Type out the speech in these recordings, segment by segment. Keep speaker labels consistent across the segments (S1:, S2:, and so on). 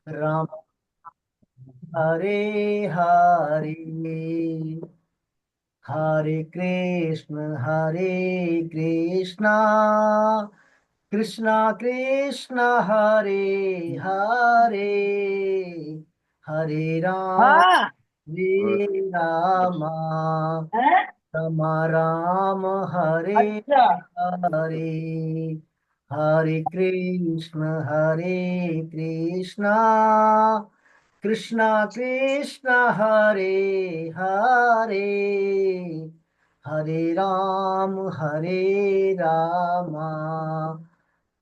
S1: राम हरे हरे, हरे कृष्णा कृष्णा कृष्णा हरे हरे, हरे राम
S2: हाँ।
S1: हरे राम,
S2: हैं?
S1: राम राम हरे
S2: अच्छा।
S1: हरे, हरे कृष्णा कृष्णा कृष्णा हरे हरे, हरे राम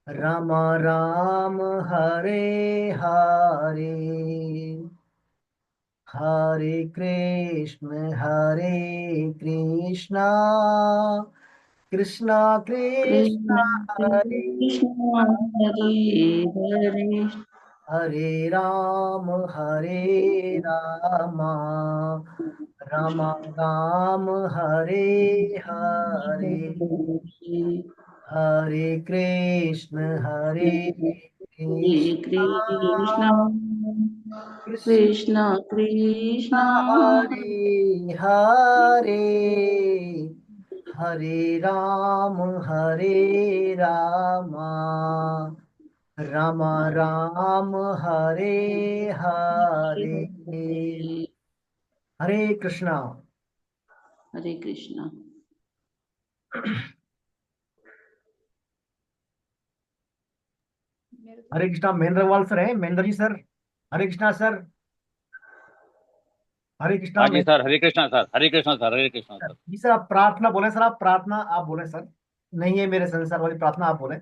S1: राम राम हरे हरे, हरे कृष्णा कृष्णा कृष्णा
S2: कृष्ण
S1: हरे
S2: कृष्ण हरे हरे।
S1: हरे राम राम राम हरे हरे, हरे
S2: हरे
S1: कृष्ण
S2: कृष्ण
S1: कृष्ण
S2: कृष्ण कृष्ण
S1: हरे हरे, हरे राम राम राम हरे हरे, हरे कृष्णा।
S2: हरे कृष्ण।
S1: हरे कृष्णा महेंद्रवाल सर है, महेंद्र जी सर। हरे कृष्णा सर। हरे कृष्णा
S3: हाँ जी
S1: महेंद्र
S3: सर, हरे कृष्णा सर, हरे कृष्णा सर, हरे कृष्णा
S1: सर।
S3: सर।
S1: जी सर, आप प्रार्थना बोले सर, आप प्रार्थना आप बोले सर। नहीं है मेरे संसार वाली प्रार्थना, आप बोले।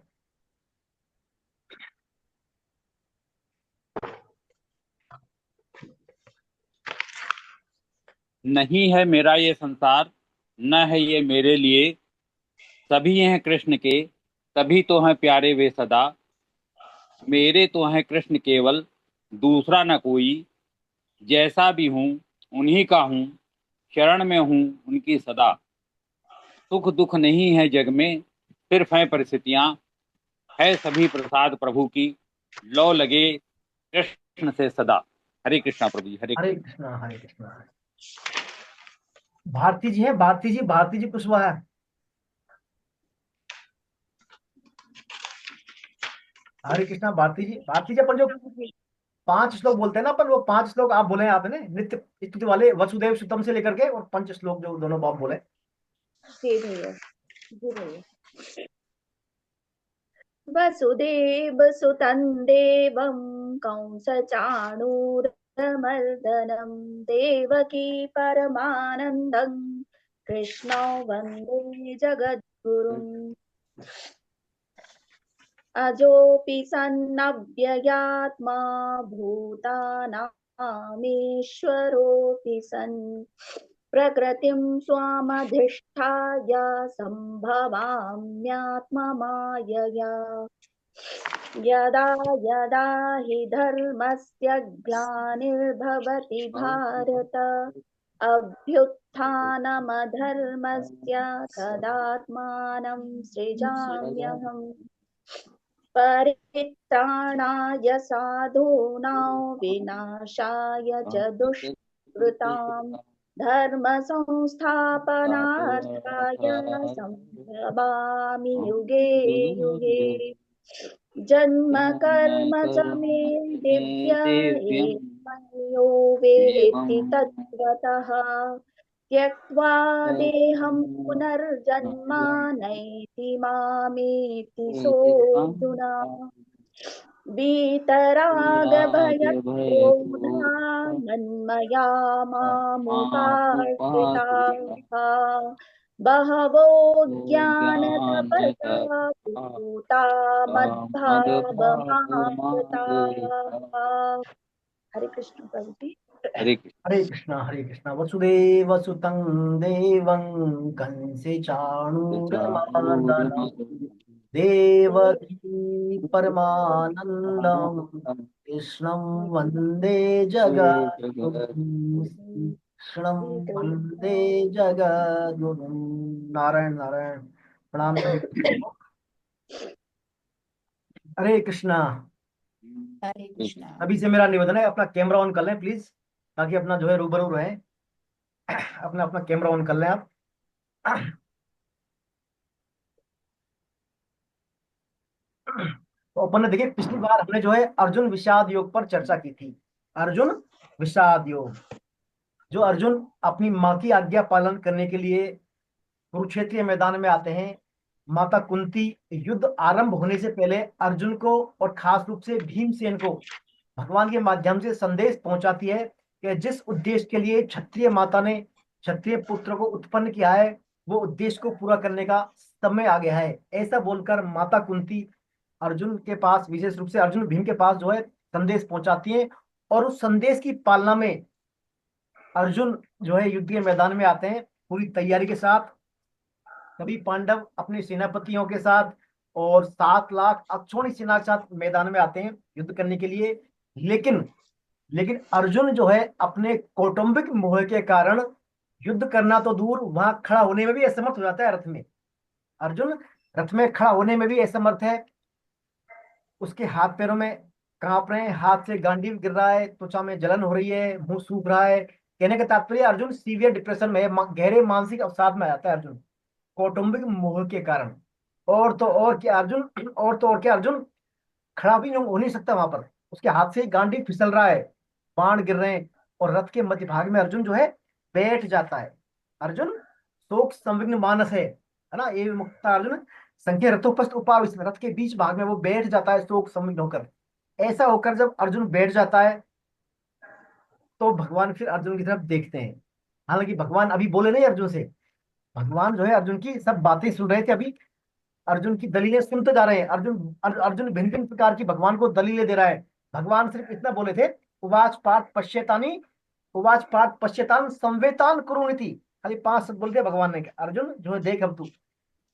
S3: नहीं है मेरा ये संसार, न है ये मेरे लिए, सभी हैं कृष्ण के, तभी तो हैं प्यारे वे सदा। मेरे तो हैं कृष्ण केवल, दूसरा न कोई। जैसा भी हूँ उन्हीं का हूँ, शरण में हूँ उनकी सदा। सुख दुख नहीं है जग में, सिर्फ हैं परिस्थितियाँ। है सभी प्रसाद प्रभु की, लो लगे कृष्ण से सदा। हरे कृष्णा प्रभु जी, हरे
S1: हरे
S3: कृष्णा।
S1: कृष्णा हरे कृष्णा। भारती जी है, भारती जी कुशवाहा है। हरे कृष्णा भारती जी अपन जो 5 श्लोक बोलते हैं ना, अपन वो 5 श्लोक आप बोले आपने नित्य स्तुति वाले, वसुदेव सुतम से लेकर के, और 5 श्लोक जो दोनों आप बोले।
S4: जी भैया, जी भैया। वसुदेवसुतं देवं कंसचाणूरमर्दनं देवकी परमानन्दं कृष्णो वन्दे जगद्गुरुम्। अजोऽपि सन्नव्ययात्मा भूतानामीश्वरोऽपि सन् प्रकृतिं स्वामधिष्ठाय सम्भवाम्यात्ममायया। यदा यदा हि धर्मस्य ग्लानिर्भवति भारत अभ्युत्थानमधर्मस्य तदात्मानं सृजाम्यहम्। परित्राणाय साधूनां विनाशाय च दुष्कृतां धर्म संस्थापनार्थाय सम्भवामि युगे युगे। जन्म कर्म च मे दिव्य एवं वेत्ति तत्त्वतः त्यक्त्वा देहं पुनर्जन्म नैति मामेति सोऽर्जुन। वीतरागभयक्रोधा मन्मया मामुपाश्रिताः बहवो ज्ञानतपसा पूता मद्भावमागताः। हरे कृष्ण प्रभु जी।
S3: हरे कृष्ण।
S1: हरे कृष्णा वसुदेव सुतं देवं कंसे चाणूरमर्दनं देवकी परमानन्दं कृष्णं वन्दे जगद्गुरुं, कृष्णं वन्दे जगद्गुरुं। नारायण नारायण। प्रणाम सभी को। हरे कृष्णा।
S5: हरे कृष्णा।
S1: अभी से मेरा निवेदन है, अपना कैमरा ऑन कर लें प्लीज, ताकि अपना जो है रूबरू रहे। अपना अपना कैमरा ऑन कर लें आप। तो अपन ने देखिए, पिछली बार हमने जो है अर्जुन विषाद योग पर चर्चा की थी। अर्जुन विषाद योग, जो अर्जुन अपनी माँ की आज्ञा पालन करने के लिए कुरुक्षेत्रीय मैदान में आते हैं। माता कुंती युद्ध आरंभ होने से पहले अर्जुन को और खास रूप से भीमसेन को भगवान के माध्यम से संदेश पहुंचाती है कि जिस उद्देश्य के लिए क्षत्रिय माता ने क्षत्रिय पुत्र को उत्पन्न किया है, वो उद्देश्य को पूरा करने का समय आ गया है। ऐसा बोलकर माता कुंती अर्जुन के पास, विशेष रूप से अर्जुन भीम के पास जो है संदेश पहुंचाती है। और उस संदेश की पालना में अर्जुन जो है युद्ध के मैदान में आते हैं पूरी तैयारी के साथ। सभी पांडव अपने सेनापतियों के साथ और 7 लाख अक्षौणी सेना के साथ मैदान में आते हैं युद्ध करने के लिए। लेकिन लेकिन अर्जुन जो है अपने कौटुंबिक मोह के कारण युद्ध करना तो दूर, वहां खड़ा होने में भी असमर्थ हो जाता है। रथ में अर्जुन रथ में खड़ा होने में भी असमर्थ है। उसके हाथ पैरों में कांप रहे हैं, हाथ से गांडीव गिर रहा है, त्वचा में जलन हो रही है, मुंह सूख रहा है। कहने का तात्पर्य अर्जुन सीवियर डिप्रेशन में है, गहरे मानसिक अवसाद में आ जाता है अर्जुन, कौटुंबिक मोह के कारण। और तो और क्या अर्जुन, और तो और क्या अर्जुन खड़ा भी हो नहीं सकता वहां पर। उसके हाथ से गांडी फिसल रहा है, बाण गिर रहे हैं, और रथ के मध्य भाग में अर्जुन जो है बैठ जाता है। अर्जुन शोक संविग्न मानस है ना, ये मुक्ता अर्जुन संख्या रथोपस्थ उपाविष्ट, रथ के बीच भाग में वो बैठ जाता है शोक संविग्न होकर। ऐसा होकर जब अर्जुन बैठ जाता है तो भगवान फिर अर्जुन की तरफ देखते हैं। हालांकि भगवान अभी बोले नहीं अर्जुन से, भगवान जो है अर्जुन की सब बातें सुन रहे थे अभी, अर्जुन की दलीलें सुनते जा रहे हैं। अर्जुन भिन्न भिन्न प्रकार की भगवान को दलीलें दे रहा है। भगवान सिर्फ इतना बोले थे, उवाच पाठ पश्यतानी, उवाच पाठ पश्यतान संवेतान कुरुनिति, खाली 5 शब्द बोल दिया भगवान ने, अर्जुन जो है देख अब तू।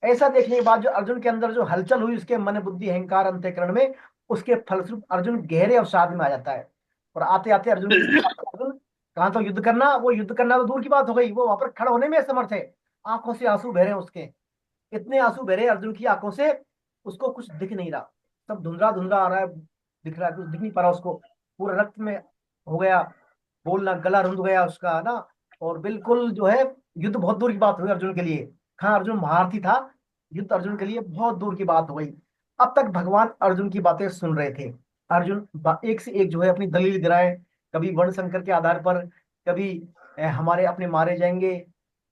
S1: ऐसा देखने के बाद जो अर्जुन के अंदर जो हलचल हुई उसके मन बुद्धि अहंकार अंतःकरण में, उसके फलस्वरूप अर्जुन गहरे अवसाद में आ जाता है। और आते आते अर्जुन अर्जुन कहाँ तो युद्ध करना, वो युद्ध करना तो दूर की बात हो गई, वो वहां पर खड़ा होने में असमर्थ है। आंखों से आंसू बह रहे हैं उसके, इतने आंसू बह रहे हैं अर्जुन की आंखों से, उसको कुछ दिख नहीं रहा, सब धुंधला धुंधला आ रहा है, दिख रहा है कुछ दिख नहीं पा रहा उसको, पूरा रक्त में हो गया, बोलना गला रुंध गया उसका ना। और बिल्कुल जो है युद्ध बहुत दूर की बात हुई अर्जुन के लिए। हाँ अर्जुन महारथी था, युद्ध अर्जुन के लिए बहुत दूर की बात हो गई। अब तक भगवान अर्जुन की बातें सुन रहे थे। अर्जुन एक से एक जो है अपनी दलील दे रहा है, कभी वर्ण संकर के आधार पर, कभी हमारे अपने मारे जाएंगे,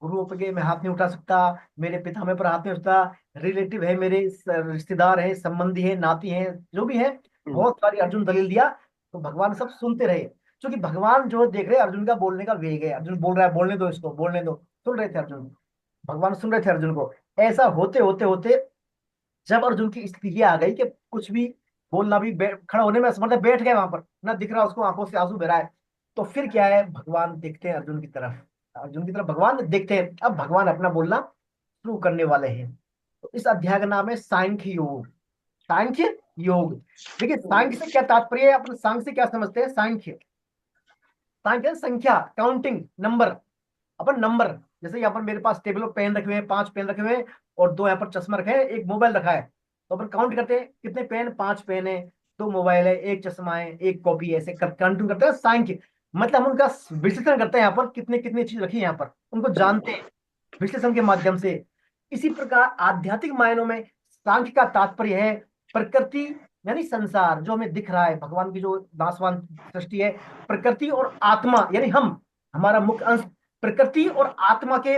S1: गुरुओं पे मैं हाथ नहीं उठा सकता, मेरे पितामह पर हाथ नहीं उठता, रिलेटिव है मेरे, रिश्तेदार है, संबंधी है, नाती है, जो भी है, बहुत सारी अर्जुन दलील दिया। तो भगवान सब सुनते रहे, क्योंकि भगवान जो देख रहे हैं अर्जुन का बोलने का वेग है, अर्जुन बोल रहा है, बोलने दो इसको, बोलने दो, सुन रहे थे अर्जुन, भगवान सुन रहे थे अर्जुन को। ऐसा होते होते होते जब अर्जुन की स्थिति आ गई कि कुछ भी बोलना भी, खड़ा होने में असमर्थ है, बैठ गए वहां पर, ना दिख रहा उसको, आंखों से आंसू बह रहा है, तो फिर क्या है, भगवान देखते हैं अर्जुन की तरफ, अर्जुन की तरफ भगवान देखते हैं। अब भगवान अपना बोलना शुरू करने वाले हैं। तो इस अध्याय का नाम है सांख्य योग। सांख्य योग, देखिए सांख्य से क्या तात्पर्य है, अपन सांख्य से क्या समझते हैं। सांख्य, सांख्य संख्या, काउंटिंग, नंबर। अपन नंबर, जैसे यहाँ पर मेरे पास टेबल पर पेन रखे हुए हैं, 5 पेन रखे हुए हैं, और 2 यहाँ पर चश्मा रखे हैं, एक मोबाइल रखा है, तो अपन काउंट करते हैं कितने पेन, 5 पेन है, 2 मोबाइल है, 1 चश्मा है, 1 कॉपी है, ऐसे काउंटिंग करते हैं। सांख्य मतलब हम उनका विश्लेषण करते हैं, यहाँ पर कितने कितनी चीज रखी है, यहाँ पर उनको जानते हैं विश्लेषण के माध्यम से। इसी प्रकार आध्यात्मिक मायनों में सांख्य का तात्पर्य है प्रकृति, यानी संसार जो हमें दिख रहा है, भगवान की जो नाशवान सृष्टि है, प्रकृति और आत्मा यानी हम, हमारा मुख्य अंश, प्रकृति और आत्मा के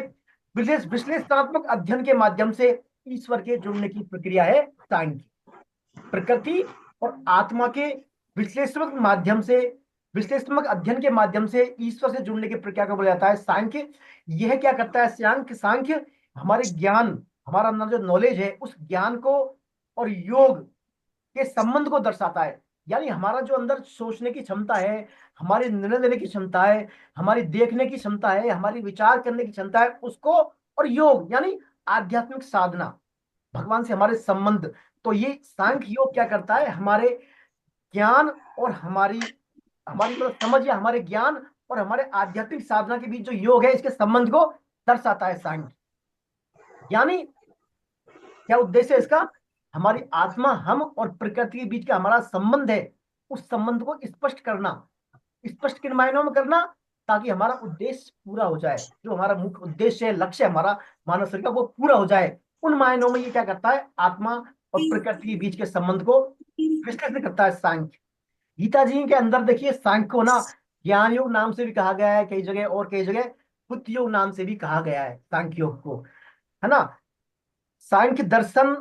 S1: विश्लेषणात्मक अध्ययन के माध्यम से ईश्वर के जुड़ने की प्रक्रिया है सांख्य। प्रकृति और आत्मा के विश्लेषणात्मक माध्यम से, विश्लेषणात्मक अध्ययन के माध्यम से ईश्वर से जुड़ने की प्रक्रिया को बोला जाता है सांख्य। यह क्या करता है सांख्य, हमारे ज्ञान, हमारा अंदर जो नॉलेज है उस ज्ञान को और योग के संबंध को दर्शाता है। यानी हमारा जो अंदर सोचने की क्षमता है, हमारी निर्णय लेने की क्षमता है, हमारी देखने की क्षमता है, हमारी विचार करने की क्षमता है, उसको, और योग यानी आध्यात्मिक साधना, भगवान से हमारे संबंध। तो ये सांख्य योग क्या करता है, हमारे ज्ञान और हमारी हमारी मतलब समझ, या हमारे ज्ञान और हमारे आध्यात्मिक साधना के बीच जो योग है इसके संबंध को दर्शाता है सांख्य। यानी क्या उद्देश्य है इसका, हमारी आत्मा, हम और प्रकृति के बीच का हमारा संबंध है, उस संबंध को स्पष्ट करना। स्पष्ट किन मायनों में करना? ताकि हमारा उद्देश्य पूरा हो जाए, जो हमारा मुख्य उद्देश्य है, लक्ष्य है हमारा मानव शरीर का, वो पूरा हो जाए। उन मायनों में ये क्या करता है, आत्मा और प्रकृति के बीच के संबंध को विश्लेषण करता है सांख्य। गीता जी के अंदर देखिए सांख्य को ना ज्ञान योग नाम से भी कहा गया है कई जगह, और कई जगह बुद्धि योग नाम से भी कहा गया है सांख्य योग को, है ना। सांख्य दर्शन,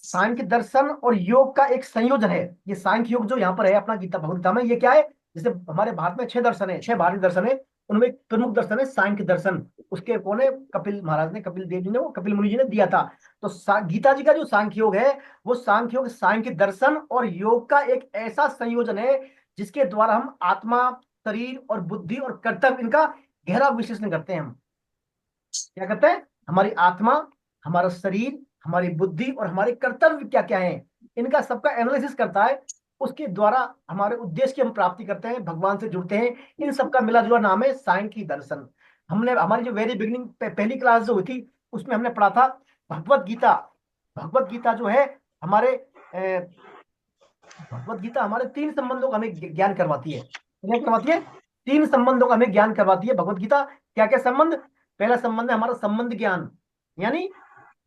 S1: सांख्य दर्शन और योग का एक संयोजन है ये सांख्य योग जो यहाँ पर है अपना गीता भगवद गीता में। ये क्या है, जैसे हमारे भारत में 6 दर्शन है, 6 भारतीय दर्शन है, उनमें एक प्रमुख दर्शन है सांख्य दर्शन। उसके कौन है, कपिल महाराज ने, कपिल देव जी ने, वो कपिल मुनि जी ने दिया था। तो गीता जी का जो सांख्य योग है, वो सांख्य योग सांख्य दर्शन और योग का एक ऐसा संयोजन है जिसके द्वारा हम आत्मा, शरीर और बुद्धि और कर्तव्य, इनका गहरा विश्लेषण करते हैं। हम क्या करते हैं, हमारी आत्मा, हमारा शरीर, हमारी बुद्धि और हमारे कर्तव्य क्या क्या हैं, इनका सबका एनालिसिस करता है। उसके द्वारा हमारे उद्देश्य की हम प्राप्ति करते हैं, भगवान से जुड़ते हैं। इन सबका मिला जुला नाम है सांख्य दर्शन। हमने हमारी जो वेरी बिगिनिंग पहली क्लास जो हुई थी उसमें हमने पढ़ा था भगवत गीता। भगवत गीता जो है हमारे भगवत गीता हमारे 3 संबंधों का हमें ज्ञान करवाती है। क्या करवाती है, 3 संबंधों का हमें ज्ञान करवाती है भगवत गीता। क्या क्या संबंध, पहला संबंध है हमारा संबंध ज्ञान, यानी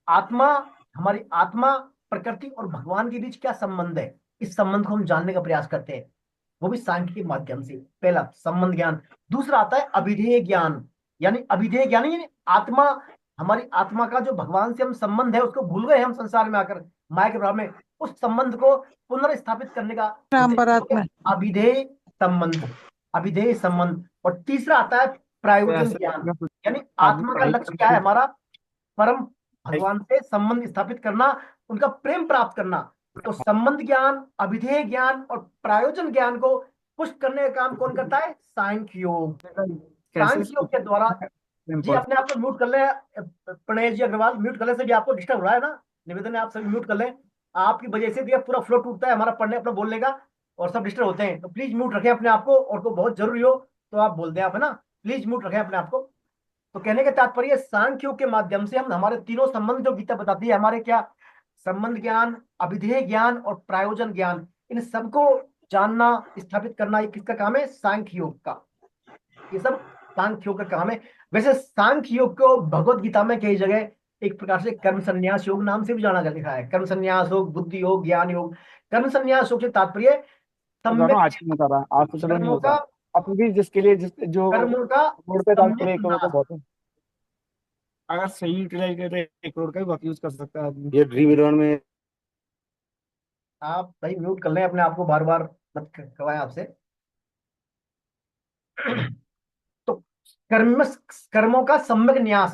S1: आत्मा, हमारी आत्मा, प्रकृति और भगवान के बीच क्या संबंध है, इस संबंध को हम जानने का प्रयास करते हैं, वो भी सांख्य के माध्यम से। पहला संबंध ज्ञान। दूसरा आता है अभिधेय ज्ञान, यानी अभिधेय ज्ञान यानी आत्मा, हमारी आत्मा का जो भगवान से हम संबंध है उसको भूल गए हम संसार में आकर, माया के प्रभाव में, उस संबंध को पुनर्स्थापित करने का
S5: राम
S1: उद्देश्य
S5: बारात
S1: है
S5: में
S1: अभिधेय संबंध। अभिधेय संबंध। और तीसरा आता है प्रायोजन
S5: वैसे
S1: ज्ञान,
S5: मैं कुछ
S1: यानी
S5: आगे
S1: आत्मा का
S5: पढ़ाई
S1: लक्ष्य क्या है, हमारा परम
S5: पढ़ाई
S1: भगवान से संबंध स्थापित करना, उनका प्रेम प्राप्त करना। तो संबंध ज्ञान, अभिधेय ज्ञान और प्रायोजन ज्ञान को पुष्ट करने का काम कौन करता है, सांख्य योग।
S5: कैसे
S1: सांख्य योग के द्वारा, जी अपने आप को म्यूट कर लें, प्रणय जी अग्रवाल म्यूट कर लें, सभी आपको डिस्टर्ब हो रहा है ना, निवेदन है आप सभी म्यूट कर लें। आपकी वजह से भी अब पूरा फ्लो टूटता है हमारा पढ़ने अपना बोलने का, और सब डिस्टर्ब होते हैं। तो प्लीज म्यूट रखें अपने आप को, और को बहुत जरूरी हो तो आप बोल दें आप, है ना। प्लीज म्यूट रखें अपने आप को। तो कहने का तात्पर्य सांख्य योग के माध्यम से हम हमारे तीनों संबंध जो गीता बताती है, हमारे क्या, संबंध ज्ञान, अभिधेय ज्ञान और प्रायोजन ज्ञान, इन सबको जानना, स्थापित करना, ये किसका काम है, सांख्य योग का। ये सब सांख्य योग का काम है। वैसे सांख्य योग को भगवत गीता में कई जगह एक प्रकार से कर्म संन्यास योग नाम से भी जाना लिखा है। कर्म संन्यास योग, बुद्धि योग, ज्ञान योग। कर्म संन्यास योग से तात्पर्य
S5: दोनों
S1: सम्यक
S5: आज की बता रहा है, आज तो चलो नहीं
S1: कर्मों
S5: होता।
S1: का,
S5: अपन भी जिसके लिए जिस जो
S1: कर्मों का
S5: रोड पे तात्पर्य
S1: सम्यक
S5: 1 करोड़ का
S1: नाश।
S5: बहुत है। अगर सही यूटिलाइज करे तो 1 करोड़ का भी बहुत यूज कर सकता है आदमी। ये ड्रीम इलेवन में
S1: आप सही म्यूट कर लें अपने आप को, बार बार मत करवाएं आपसे। तो कर्म, कर्मों का सम्यक न्यास,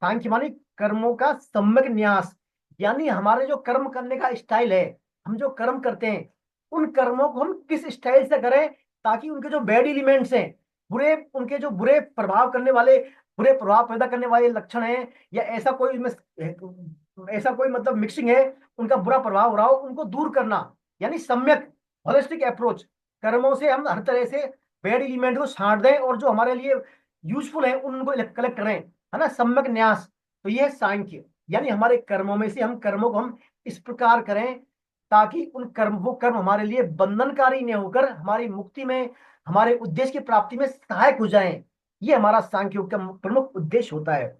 S1: सांख्य मानी कर्मों का सम्यक न्यास, यानी हमारे जो कर्म करने का स्टाइल है, हम जो कर्म करते हैं उन कर्मों को हम किस स्टाइल से करें ताकि उनके जो बैड एलिमेंट्स हैं, बुरे, उनके जो बुरे प्रभाव करने वाले, बुरे प्रभाव पैदा करने वाले लक्षण हैं, या ऐसा कोई इसमें, ऐसा कोई मतलब मिक्सिंग है, उनका बुरा प्रभाव हो रहा हो, उनको दूर करना, यानी सम्यक होलिस्टिक अप्रोच। कर्मों से हम हर तरह से बैड एलिमेंट को छांट दें और जो हमारे लिए यूजफुल है उनको कलेक्ट करें, है ना, सम्यक न्यास। तो ये है सांख्य, यानी हमारे कर्मों में से हम कर्मों को हम इस प्रकार करें ताकि उन कर्म, वो कर्म हमारे लिए बंधनकारी न होकर हमारी मुक्ति में, हमारे उद्देश्य की प्राप्ति में सहायक हो जाएं। ये हमारा सांख्य योग का प्रमुख उद्देश्य होता है।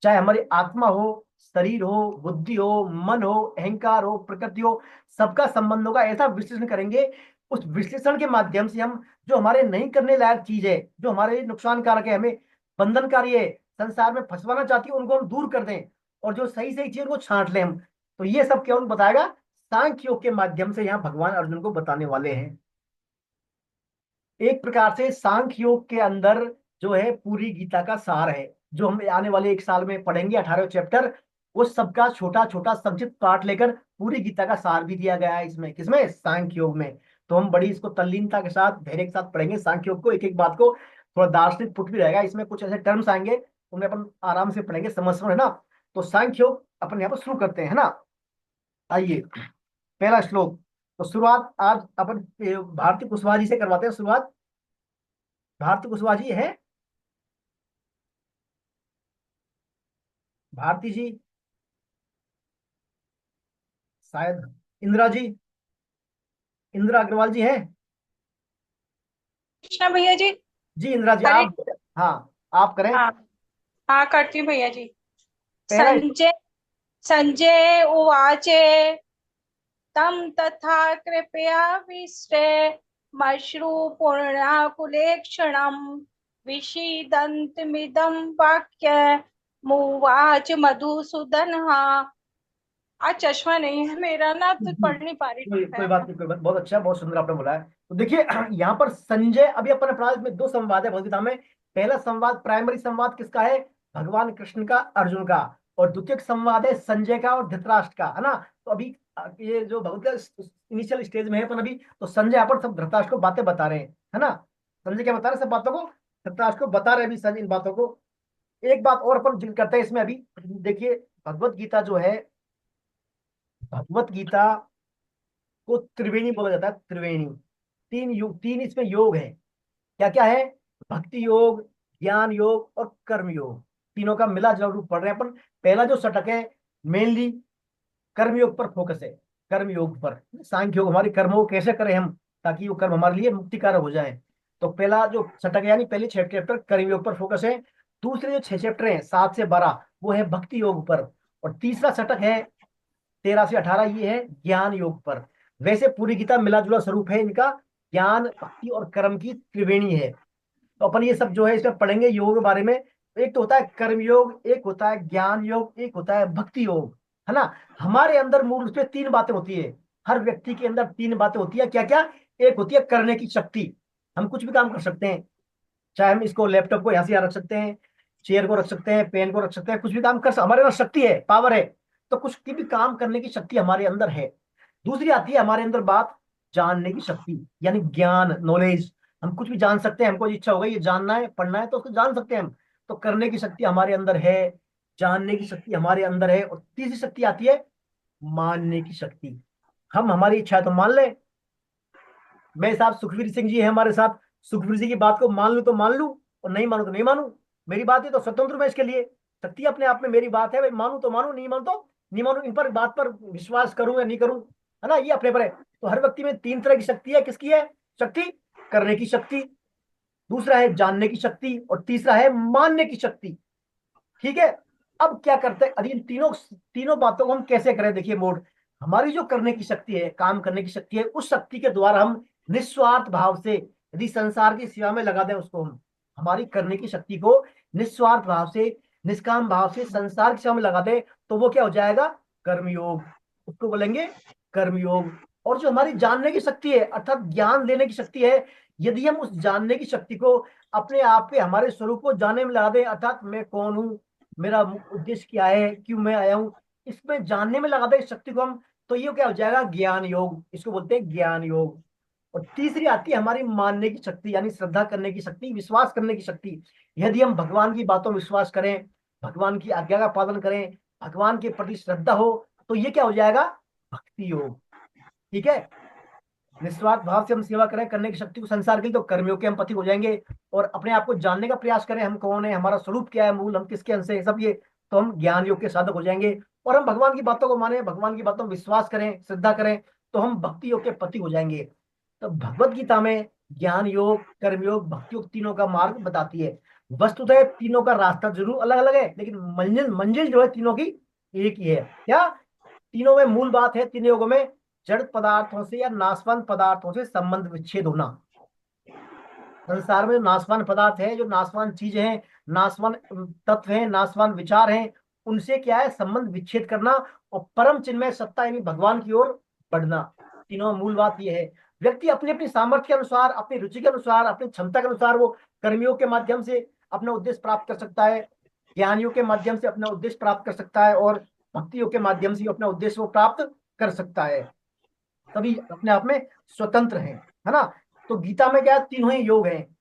S1: चाहे हमारी आत्मा हो, शरीर हो, बुद्धि हो, मन हो, अहंकार हो, प्रकृति हो, सबका संबंधों का ऐसा विश्लेषण करेंगे। उस विश्लेषण के माध्यम से हम जो हमारे नहीं करने लायक चीज है, जो हमारे लिए नुकसानकारक है, हमें बंधनकारी है, संसार में फंसवाना चाहती है, उनको हम दूर कर दें, और जो सही सही चीज उनको छांट लें हम। तो ये सब क्या उनको बताएगा, सांख्य योग के माध्यम से यहाँ भगवान अर्जुन को बताने वाले हैं। एक प्रकार से सांख्य योग के अंदर जो है पूरी गीता का सार है, जो हम आने वाले 1 साल में पढ़ेंगे 18 चैप्टर, वो सबका छोटा छोटा संक्षिप्त पाठ लेकर पूरी गीता का सार भी दिया गया है इसमें, किसमें, सांख्य योग में। तो हम बड़ी इसको तल्लीनता के साथ, धैर्य के साथ पढ़ेंगे सांख्य योग को, एक एक बात को। थोड़ा दार्शनिक पुट भी रहेगा इसमें, कुछ ऐसे टर्म्स आएंगे उन्हें अपन आराम से पढ़ेंगे, समझ, है ना। तो सांख्य योग अपन यहाँ पर शुरू करते हैं, है ना। आइए, पहला श्लोक। तो शुरुआत आज अपन भारती कुशवाहा जी से करवाते हैं शुरुआत। भारती कुशवाहा जी है, भारती जी, शायद इंदिरा जी, इंदिरा अग्रवाल जी हैं।
S6: कृष्णा भैया जी।
S1: जी इंदिरा जी
S6: हरे।
S1: आप, हाँ आप करें।
S6: हाँ हाँ, करती हूँ भैया जी।
S1: पहला
S6: संजय संजय उवाचे तं तथा कृपयाविष्टे मश्रु पूर्णाकुलेक्षणं विषीदन्तमिदं वाक्यमुवाच मधुसूदनः। आज चश्मा नहीं है मेरा ना, तो पढ़ नहीं पा रही
S1: कोई
S6: है।
S1: कोई बात नहीं, कोई बात, बहुत अच्छा, बहुत सुंदर आपने बोला है। तो देखिए यहाँ पर संजय, अभी अपन ने पढ़ा, इसमें दो संवाद है भगवद गीता में। पहला संवाद, प्राइमरी संवाद किसका है? भगवान कृष्ण का अर्जुन का। और द्वितीय संवाद है संजय का और धृतराष्ट्र का, है ना। तो अभी ये जो भगवद गीता इनिशियल स्टेज में है अपन अभी, तो संजय यहाँ पर सब धृतराष्ट्र को बातें बता रहे हैं, है ना। संजय क्या बता रहे हैं? सब बातों को धृतराष्ट्र को बता रहे हैं अभी संजय इन बातों को। एक बात और अपन जिक्र करते हैं इसमें अभी। देखिए भगवत गीता जो है, भगवत गीता को त्रिवेणी बोला जाता है, त्रिवेणी। तीन योग, तीन इसमें योग है। क्या क्या है? भक्ति योग, ज्ञान योग और कर्म योग। तीनों का मिला जुला रूप पढ़ रहे हैं अपन। पहला जो षटक है मेनली कर्म योग पर फोकस है, कर्म योग पर। सांख्य योग हमारे कर्मों को कैसे करें हम, ताकि वो कर्म हमारे लिए मुक्तिकारक हो जाए। तो पहला जो षटक है यानी पहले 6 चैप्टर कर्म योग पर फोकस है। दूसरे जो 6 चैप्टर हैं 7 से 12 वो है भक्ति योग पर। और तीसरा षटक है 13 से 18, ये है ज्ञान योग पर। वैसे पूरी गीता मिला जुला स्वरूप है इनका, ज्ञान भक्ति और कर्म की त्रिवेणी है। तो अपन ये सब जो है इसमें पढ़ेंगे योग के बारे में। एक तो होता है कर्म योग, एक होता है ज्ञान योग, एक होता है भक्ति योग, है ना। हमारे अंदर मूल रूप से तीन बातें होती है। हर व्यक्ति के अंदर तीन बातें होती है। क्या क्या? एक होती है करने की शक्ति, हम कुछ भी काम कर सकते हैं। चाहे हम इसको, लैपटॉप को यहाँ से यहाँ रख सकते हैं, चेयर को रख सकते हैं, पेन को रख सकते हैं, कुछ भी काम कर सकते, हमारे अंदर शक्ति है, पावर है। तो कुछ की भी काम करने की शक्ति हमारे अंदर है। दूसरी आती है हमारे अंदर बात, जानने की शक्ति, यानी ज्ञान, नॉलेज। हम कुछ भी जान सकते हैं, हमको इच्छा हो गई ये जानना है, पढ़ना है, तो उसको जान सकते हैं हम। तो करने की शक्ति हमारे अंदर है, जानने की शक्ति हमारे अंदर है। और तीसरी शक्ति आती है मानने की शक्ति। हम हमारी इच्छा है तो मान लें। मेरे साथ सुखवीर सिंह जी है हमारे साथ, सुखवीर जी की बात को मान लूं तो मान लूं, और नहीं मानू तो नहीं मानू। मेरी बात है तो स्वतंत्र मैं इसके लिए, शक्ति अपने आप में मेरी बात है भाई, मानू तो मानू, नहीं मानू तो नहीं मानू। इन पर बात पर विश्वास करूं या नहीं करूं, है ना, ये अपने पर है। तो हर व्यक्ति में तीन तरह की शक्ति है। किसकी है शक्ति? करने की शक्ति, दूसरा है जानने की शक्ति, और तीसरा है मानने की शक्ति। ठीक है। अब क्या करते हैं, अभी इन तीनों तीनों बातों को हम कैसे करें? देखिए मोड, हमारी जो करने की शक्ति है, काम करने की शक्ति है, उस शक्ति के द्वारा हम निस्वार्थ भाव से यदि संसार की सेवा में लगा दें उसको, हम हमारी करने की शक्ति को निस्वार्थ भाव से, निष्काम भाव से संसार की सेवा में लगा दें, तो वो क्या हो जाएगा? कर्मयोग, उसको बोलेंगे कर्मयोग। और जो हमारी जानने की शक्ति है, अर्थात ज्ञान लेने की शक्ति है, यदि हम उस जानने की शक्ति को अपने आप पे, हमारे स्वरूप को जानने में लगा दें, अर्थात मैं कौन हूँ, मेरा उद्देश्य क्या है, क्यों मैं आया हूँ, इसमें जानने में लगा दें इस शक्ति को हम, तो ये क्या हो जाएगा? ज्ञान योग, इसको बोलते हैं ज्ञान योग। और तीसरी आती है हमारी मानने की शक्ति, यानी श्रद्धा करने की शक्ति, विश्वास करने की शक्ति। यदि हम भगवान की बातों में विश्वास करें, भगवान की आज्ञा का पालन करें, भगवान के प्रति श्रद्धा हो, तो ये क्या हो जाएगा? भक्ति योग। ठीक है। निस्वार्थ भाव से हम सेवा करें, करने की शक्ति को संसार के लिए, तो कर्मियों के हम पथिक हो जाएंगे। और अपने आप को जानने का प्रयास करें, हम कौन है, हमारा स्वरूप क्या है, मूल हम किसके अंश है, सब ये, तो हम ज्ञान योग के साधक हो जाएंगे। और हम भगवान की बातों को माने, भगवान की बातों में विश्वास करें, श्रद्धा करें, तो हम भक्ति योग के पथिक हो जाएंगे। तो भगवत गीता में ज्ञान योग, कर्म योग, भक्ति योग तीनों का मार्ग बताती है। वस्तुतः तीनों का रास्ता जरूर अलग अलग है, लेकिन मंजिल मंजिल जो है तीनों की एक ही है। क्या? तीनों में मूल बात है, तीनों योगों में जड़ पदार्थों से या नाशवान पदार्थों से संबंध विच्छेद होना। संसार में जो नाशवान पदार्थ है, जो नाशवान चीजें हैं, नाशवान तत्व हैं, नाशवान विचार हैं, उनसे क्या है? संबंध विच्छेद करना, और परम चिन्मय सत्ता यानी भगवान की ओर बढ़ना। तीनों मूल बात यह है। व्यक्ति अपनी अपनी सामर्थ्य के अनुसार, अपनी रुचि के अनुसार, अपनी क्षमता के अनुसार वो कर्मियों के माध्यम से अपना उद्देश्य प्राप्त कर सकता है, ज्ञानियों के माध्यम से अपना उद्देश्य प्राप्त कर सकता है, और भक्तियों के माध्यम से अपना उद्देश्य वो प्राप्त कर सकता है। सभी अपने आप में स्वतंत्र हैं, है ना। तो गीता में क्या है? तीनों ही योग हैं।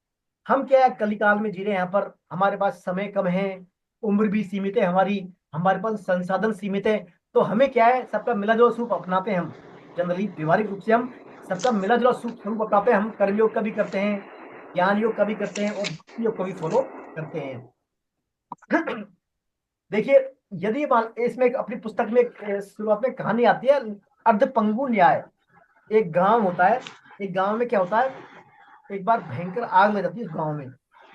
S1: हम क्या है, कलिकाल में जी रहे हैं, यहाँ पर हमारे पास समय कम है, उम्र भी सीमित है हमारी, हमारे पास संसाधन सीमित है। तो हमें क्या है, सबका मिला जुला स्वरूप अपनाते हैं हम। जनरली व्यवहारिक रूप से हम सबका मिला जुला स्वरूप अपनाते हैं। हम कर्मयोग का भी करते हैं, ज्ञान योग का भी करते हैं, और भक्ति योग का भी फॉलो करते हैं। देखिए, यदि इसमें अपनी पुस्तक में शुरुआत में कहानी आती है, अर्धपंगु न्याय। एक गांव होता है, एक गांव में क्या होता है, एक बार भयंकर आग लग जाती है उस गांव में।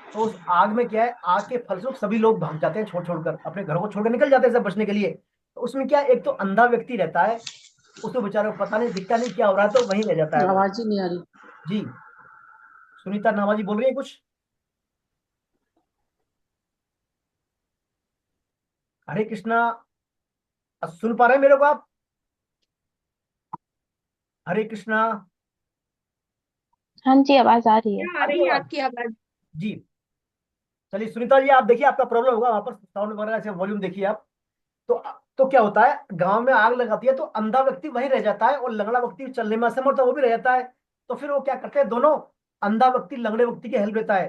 S1: तो उस आग में क्या है, आग के फलस्वरूप सभी लोग भाग जाते हैं, छोड़ छोड़कर अपने घरों को छोड़कर निकल जाते हैं सब बचने के लिए। तो उसमें क्या है, एक तो अंधा व्यक्ति रहता है, उसको बेचारे को पता नहीं, दिखता नहीं क्या हो रहा है, तो वहीं रह जाता है वो।
S2: आवाज ही नहीं आ रही।
S1: जी, सुनीता नामाजी बोल रही है कुछ। हरे कृष्णा। सुन पा रहे हैं मेरे को आप? हरे कृष्णा।
S7: हाँ जी, आवाज आ रही है।
S4: आ
S1: आ रही
S4: रही
S1: है
S4: है
S1: आवाज?
S4: आपकी आवाज।
S1: जी। चलिए सुनीता जी, आप देखिए आपका प्रॉब्लम होगा वहां पर, साउंड वगैरह से वॉल्यूम देखिए आप। तो तो क्या होता है, गांव में आग लगाती है तो अंधा व्यक्ति वहीं रह जाता है, और लंगड़ा व्यक्ति चलने में असमर्थ है, वो भी रह जाता है। तो फिर वो क्या करते हैं दोनों, अंधा व्यक्ति लंगड़े व्यक्ति की हेल्प लेता है,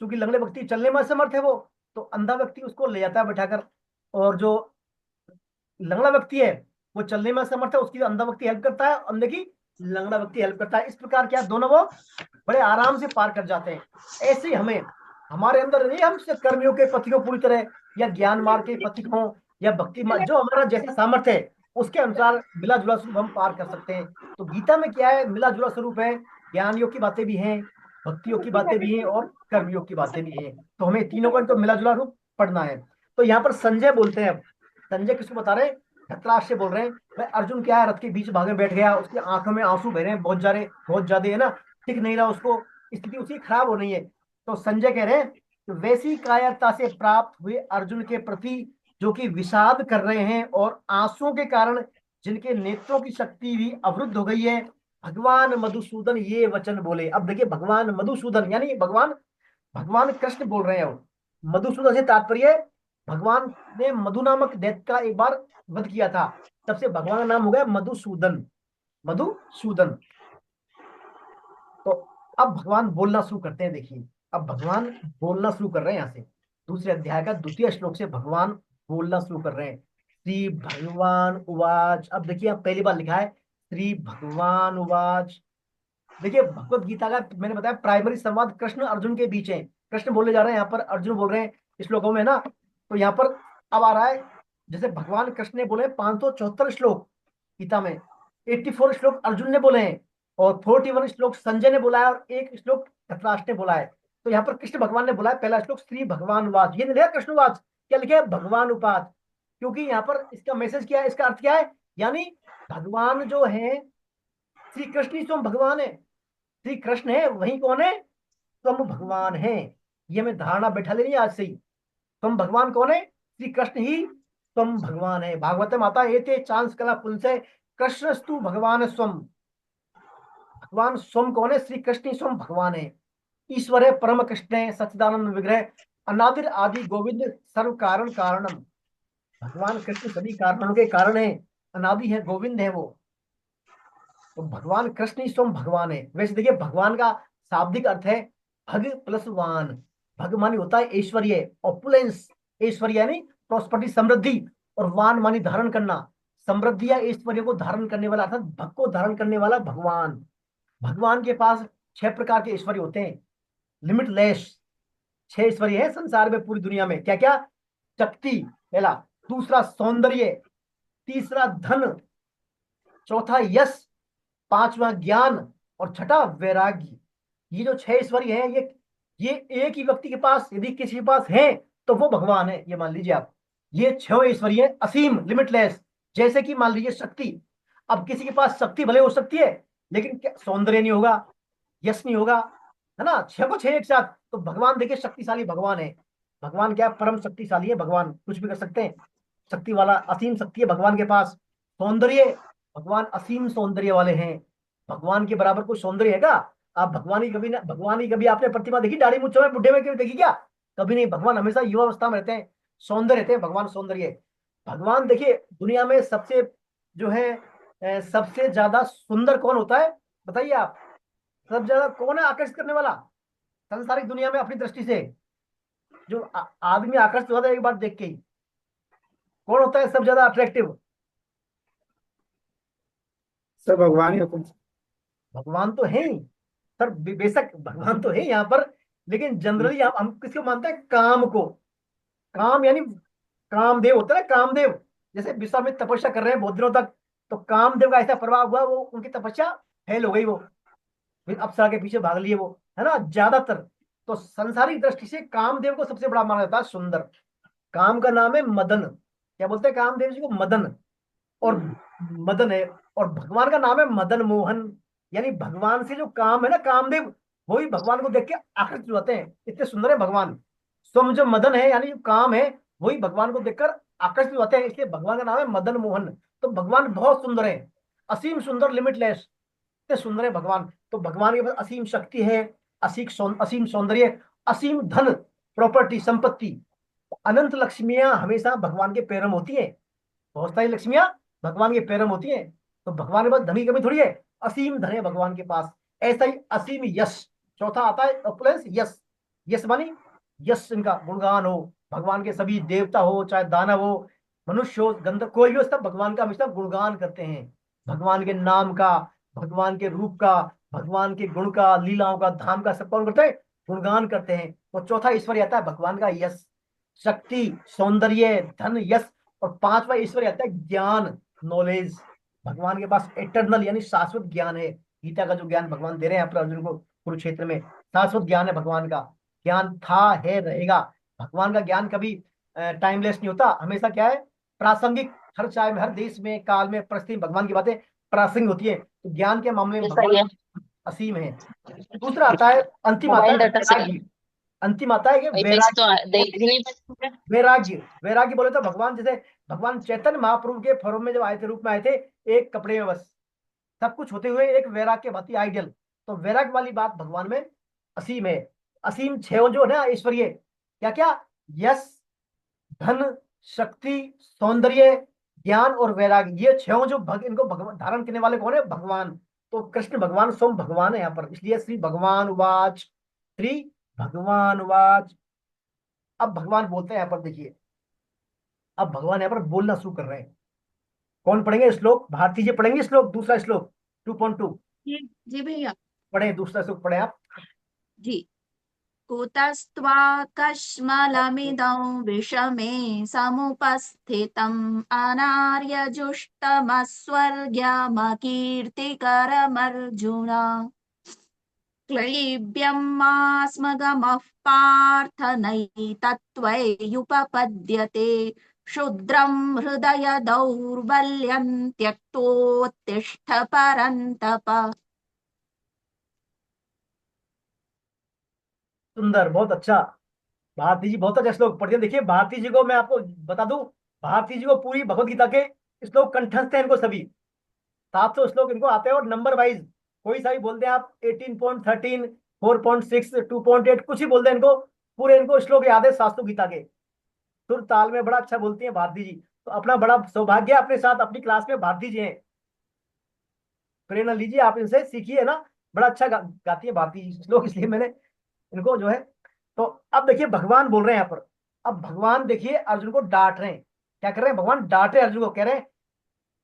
S1: क्योंकि लंगड़े व्यक्ति चलने में असमर्थ है वो। तो अंधा व्यक्ति उसको ले जाता है बैठाकर, और जो लंगड़ा व्यक्ति है वो चलने में असमर्थ है, उसकी अंधा व्यक्ति हेल्प करता है, अंधे की लंगड़ा व्यक्ति हेल्प करता है। इस प्रकार क्या दोनों वो बड़े आराम से पार कर जाते हैं। ऐसे ही हमें, हमारे अंदर नहीं, हम कर्मियों के पति को पूरी तरह, या ज्ञान मार्ग के पति को, या भक्ति मार्ग, जो हमारा जैसा सामर्थ्य है उसके अनुसार मिला जुला स्वरूप हम पार कर सकते हैं। तो गीता में क्या है, मिला जुला स्वरूप है, ज्ञान योग की बातें भी हैं, भक्ति योग की बातें भी हैं, और कर्मयोग की बातें भी हैं। तो हमें तीनों का इनको मिला जुला रूप पढ़ना है। तो यहाँ पर संजय बोलते हैं, अब संजय किसको बता रहे हैं, धृतराष्ट्र से बोल रहे हैं। भाई अर्जुन क्या है, रथ के बीच भाग में बैठ गया, उसकी आंखों में आंसू बह रहे हैं बहुत ज्यादा, है ना, टिक नहीं रहा उसको, स्थिति उसकी खराब हो रही है। तो संजय कह रहे हैं कि वैसी कायरता से प्राप्त हुए अर्जुन के प्रति, जो कि विषाद कर रहे हैं और आंसुओं के कारण जिनके नेत्रों की शक्ति भी अवरुद्ध हो गई है, भगवान मधुसूदन ये वचन बोले। अब देखिए, भगवान मधुसूदन यानी भगवान, भगवान कृष्ण बोल रहे हैं वो। मधुसूदन से तात्पर्य है, भगवान ने मधु नामक दैत्य का एक बार वध किया था, तब से भगवान का नाम हो गया मधुसूदन। मधुसूदन। तो अब भगवान बोलना शुरू करते हैं, देखिए अब भगवान बोलना शुरू कर रहे हैं। यहाँ से दूसरे अध्याय का द्वितीय श्लोक से भगवान बोलना शुरू कर रहे हैं। श्री भगवान उवाच। अब देखिए, अब पहली बार लिखा है श्री भगवान उवाच। देखिए, भगवत गीता का मैंने बताया प्राइमरी संवाद कृष्ण अर्जुन के बीच है। कृष्ण बोलने जा रहे हैं, यहाँ पर अर्जुन बोल रहे हैं श्लोकों में, ना। तो यहाँ पर अब आ रहा है, जैसे भगवान कृष्ण ने बोले 574 श्लोक गीता में, 84 श्लोक अर्जुन ने बोले हैं, और 41 श्लोक संजय ने बोला है, और एक श्लोक धृतराष्ट्र ने बोला है। तो यहाँ पर कृष्ण भगवान ने बोला है पहला श्लोक श्री भगवान वाच, ये नहीं लिखा कृष्णवाच, क्या लिखे भगवान उपाच, क्योंकि यहाँ पर इसका मैसेज क्या है, इसका अर्थ क्या है, यानी भगवान जो है श्री कृष्ण ही स्वयं भगवान है। श्री कृष्ण है वही कौन है, तुम भगवान है। ये हमें धारणा बैठा लेनी है आज से ही। तुम भगवान कौन है, श्री कृष्ण ही तुम भगवान है। भागवतम आता है एते चांस कला पुंसे कृष्णस्तु भगवान स्वम। भगवान स्वयं कौन है, श्री कृष्ण ही स्वयं भगवान है। ईश्वर है परम कृष्ण है सच्चिदानंद विग्रह, अनादिर आदि गोविंद सर्व कारण कारणम। भगवान कृष्ण सभी कारणों के कारण है, अनादि है, गोविंद है वो। तो भगवान कृष्ण ही स्वयं भगवान है। वैसे देखिए, भगवान का शाब्दिक अर्थ है भग प्लस वान। भग मानी होता है ऐश्वर्य, ऑपुलेंस, ऐश्वर्य यानी प्रॉस्पर्टी, समृद्धि, और वान मानी धारण करना, समृद्धि या ऐश्वर्य को धारण करने वाला, अर्थात भग को धारण करने वाला भगवान। भगवान के पास 6 प्रकार के ऐश्वर्य होते हैं, लिमिटलेस। 6 ऐश्वर्य है संसार में, पूरी दुनिया में। क्या क्या, शक्ति पहला, दूसरा सौंदर्य, तीसरा धन, चौथा यश, पांचवा ज्ञान, और छठा वैराग्य। ये जो 6 ऐश्वर्य है, ये एक ही व्यक्ति के पास यदि किसी के पास है तो वो भगवान है, ये मान लीजिए आप। ये 6 ऐश्वर्य है असीम, लिमिटलेस। जैसे कि मान लीजिए शक्ति, अब किसी के पास शक्ति भले हो सकती है, लेकिन क्या सौंदर्य नहीं होगा, यश नहीं होगा, है ना, 6 को 6 एक साथ। तो भगवान देखिए शक्तिशाली भगवान है। भगवान क्या है, परम शक्तिशाली है भगवान, कुछ भी कर सकते हैं, शक्ति वाला, असीम शक्ति है भगवान के पास। सौंदर्य, भगवान असीम सौंदर्य वाले हैं। भगवान के बराबर कोई सौंदर्य है क्या? आप भगवान ही कभी ना, भगवान ही कभी आपने प्रतिमा देखी दाढ़ी मूंछों में, बुढ़े में कभी देखी क्या? कभी नहीं। भगवान हमेशा युवा अवस्था में रहते हैं, सौंदर्य रहते हैं, भगवान सौंदर्य है। भगवान देखिए, दुनिया में सबसे जो है सबसे ज्यादा सुंदर कौन होता है, बताइए आप। सबसे ज्यादा कौन है आकर्षित करने वाला संसारिक दुनिया में अपनी दृष्टि से? जो आदमी आकर्षित होता है एक बार देख के ही, कौन होता है सबसे ज्यादा अट्रैक्टिव?
S5: सर भगवान ही होते हैं।
S1: भगवान तो है ही सर, बेशक भगवान तो है यहाँ पर, लेकिन जनरली हम किसको मानते हैं, काम को। काम यानी कामदेव होता है ना, कामदेव। जैसे विश्वामित्र तपस्या कर रहे हैं बहुत दिनों तक, तो कामदेव का ऐसा प्रभाव हुआ, वो उनकी तपस्या फेल हो गई वो। फिर अप्सरा के पीछे भाग लिए वो, है ना, ज्यादातर। तो संसारिक दृष्टि से कामदेव को सबसे बड़ा माना जाता है सुंदर। काम का नाम है मदन, क्या बोलते हैं कामदेव जी को, मदन। और मदन है। और भगवान का नाम है मदन मोहन। यानी भगवान से जो काम है ना, कामदेव वही भगवान को देख के आकर्षित होते हैं, इतने सुंदर है भगवान। स्वयं जो मदन है यानी जो काम है, वही भगवान को देखकर आकर्षित होते हैं, इसलिए भगवान का नाम है मदन मोहन। तो भगवान बहुत सुंदर है, असीम सुंदर, लिमिटलेस, इतने सुंदर है भगवान। तो भगवान के पास असीम शक्ति है, असीम सौंदर्य, असीम धन, प्रॉपर्टी, संपत्ति। अनंत लक्ष्मियां हमेशा भगवान के पैरों में होती है, बहुत सारी लक्ष्मियां भगवान के पैरों में होती हैं। तो भगवान के पास धन की कमी थोड़ी है, असीम धन है भगवान के पास। ऐसा ही असीम यश, चौथा आता है ऑपुलेंस, यश। यश मानी यश, इनका गुणगान हो, भगवान के सभी देवता हो चाहे दानव हो, मनुष्य हो, गंधर्व, कोई भी हो, सब भगवान का हमेशा गुणगान करते हैं। भगवान के नाम का, भगवान के रूप का, भगवान के गुण का, लीलाओं का, धाम का, सब कौन करते हैं, गुणगान करते हैं। और चौथा ईश्वर आता है भगवान का यश, शक्ति, सौंदर्य, धन, यश। और पांचवा ईश्वर आता है ज्ञान, नॉलेज। भगवान के पास एटर्नल यानी शाश्वत ज्ञान है। गीता का जो ज्ञान भगवान दे रहे हैं अपने अर्जुन को कुरुक्षेत्र में, शाश्वत ज्ञान है भगवान का। ज्ञान था, है, रहेगा। भगवान का ज्ञान कभी टाइमलेस नहीं होता, हमेशा क्या है, प्रासंगिक। हर चाहे में, हर देश में, काल में, परिस्थिति में भगवान की बातें प्रासंगिक होती है। तो ज्ञान के मामले में भगवान असीम है। दूसरा आता है, अंतिम आता है वैराग्य। अंतिम आता है कि वैराग्य। वैराग्य, वैराग्य बोले तो भगवान, जैसे भगवान चैतन्य महाप्रभु के फॉर्म में जब आए थे, रूप में आए थे, एक कपड़े में बस, सब कुछ होते हुए एक वैराग्य के भांति आइडियल। तो वैराग्य वाली बात भगवान में असीम है। असीम छह जो है ना ईश्वरीय, क्या क्या, यश, धन, शक्ति, सौंदर्य, ज्ञान और वैराग्य, ये छह जो इनको भगवान धारण करने वाले कौन है, भगवान। तो कृष्ण भगवान स्वयं भगवान है यहाँ पर, इसलिए श्री भगवान उवाच, श्री भगवान उवाच। अब भगवान बोलते हैं यहाँ पर, देखिए अब भगवान यहाँ पर बोलना शुरू कर रहे हैं। कौन पढ़ेंगे श्लोक, भारती जी पढ़ेंगे श्लोक, दूसरा श्लोक 2.2
S7: जी भैया।
S1: पढ़े, दूसरा श्लोक पढ़े आप
S7: जी। कुतस्त्वाकश्मलमिदं विषमे समुपस्थितम् अनार्यजुष्टमस्वर्ग्यमकीर्तिकरमर्जुन क्लैब्यमास्मगमः पार्थ नैतत्त्वयुपपद्यते क्षुद्रं हृदय दौर्बल्यं त्यक्तोत्तिष्ठ परन्तप।
S1: सुंदर, बहुत अच्छा। भारती जी बहुत अच्छा श्लोक पढ़ते हैं। देखिए भारती जी को मैं आपको बता दूं, भारती जी को पूरी भगवत गीता के श्लोक कंठस्थ है, इनको सभी 700 श्लोक इनको आते हैं। और नंबर वाइज कोई सा भी बोल दें आप, 18.13, 4.6, 2.8, कुछ ही बोल दें, इनको पूरे इनको श्लोक याद है 700 गीता के। सुर ताल में बड़ा अच्छा बोलती हैं भारती जी। तो अपना बड़ा सौभाग्य है, अपने साथ अपनी क्लास में भारती जी हैं, प्रेरणा लीजिए आप इनसे, सीखिए ना। बड़ा अच्छा गाती है भारती जी श्लोक, इसलिए मैंने इनको जो है। तो अब देखिए भगवान बोल रहे हैं यहाँ पर। अब भगवान देखिए अर्जुन को डांट रहे हैं, क्या कर रहे हैं भगवान, डांट रहे अर्जुन को, कह रहे हैं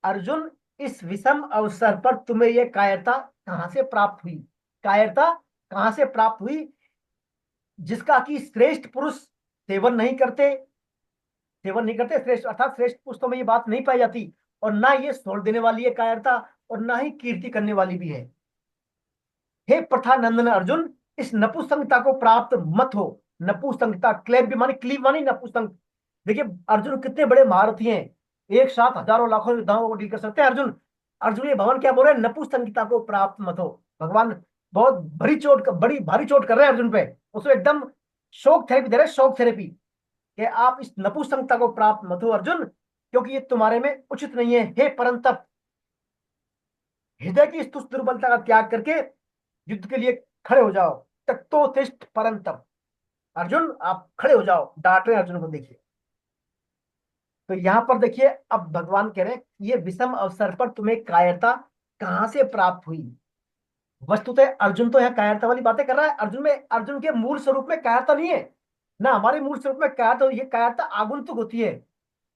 S1: अर्जुन इस विषम अवसर पर तुम्हें यह कायरता कहां से प्राप्त हुई, कायरता कहां से प्राप्त हुई, जिसका कि श्रेष्ठ पुरुष सेवन नहीं करते, श्रेष्ठ अर्थात श्रेष्ठ पुरुषों में ये बात नहीं पाई जाती, और ना ये छोड़ देने वाली है कायरता, और ना ही कीर्ति करने वाली भी है। हे प्रथा नंदन अर्जुन, इस नपुंसकता को प्राप्त मत हो। नपुंसकता, क्लेब मानी, क्लीब मानी नपुंसक। देखिए अर्जुन कितने बड़े महारथी हैं, एक साथ हजारों लाखों योद्धाओं को डील कर सकते हैं अर्जुन। अर्जुन ये भगवान क्या बोल रहे हैं, नपुंसकता को प्राप्त मत हो। भगवान बहुत बड़ी भारी चोट कर रहे हैं अर्जुन पे, उसको एकदम शोक थेरेपी दे रहे हैं, शोक थेरेपी, कि आप इस नपुंसकता को प्राप्त मत हो अर्जुन, क्योंकि ये तुम्हारे में उचित नहीं है। हे परंतप, हृदय की इस तुच्छ दुर्बलता का त्याग करके युद्ध के लिए खड़े हो जाओ। तक्तोत्तिष्ठ परंतप, अर्जुन आप खड़े हो जाओ, डांट रहे हैं अर्जुन को। देखिए तो यहां पर देखिए अब भगवान कह रहे हैं ये विषम अवसर पर तुम्हें कायरता कहां से प्राप्त हुई। वस्तुतः अर्जुन तो यहाँ कायरता वाली बातें कर रहा है, अर्जुन के मूल स्वरूप में कायरता नहीं है ना, हमारे मूल स्वरूप में कायरता, ये कायरता आगंतुक होती है।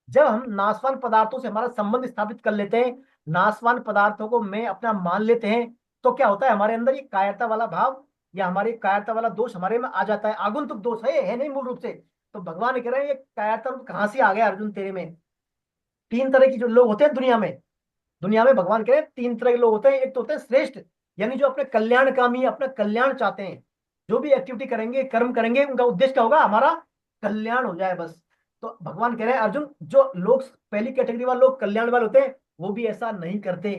S1: जब हम नाशवान पदार्थों से हमारा संबंध स्थापित कर लेते हैं, नाशवान पदार्थों को मैं अपना मान लेते हैं, तो क्या होता है हमारे अंदर ये कायरता वाला भाव या हमारी कायरता वाला दोष हमारे में आ जाता है। आगंतुक दोष है नहीं मूल रूप से। तो भगवान कह रहे हैं ये कायरता रूप कहां से आ गया अर्जुन तेरे में। तीन तरह की जो लोग होते हैं दुनिया में भगवान कह रहे हैं तीन तरह के लोग होते हैं। एक तो होते हैं श्रेष्ठ, यानी जो अपने कल्याण कामी, अपना कल्याण चाहते हैं, जो भी एक्टिविटी करेंगे, कर्म करेंगे, उनका उद्देश्य क्या होगा, हमारा कल्याण हो जाए बस। तो भगवान कह रहे हैं अर्जुन, जो लोग पहली कैटेगरी वाले लोग कल्याण वाले होते हैं, वो भी ऐसा नहीं करते।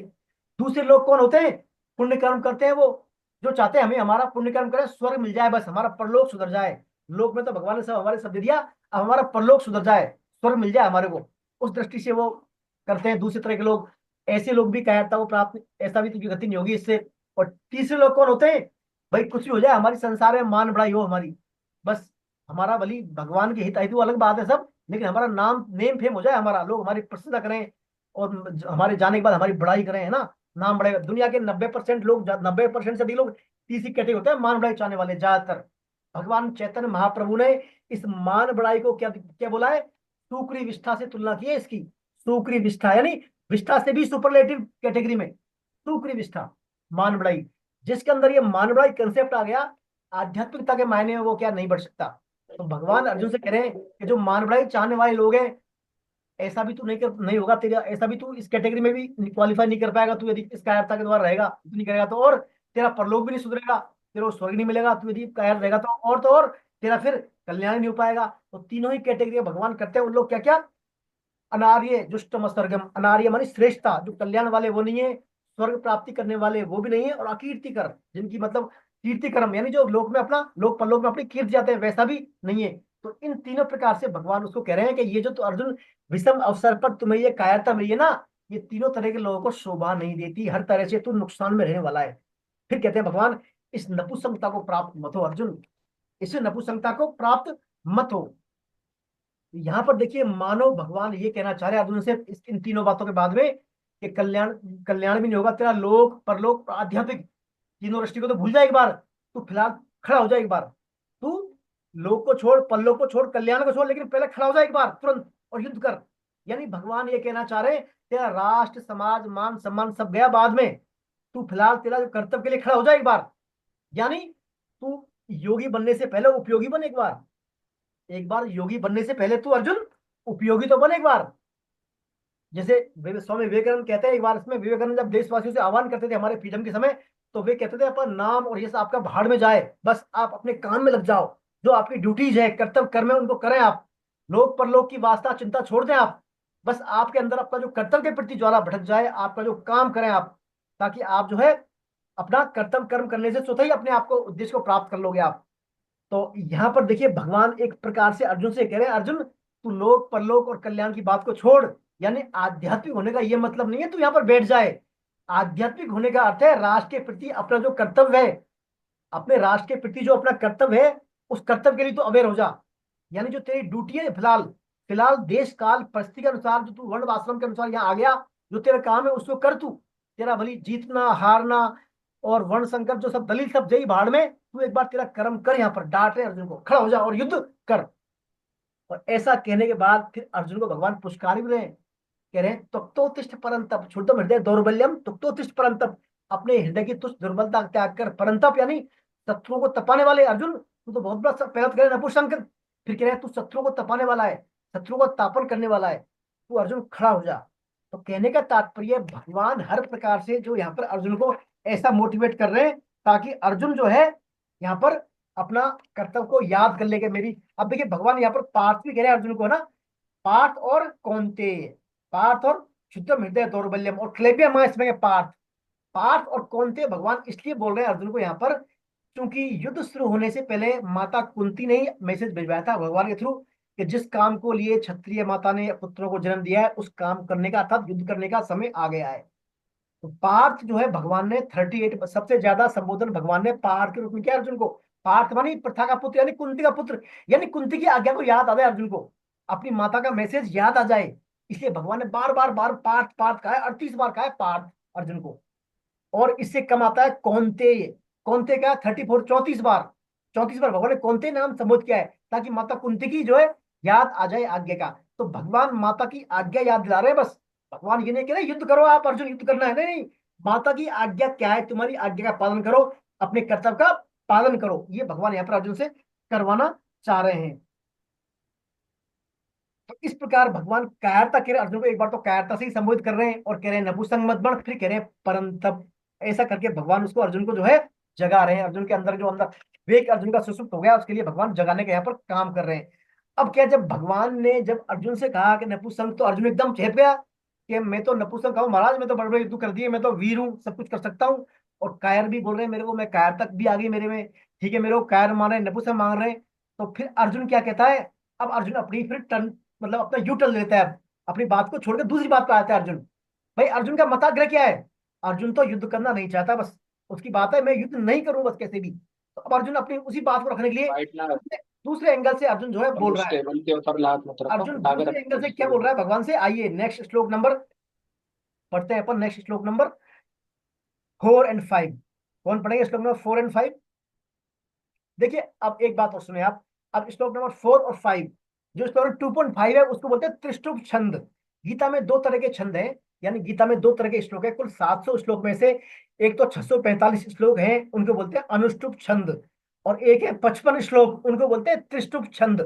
S1: दूसरे लोग कौन होते हैं, पुण्य कर्म करते हैं, वो जो चाहते हैं हमें हमारा पुण्य कर्म करें, स्वर्ग मिल जाए, बस हमारा परलोक सुधर जाए। लोक में तो भगवान ने सब हमारे सब दे दिया, अब हमारा परलोक सुधर जाए, स्वर्ग मिल जाए हमारे को, उस दृष्टि से वो करते हैं। दूसरे तरह के लोग, ऐसे लोग भी कायरता वो प्राप्त, ऐसा भी तो गति नहीं होगी इससे। और तीसरे लोग कौन होते हैं, भाई कुछ भी हो जाए, हमारी संसार में मान बढ़ाई हो हमारी, बस हमारा भली भगवान के हित हेतु अलग बात है सब, लेकिन हमारा नाम नेम फेम हो जाए, हमारा लोग हमारी प्रशंसा करें, और हमारे जाने के बाद हमारी बड़ाई करें, है ना, नाम बढ़ेगा। दुनिया के 90% लोग, 90% से अधिक लोग तीसरी कैटेगरी होते हैं, मान बढ़ाई चाहने वाले ज्यादातर। भगवान चैतन्य महाप्रभु ने इस मान बढ़ाई को क्या क्या बोला है, सुक्री विष्ठा से तुलना की है इसकी। सुक्री विष्ठा यानी विष्ठा से भी सुपरलेटिव कैटेगरी में सुक्री विष्ठा, मान बढ़ाई। जिसके अंदर ये मान बढ़ाई कंसेप्ट आ गया, आध्यात्मिकता के मायने में वो क्या नहीं बढ़ सकता। तो भगवान अर्जुन से कह रहे हैं कि जो मान बढ़ाई चाहने वाले लोग हैं, ऐसा भी तू नहीं होगा तेरा, ऐसा भी तू इस कैटेगरी में भी क्वालिफाई नहीं कर पाएगा तू, यदि इस कायरता के द्वारा रहेगा, तू नहीं करेगा तो। और तेरा परलोक भी नहीं सुधरेगा, तेरा स्वर्ग नहीं मिलेगा तू यदि कायर रहेगा तो। और तेरा फिर कल्याण नहीं हो पाएगा। तो तीनों ही कैटेगरी भगवान करते हैं। उन लोग क्या क्या, अनार्य जुष्टम असर्गम, अनार्य मानी श्रेष्ठता, जो कल्याण वाले वो नहीं है, स्वर्ग प्राप्ति करने वाले वो भी नहीं है, और अकीर्तिकर, जिनकी मतलब कीर्ति कर्म, यानी जो लोक में अपना, लोक परलोक में अपनी कीर्ति जाते हैं, वैसा भी नहीं है। तो इन तीनों प्रकार से भगवान उसको कह रहे हैं कि ये जो तो अर्जुन विषम अवसर पर तुम्हें ये कायरता मिली है ना, ये तीनों तरह के लोगों को शोभा नहीं देती, हर तरह से तू नुकसान में रहने वाला है। फिर कहते हैं भगवान, इस नपुंसकता को प्राप्त मत हो अर्जुन, इस नपुंसकता को प्राप्त मत हो। यहाँ पर देखिए, मानव भगवान ये कहना चाह रहे हैं अर्जुन से इन तीनों बातों के बाद में, कि कल्याण कल्याण भी नहीं होगा तेरा, लोक परलोक आध्यात्मिक तीनों दृष्टि को तो भूल जाए एक बार, तू फिलहाल खड़ा हो जाए एक बार, तू लोक को छोड़, परलोक को छोड़, कल्याण को छोड़, लेकिन पहले खड़ा हो जाए एक बार तुरंत और युद्ध कर। यानी भगवान ये कहना चाह रहे हैं, तेरा राष्ट्र समाज मान सम्मान सब गया बाद में, तू फिलहाल तेरा जो कर्तव्य के लिए खड़ा हो जाए एक बार। यानी तू योगी बनने से पहले उपयोगी बन एक बार, एक बार योगी बनने से पहले तू अर्जुन उपयोगी तो बन एक बार। जैसे स्वामी विवेकानंद कहते हैं, एक बार इसमें विवेकानंद जब देशवासियों से आह्वान करते थे हमारे फ्रीडम के समय, तो वे कहते थे अपना नाम और ये सब आपका भाड़ में जाए, बस आप अपने काम में लग जाओ, जो आपकी ड्यूटीज है, कर्तव्य कर्म है, उनको करें आप, लोक परलोक की वास्ता चिंता छोड़ दें आप, बस आपके अंदर अपना जो कर्तव्य के प्रति ज्वाला भटक जाए, आपका जो काम करें आप, ताकि आप जो है अपना कर्तव्य कर्म करने से स्वतः ही अपने आप को उद्देश्य को प्राप्त कर लोगे आप। तो यहाँ पर देखिए भगवान एक प्रकार से अर्जुन से कह रहे हैं, अर्जुन तू लोक परलोक और कल्याण की बात को छोड़। यानी आध्यात्मिक होने का ये मतलब नहीं है तू यहाँ पर बैठ जाए। आध्यात्मिक होने का अर्थ है राष्ट्र के प्रति अपना जो कर्तव्य है, अपने राष्ट्र के प्रति जो अपना कर्तव्य है, उस कर्तव्य के लिए तो अवेयर हो जा। यानी जो तेरी ड्यूटी है फिलहाल, फिलहाल देश काल परिस्थिति के अनुसार जो तू वर्ण आश्रम के अनुसार यहाँ आ गया, जो तेरा काम है उसको कर तू। तेरा भली जीतना हारना और वर्ण संकर जो सब दलील सब जई भाड़ में, तू एक बार तेरा कर्म कर, यहाँ पर डांट रहे अर्जुन को, खड़ा हो जा और युद्ध कर। और ऐसा कहने के बाद फिर अर्जुन को भगवान पुरस्कार भी रहे हैं, कह रहे हैं तप्तोत्तिष्ठ परंतप क्षुद्धम हृदय दौर्बल्यम तप्तोत्तिष्ठ परंतप, अपने हृदय की तुच्छ दुर्बलता त्याग कर, परंतप यानी शत्रुओं को तपाने वाले। अर्जुन तू तो बहुत बड़ा पहले तो कह रहे नपुंसक, फिर कह रहे हैं तू शत्रुओं को तपाने वाला है, शत्रुओं को तापन करने वाला है, तू अर्जुन खड़ा हो जा। तो कहने का तात्पर्य भगवान हर प्रकार से जो यहाँ पर अर्जुन को ऐसा मोटिवेट कर रहे हैं, ताकि अर्जुन जो है यहाँ पर अपना कर्तव्य को याद कर लेके मेरी। अब देखिए भगवान यहाँ पर पार्थ भी कह रहे हैं अर्जुन को ना, पार्थ और कौन्तेय, पार्थ और शुद्धम हृदय दौर्बल्यम और क्लेबियम इसमें पार्थ, पार्थ और कौन्तेय भगवान इसलिए बोल रहे हैं अर्जुन को यहाँ पर, क्योंकि युद्ध शुरू होने से पहले माता कुंती ने मैसेज भिजवाया था भगवान के थ्रू, कि जिस काम को लिए क्षत्रिय माता ने पुत्रों को जन्म दिया है, उस काम करने का अर्थात युद्ध करने का समय आ गया है। तो पार्थ जो है भगवान ने 38 सबसे ज्यादा संबोधन भगवान ने पार्थ के रूप में किया अर्जुन को। पार्थ मानी प्रथा का पुत्र, यानी कुंती का पुत्र, यानी कुंती की आज्ञा को याद आ जाए अर्जुन को, अपनी माता का मैसेज याद आ जाए, इसलिए भगवान ने बार बार पार्थ पार्थ कहा है, 38 बार कहा है पार्थ अर्जुन को। और इससे कम आता है कौन्तेय, कौन्तेय का 34 34 बार, 34 बार भगवान ने कौन्तेय नाम संबोधित किया है, ताकि माता कुंती की जो है याद आ जाए आज्ञा का। तो भगवान माता की आज्ञा याद दिला रहे हैं बस। भगवान ये नहीं कह रहे युद्ध करो आप अर्जुन, युद्ध करना है, नहीं, माता की आज्ञा क्या है, तुम्हारी आज्ञा का पालन करो, अपने कर्तव्य का पालन करो, ये भगवान यहाँ पर अर्जुन से करवाना चाह रहे हैं। तो इस प्रकार भगवान कायरता कह रहे अर्जुन को, एक बार तो कायरता से ही संबोधित कर रहे हैं और कह रहे हैं नपुंसक मत बन, फिर कह रहे हैं परंतप, ऐसा करके भगवान उसको अर्जुन को जो है जगा रहे हैं। अर्जुन के अंदर जो अंदर विवेक अर्जुन का सुसुप्त हो गया, उसके लिए भगवान जगाने के यहाँ पर काम कर रहे हैं। अब क्या, जब भगवान ने जब अर्जुन से कहा कि नपुंसक, तो अर्जुन एकदम चेप गया कि मैं तो नपुंसक हूँ महाराज, मैं तो बड़े बड़े युद्ध कर दिए, मैं तो वीर हूँ, सब कुछ कर सकता हूँ। और कायर भी बोल रहे हैं मेरे को, मैं कायर तक भी आ गई मेरे में, ठीक है, मेरे को कायर मान रहे हैं, नपुंसक मांग रहे हैं। तो फिर अर्जुन क्या कहता है, अब अर्जुन अपनी फिर टर्न, मतलब अपना यू टर्न लेता है, अपनी बात को छोड़कर दूसरी बात पे आता है अर्जुन। भाई अर्जुन का मताग्रह क्या है, अर्जुन तो युद्ध करना नहीं चाहता, बस उसकी बात है मैं युद्ध नहीं करूं बस कैसे भी। तो अब अर्जुन अपनी उसी बात को रखने के लिए दूसरे एंगल से अर्जुन जो है बोल रहा है।
S5: टेबल के ऊपर लात मत रखो,
S1: अर्जुन
S5: आगे
S1: दूसरे एंगल
S5: रखो।
S1: से क्या बोल रहा है भगवान से, आइए नेक्स्ट श्लोक नंबर पढ़ते हैं अपन, नेक्स्ट श्लोक नंबर 4 और 5। कौन पढ़ेगा श्लोक नंबर 4 और 5? देखिए अब एक बात और सुने आप, अब श्लोक नंबर 4 और 5, जो श्लोक नंबर 2.5 है उसको बोलते हैं त्रिष्टुप छंद। गीता में 2 तरह के छंद हैं, यानी गीता में 2 तरह के श्लोक है, कुल 700 श्लोक में से एक तो 645 श्लोक हैं, उनको बोलते हैं अनुष्टुप छंद, और एक है 55 श्लोक, उनको बोलते हैं त्रिष्टुप छंद।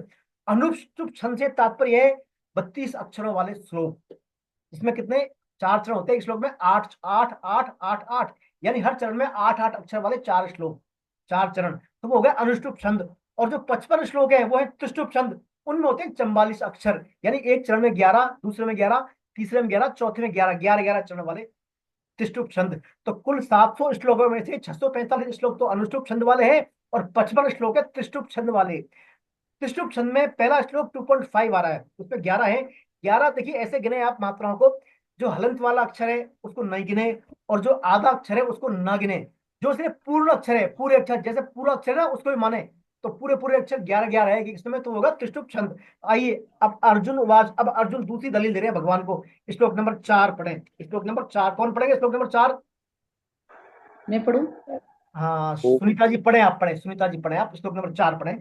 S1: अनुष्टुप छंद से तात्पर्य है 32 अक्षरों वाले श्लोक। इसमें कितने 4 चरण होते हैं, एक श्लोक में 8 8 8 8 8, यानी हर चरण में 8 8 अक्षर वाले 4 श्लोक, 4 चरण, तो वो हो गया अनुष्टुप छंद। और जो 55 श्लोक है वो है त्रिष्टुप छंद, उनमें होते हैं 44 अक्षर, यानी एक चरण में 11, दूसरे में 11, तीसरे में 11, चौथे में 11, 11 11 चरण वाले त्रिष्टुप छंद। तो कुल 700 श्लोकों में से 645 श्लोक तो अनुष्टुप छंद वाले हैं, और 55 श्लोक है त्रिष्टुप छंद वाले। त्रिष्टुप छंद में पहला श्लोक 2.5 आ रहा है, उसमें 11 है। 11 देखिए ऐसे गिने आप मात्राओं को, जो हलंत वाला अक्षर है उसको नहीं गिने, और जो आधा अक्षर है उसको ना गिने, जो सिर्फ पूर्ण अक्षर है, पूरे अक्षर जैसे पूरा अक्षर है ना उसको भी माने, तो पूरे पूरे अक्षर 11 11 है कि इसमें तो होगा त्रिष्टुप छंद। आइए अब अर्जुन वाज, अब अर्जुन दूसरी दलील दे रहे हैं भगवान को। श्लोक नंबर 4 पढ़े, श्लोक नंबर 4 कौन पढ़ेगा, श्लोक नंबर 4?
S2: मैं पढ़ूं?
S1: हाँ सुनीता जी पढ़े, आप पढ़े, सुनीता जी पढ़े, आप श्लोक नंबर 4 पढ़े।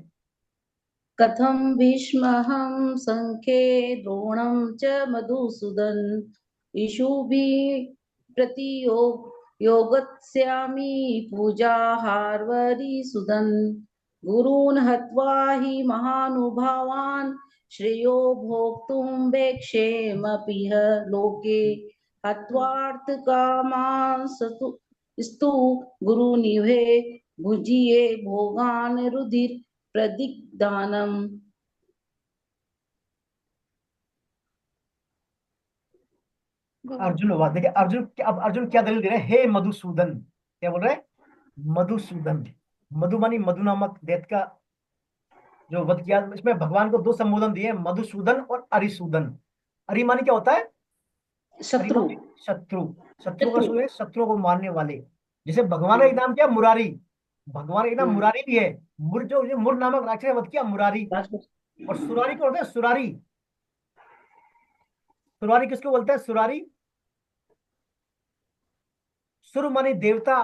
S2: कथं भीष्महं संख्ये द्रोणं च मधुसूदन इषुभिः योगत्स्यामि पूजाहार्वरिसुदन् गुरून् हत्वा हि महानुभावान् श्रेयो भोक्तुं वेक्षेमपिह लोके हत्वार्थकामान् स्तु गुरुनिभे भुजिये भोगान् रुधिर प्रदिग्धानम।
S1: अर्जुन वाद, देखिए अर्जुन, अब अर्जुन क्या दलील दे रहे हैं, हे मधुसूदन, क्या बोल रहे हैं, मधुसूदन, मधु मानी मधु नामक दैत्य का जो वध किया, इसमें भगवान को 2 संबोधन दिए, मधुसूदन और अरिसूदन। अरि मानी क्या होता है, अरि
S2: शत्रु।
S1: मानी शत्रु, शत्रु का शत्रु है, शत्रुओं को मारने वाले। जैसे भगवान का एक नाम क्या, मुरारी, भगवान का एक नाम मुरारी भी है। मुर, जो मुर नामक राक्षस ने वध किया, मुरारी। और सुरारी को बोलते हैं सुरारी, सुरारी किसको बोलते हैं, सुरारी, सुर माने देवता,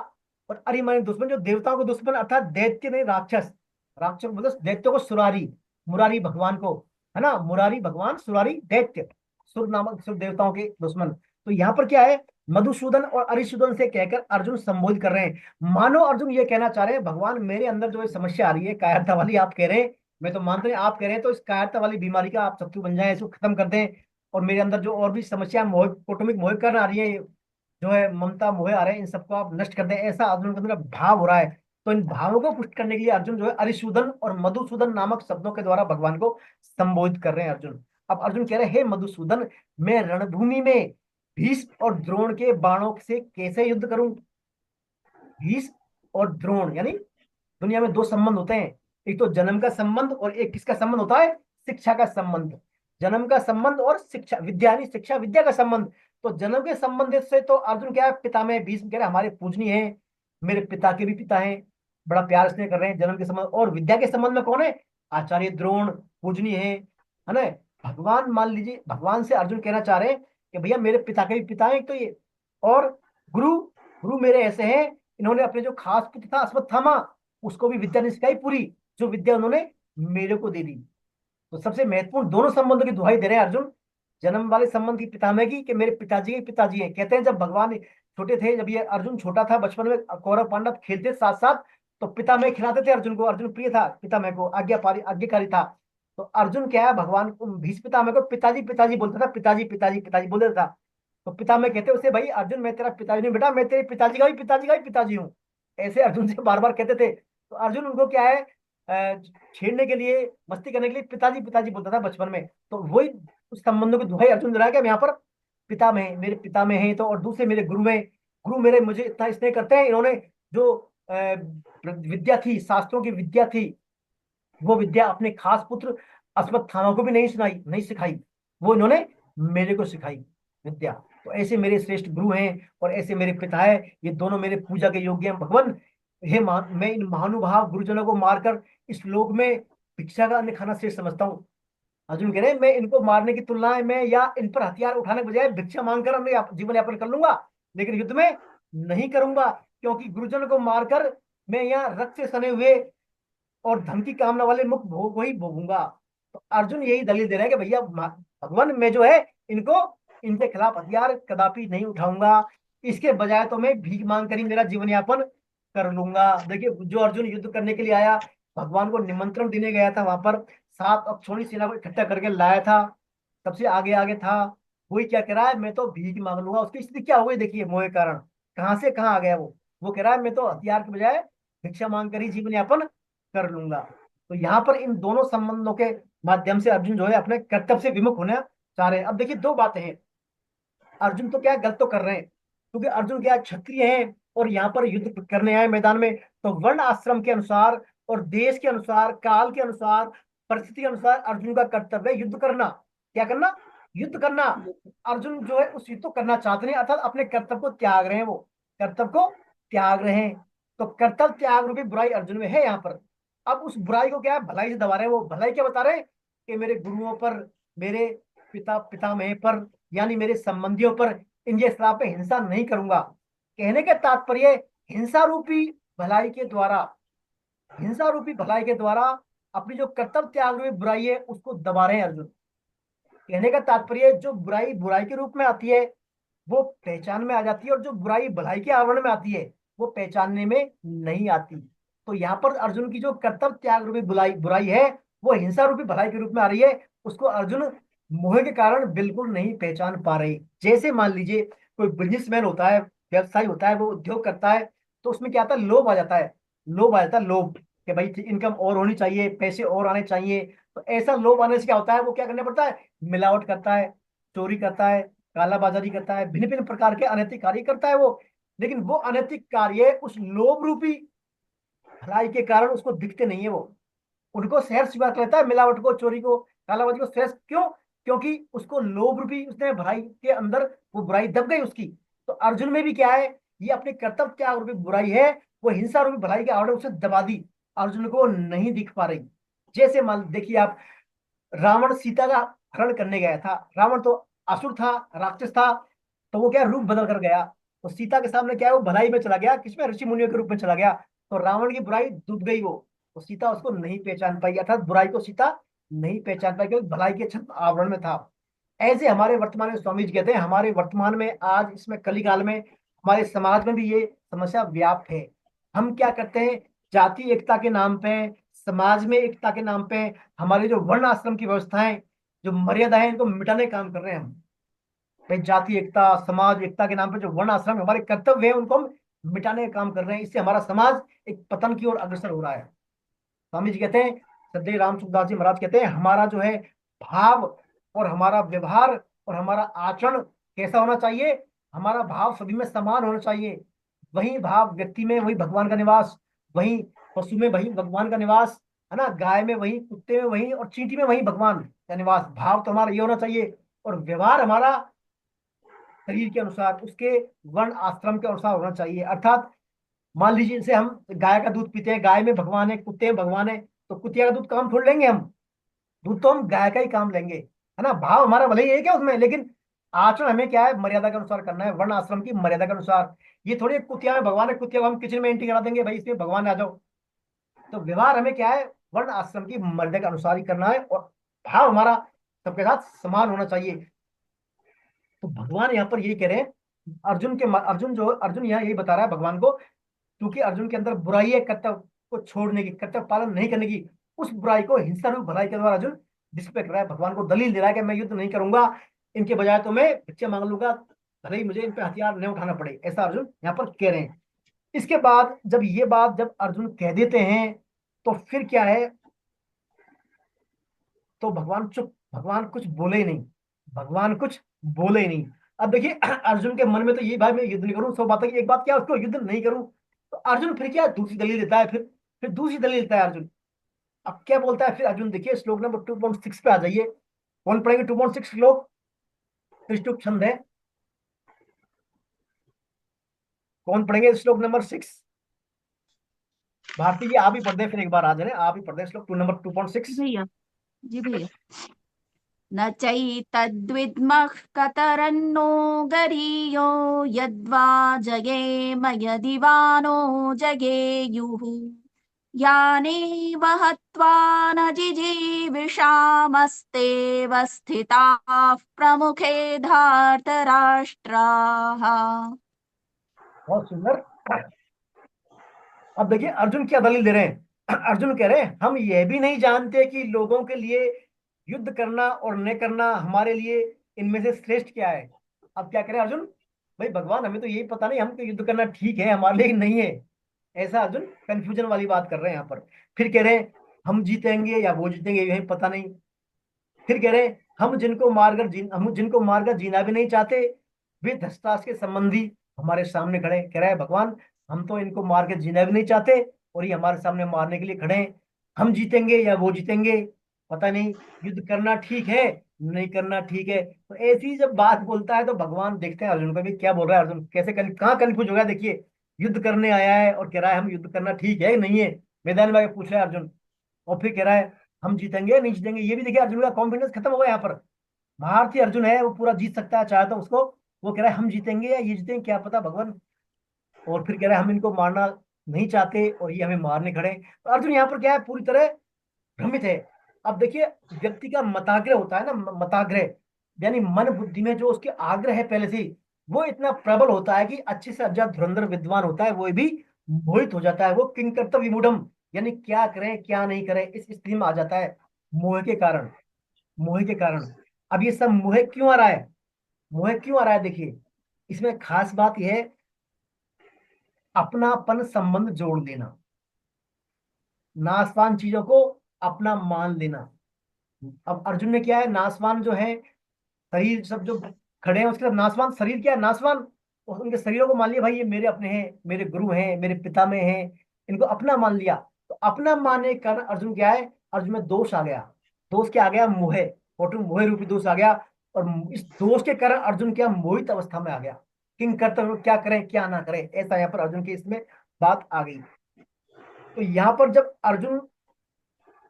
S1: और अरि माने दुश्मन, जो देवताओं को दुश्मन, अर्थात दैत्य नहीं राक्षस, राक्षस बोलते दैत्य को सुरारी, मुरारी भगवान को, है ना, मुरारी भगवान, सुरारी दैत्य, सुर नामक सुर देवताओं के दुश्मन। तो यहाँ पर क्या है, मधुसूदन और अरिसूदन से कहकर अर्जुन संबोधित कर रहे हैं। मानो अर्जुन ये कहना चाह रहे हैं, भगवान मेरे अंदर जो समस्या आ रही है कायरता वाली, आप कह रहे हैं, मैं तो मानते हैं आप कह रहे हैं, तो इस कायरता वाली बीमारी का आप शत्रु बन जाए, इसको खत्म कर दें, और मेरे अंदर जो और भी समस्या मोह, कौटुंबिक मोह करना आ रही है, जो है ममता मोह आ रहे हैं, इन सबको आप नष्ट कर दें, ऐसा अर्जुन के अंदर भाव हो रहा है। तो इन भावों को पुष्ट करने के लिए अर्जुन जो है अरिसूदन और मधुसूदन नामक शब्दों के द्वारा भगवान को संबोधित कर रहे हैं अर्जुन। अब अर्जुन कह रहे हैं, हे मधुसूदन, मैं रणभूमि में भीष्म और द्रोण के बाणों से कैसे युद्ध करूं। भीष्म और द्रोण, यानी दुनिया में 2 संबंध होते हैं, एक तो जन्म का संबंध और एक किसका संबंध होता है, शिक्षा का संबंध। जन्म का संबंध और शिक्षा विद्या, यानी शिक्षा विद्या का संबंध। तो जन्म के संबंधित से तो अर्जुन क्या है, पिता में भीष्म कह रहे हमारे पूजनीय हैं, मेरे पिता के भी पिता हैं, बड़ा प्यार स्नेह कर रहे हैं जन्म के संबंध। और विद्या के संबंध में कौन है, आचार्य द्रोण पूजनीय है ना। भगवान मान लीजिए, भगवान से अर्जुन कहना चाह रहे हैं कि भैया मेरे पिता के भी पिता हैं तो ये, और गुरु, गुरु मेरे ऐसे हैं, इन्होंने अपने जो खास पुत्र था अश्वत्थामा, उसको भी विद्या नहीं सिखाई पूरी, जो विद्या उन्होंने मेरे को दे दी। तो सबसे महत्वपूर्ण दोनों संबंधों की दुहाई दे रहे हैं अर्जुन, जन्म वाले संबंध की पितामह की, कि मेरे पिताजी के पिताजी हैं। कहते हैं जब भगवान छोटे थे, जब ये अर्जुन छोटा था, बचपन में कौरव पांडव खेलते साथ साथ, तो पितामह खिलाते थे अर्जुन को, अर्जुन प्रिय था पितामह को, आज्ञाकारी था। तो अर्जुन क्या है, भगवान को भीष्म पितामह को पिताजी पिताजी बोलता था, पिताजी पिताजी पिताजी बोल देता था। तो पिता में कहते उसे, भाई अर्जुन मैं तेरा पिताजी नहीं बेटा, मैं तेरे पिताजी का भी पिताजी हूँ। ऐसे अर्जुन से बार बार कहते थे। तो अर्जुन उनको क्या है, छेड़ने के लिए, मस्ती करने के लिए पिताजी पिताजी बोलता था बचपन में। तो वही उस संबंधों की दुहाई अर्जुन दे रहा है कि हम यहाँ पर पिता में है, मेरे पिता में है, तो और दूसरे मेरे गुरु हैं। गुरु मेरे मुझे इतना स्नेह करते हैं, इन्होंने जो विद्या थी, शास्त्रों की विद्या थी, वो विद्या अपने खास पुत्र अश्वत्थामा को भी नहीं सुनाई, नहीं सिखाई, वो इन्होंने मेरे को सिखाई विद्या। तो ऐसे मेरे श्रेष्ठ गुरु हैं और ऐसे मेरे पिता है, ये दोनों मेरे पूजा के योग्य हैं भगवान। मैं इन महानुभाव गुरुजनों को मारकर इस लोक में भिक्षा का अन्न खाना श्रेष्ठ समझता हूँ। अर्जुन कह रहे हैं मैं इनको मारने की तुलना में या इन पर हथियार उठाने के बजाय भिक्षा मांगकर अपने जीवन यापन कर लूंगा, लेकिन युद्ध में नहीं करूंगा, क्योंकि गुरुजन को मारकर मैं यहाँ रक्त से सने हुए और धन की कामना वाले मुख भोग को ही भोगूंगा। तो अर्जुन यही दलील दे रहे हैं कि भैया भगवान मैं जो है इनको, इनके खिलाफ हथियार कदापि नहीं उठाऊंगा, इसके बजाय तो मैं भीख मांग कर ही मेरा जीवन यापन कर लूंगा। देखिए जो अर्जुन युद्ध करने के लिए आया, भगवान को निमंत्रण देने गया था, वहां पर 7 अक्षौणी सेना को इकट्ठा करके लाया था, सबसे आगे आगे था, वही क्या कह रहा है, मैं तो भीख मांग लूंगा। उसकी स्थिति क्या हुई देखिए, मोह के कारण कहां से कहां आ गया वो कह रहा है मैं तो हथियार के बजाय भिक्षा मांग कर ही जीवन यापन कर लूंगा। तो यहाँ पर इन दोनों संबंधों के माध्यम से अर्जुन जो है अपने कर्तव्य से विमुख होना चाह रहे हैं। अब देखिए दो बातें हैं, अर्जुन तो क्या गलत तो कर रहे हैं, क्योंकि अर्जुन क्या क्षत्रिय हैं और यहाँ पर युद्ध करने आए मैदान में, तो वर्ण आश्रम के अनुसार और देश के अनुसार, काल के अनुसार, परिस्थिति के अनुसार अर्जुन का कर्तव्य है युद्ध करना। क्या करना? युद्ध करना। अर्जुन जो है उस युद्ध को करना चाहते हैं, अर्थात अपने कर्तव्य को त्याग रहे हैं, वो कर्तव्य को त्याग रहे हैं। तो कर्तव्य त्याग रूपी बुराई अर्जुन में है यहाँ पर। अब उस बुराई को क्या है, भलाई से दबा रहे हैं। वो भलाई क्या बता रहे हैं कि मेरे गुरुओं पर, मेरे पितामह पर, यानी मेरे संबंधियों पर, इनके खिलाफ में हिंसा नहीं करूंगा। कहने का तात्पर्य हिंसा रूपी भलाई के द्वारा, हिंसा रूपी भलाई के द्वारा अपनी जो कर्तव्य त्याग रूपी बुराई है उसको दबा रहे हैं अर्जुन। कहने का तात्पर्य जो बुराई बुराई के रूप में आती है वो पहचान में आ जाती है, और जो बुराई भलाई के आवरण में आती है वो पहचानने में नहीं आती। तो यहाँ पर अर्जुन की जो कर्तव्य त्याग रूपी बुराई है वो हिंसा रूपी भलाई के रूप में आ रही है, उसको अर्जुन मोह के कारण बिल्कुल नहीं पहचान पा रहे। जैसे मान लीजिए कोई बिजनेसमैन होता है, व्यवसायी होता है, वो उद्योग करता है, तो उसमें क्या आता है, लोभ आ जाता है। लोभ आ जाता है, लोभ कि भाई इनकम और होनी चाहिए, पैसे और आने चाहिए। तो ऐसा लोभ आने से क्या होता है, वो क्या करना पड़ता है, मिलावट करता है, चोरी करता है, कालाबाजारी करता है, भिन्न भिन्न प्रकार के अनैतिक कार्य करता है वो। लेकिन वो अनैतिक कार्य उस लोभ रूपी भलाई के कारण उसको दिखते नहीं है, वो उनको सहज स्वीकार कर लेता है, मिलावट को, चोरी को, कालाबाजी को सहज। क्यों? क्योंकि उसको लोभ रूपी, उसने भलाई के अंदर वो बुराई दब गई उसकी। तो अर्जुन में भी क्या है, ये अपने कर्तव्य त्याग रूपी बुराई है, वो हिंसा रूपी भलाई के आवरण उसे दबा दी, अर्जुन को नहीं दिख पा रही। जैसे मान देखिए आप, रावण सीता का हरण करने गया था, रावण तो असुर था, राक्षस था, तो वो क्या रूप बदल कर गया, तो सीता के सामने क्या है, वो भलाई में चला गया, किसमें, ऋषि मुनियों के रूप में चला गया। तो रावण की बुराई डूब गई वो, तो सीता उसको नहीं पहचान पाई, अर्थात बुराई को सीता नहीं पहचान पाई, क्योंकि भलाई के छत्र आवरण में था। ऐसे हमारे वर्तमान में स्वामी जी कहते हैं, हमारे वर्तमान में आज इसमें कलिकाल में हमारे समाज में भी ये समस्या व्याप्त है। हम क्या करते हैं, जाति एकता के नाम पे, समाज में एकता के नाम पे हमारे जो वर्ण आश्रम की व्यवस्थाएं, जो मर्यादा है, इनको मिटाने का काम कर रहे हैं हम। भाई जाति एकता, समाज एकता के नाम पे जो वर्ण आश्रम हमारे कर्तव्य है उनको हम मिटाने का काम कर रहे हैं। इससे हमारा समाज एक पतन की ओर अग्रसर हो रहा है। स्वामी जी कहते हैं, श्रद्धेय राम सुखदास जी महाराज कहते हैं, हमारा जो है भाव और हमारा व्यवहार और हमारा आचरण कैसा होना चाहिए, हमारा भाव सभी में समान होना चाहिए। वही भाव व्यक्ति में वही भगवान का निवास, वही पशु में वही भगवान का निवास, है ना, गाय में वही, कुत्ते में वही, और चींटी में वही भगवान का निवास। भाव तो हमारा ये होना चाहिए, और व्यवहार हमारा शरीर के अनुसार, उसके वर्ण आश्रम के अनुसार होना चाहिए। अर्थात मान लीजिए जैसे हम गाय का दूध पीते हैं, गाय में भगवान है, कुत्ते में भगवान है, तो कुतिया का दूध काम थोड़ लेंगे हम, दूध तो हम गाय का ही काम लेंगे, है ना। भाव हमारा भले ही है क्या उसमें, लेकिन आचरण हमें क्या है, मर्यादा के अनुसार करना है, वर्ण आश्रम की मर्यादा के अनुसार। ये थोड़ी कुतिया में भगवान है, कुतिया को हम किचन में एंट्री करा देंगे, भाई इसमें भगवान आ जाओ। तो व्यवहार हमें क्या है, वर्ण आश्रम की मर्यादा के अनुसार ही करना है, और भाव हमारा सबके साथ समान होना चाहिए। तो भगवान यहाँ पर यही कह रहे हैं, अर्जुन यहाँ यही बता रहा है भगवान को, क्योंकि अर्जुन के अंदर बुराई है, कर्तव्य को छोड़ने की, कर्तव्य पालन नहीं करने की, उस बुराई को हिंसा रूप भलाई के द्वारा अर्जुन डिस्प्ले कर रहा है। भगवान को दलील दे रहा है कि मैं युद्ध नहीं करूंगा, इनके बजाय तो मैं भिक्षा मांग लूंगा, भले ही मुझे इन पे हथियार नहीं उठाना पड़े, ऐसा अर्जुन यहाँ पर कह रहे हैं। इसके बाद जब ये बात जब अर्जुन कह देते हैं तो फिर क्या है, तो भगवान चुप, भगवान कुछ बोले ही नहीं, भगवान कुछ बोले ही नहीं। अब देखिए अर्जुन के मन में तो ये, भाई मैं युद्ध नहीं करूं, सौ बात है कि एक बात क्या उसको युद्ध नहीं करूं, तो अर्जुन फिर क्या दूसरी दलील देता है, फिर दूसरी दलील देता है अर्जुन। अब क्या बोलता है फिर अर्जुन, देखिए श्लोक नंबर 2.6 पे आ जाइए। कौन पढ़ेंगे 2.6 श्लोक? कृष्ण छंद है, कौन पढ़ेंगे श्लोक नंबर 6? भारती जी आप ही पढ़ दें, फिर एक बार आ जाए, आप ही पढ़ दें श्लोक 2.6।
S7: भैया, जी भैया। न चैतद्विद्मः कतरन्नो गरीयो यद्वा जयेम यदि वा नो जयेयुः यानेव हत्वा न जिजीविषामस्तेव स्थिताः प्रमुखे धार्तराष्ट्राः।
S1: बहुत सुंदर। अब देखिए अर्जुन क्या दलील दे रहे हैं। अर्जुन कह रहे हैं हम यह भी नहीं जानते कि लोगों के लिए युद्ध करना और न करना हमारे लिए इनमें से श्रेष्ठ क्या है। अब क्या करें अर्जुन, भाई भगवान हमें तो यही पता नहीं, हमको युद्ध करना ठीक है हमारे लिए नहीं है, ऐसा अर्जुन कंफ्यूजन वाली बात कर रहे हैं यहाँ पर। फिर कह रहे हैं हम जीतेंगे या वो जीतेंगे यही पता नहीं। फिर कह रहे हैं हम जिनको मारकर जीना भी नहीं चाहते, वे धृतराष्ट्र के संबंधी हमारे सामने खड़े हैं। कह रहा है भगवान हम तो इनको मार के जीना भी नहीं चाहते और ये हमारे सामने मारने के लिए खड़े हैं, हम जीतेंगे या वो जीतेंगे पता नहीं, युद्ध करना ठीक है नहीं करना ठीक है। तो ऐसी जब बात बोलता है तो भगवान देखते हैं अर्जुन को भी क्या बोल रहा है, अर्जुन कैसे कहाँ कंफ्यूज हो गया। देखिए युद्ध करने आया है और कह रहा है हम युद्ध करना ठीक है नहीं है, मैदान में आके पूछ रहा है अर्जुन, और फिर कह रहा है हम जीतेंगे नहीं जीतेंगे। ये भी देखिए अर्जुन का कॉन्फिडेंस खत्म हो गया यहाँ पर। भारतीय अर्जुन है वो पूरा जीत सकता है चाहे तो उसको, वो कह रहा है हम जीतेंगे या ये जीतेंगे क्या पता भगवान, और फिर कह रहा है हम इनको मारना नहीं चाहते और ये हमें मारने खड़े हैं। तो अर्जुन यहाँ पर क्या है, पूरी तरह भ्रमित है। अब देखिए व्यक्ति का मताग्रह होता है ना, मताग्रह यानी मन बुद्धि में जो उसके आग्रह है पहले से ही, वो इतना प्रबल होता है कि अच्छे से अच्छा धुरंधर विद्वान होता है वो भी मोहित हो जाता है, वो किंग कर्तव्य विमूढ़म यानी क्या करें क्या नहीं करें इस स्थिति में आ जाता है मोह के कारण, मोह के कारण। अब ये सब मोह क्यों आ रहा है, मोह क्यों आ रहा है, देखिए इसमें खास बात यह है अपनापन संबंध जोड़ लेना, नासवान चीजों को अपना मान लेना। अब अर्जुन ने क्या है, नासवान जो है शरीर सब जो खड़े हैं उसके साथ नासवान शरीर क्या है, नासवान, और उनके शरीरों को मान लिया भाई ये मेरे अपने हैं, मेरे गुरु हैं, मेरे पिता में हैं, इनको अपना मान लिया। तो अपना मानने के कारण अर्जुन क्या है, अर्जुन में दोष आ गया, दोष क्या आ गया, मोह, और मोह रूपी दोष आ गया। और इस दोष के कारण अर्जुन क्या मोहित अवस्था में आ गया, किंग कर्तव्य क्या करें क्या ना करें, ऐसा यहाँ पर अर्जुन की इसमें बात आ गई। तो यहाँ पर जब अर्जुन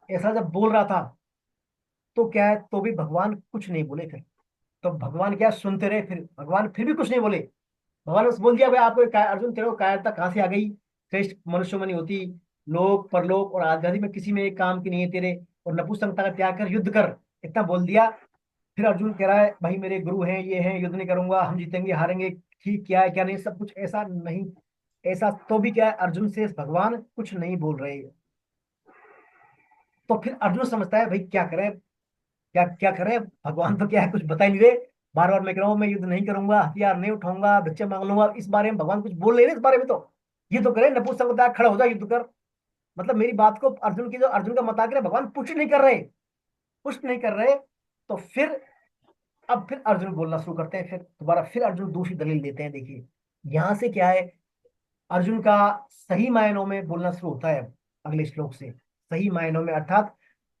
S1: ऐसा जब बोल रहा था तो क्या है, तो भी भगवान कुछ नहीं बोले फिर, तो भगवान क्या सुनते रहे, फिर भगवान फिर भी कुछ नहीं बोले। भगवान ने बस बोल दिया भाई आपको अर्जुन तेरे को कायरता कहाँ से आ गई, श्रेष्ठ मनुष्यों में नहीं होती, लोक परलोक और आध्यात्मिक में किसी में एक काम की नहीं है तेरे, और नपुंसकता का त्याग कर युद्ध कर, इतना बोल दिया। फिर अर्जुन कह रहा है भाई मेरे गुरु हैं ये हैं, युद्ध नहीं करूंगा, हम जीतेंगे हारेंगे, ठीक क्या है क्या नहीं सब कुछ ऐसा नहीं, ऐसा तो भी क्या है अर्जुन से भगवान कुछ नहीं बोल रहे। तो फिर अर्जुन समझता है भाई क्या करें, क्या क्या करें, भगवान तो क्या है कुछ बता ही नहीं रहे, बार बार मैं कह रहा हूँ मैं युद्ध नहीं करूंगा, हथियार नहीं उठाऊंगा, भिक्षा मांग लूंगा, इस बारे में भगवान कुछ बोल नहीं रहे इस बारे में। तो ये तो करे नपुंसक खड़ा हो जा युद्ध कर, मतलब मेरी बात को अर्जुन की जो अर्जुन का मताग्रह भगवान पुष्ट नहीं कर रहे, पुष्ट नहीं कर रहे। तो फिर अब फिर अर्जुन बोलना शुरू करते हैं, फिर दोबारा फिर अर्जुन दूसरी दलील देते हैं। देखिए यहां से क्या है, अर्जुन का सही मायनों में बोलना शुरू होता है अगले श्लोक से, सही मायनों में अर्थात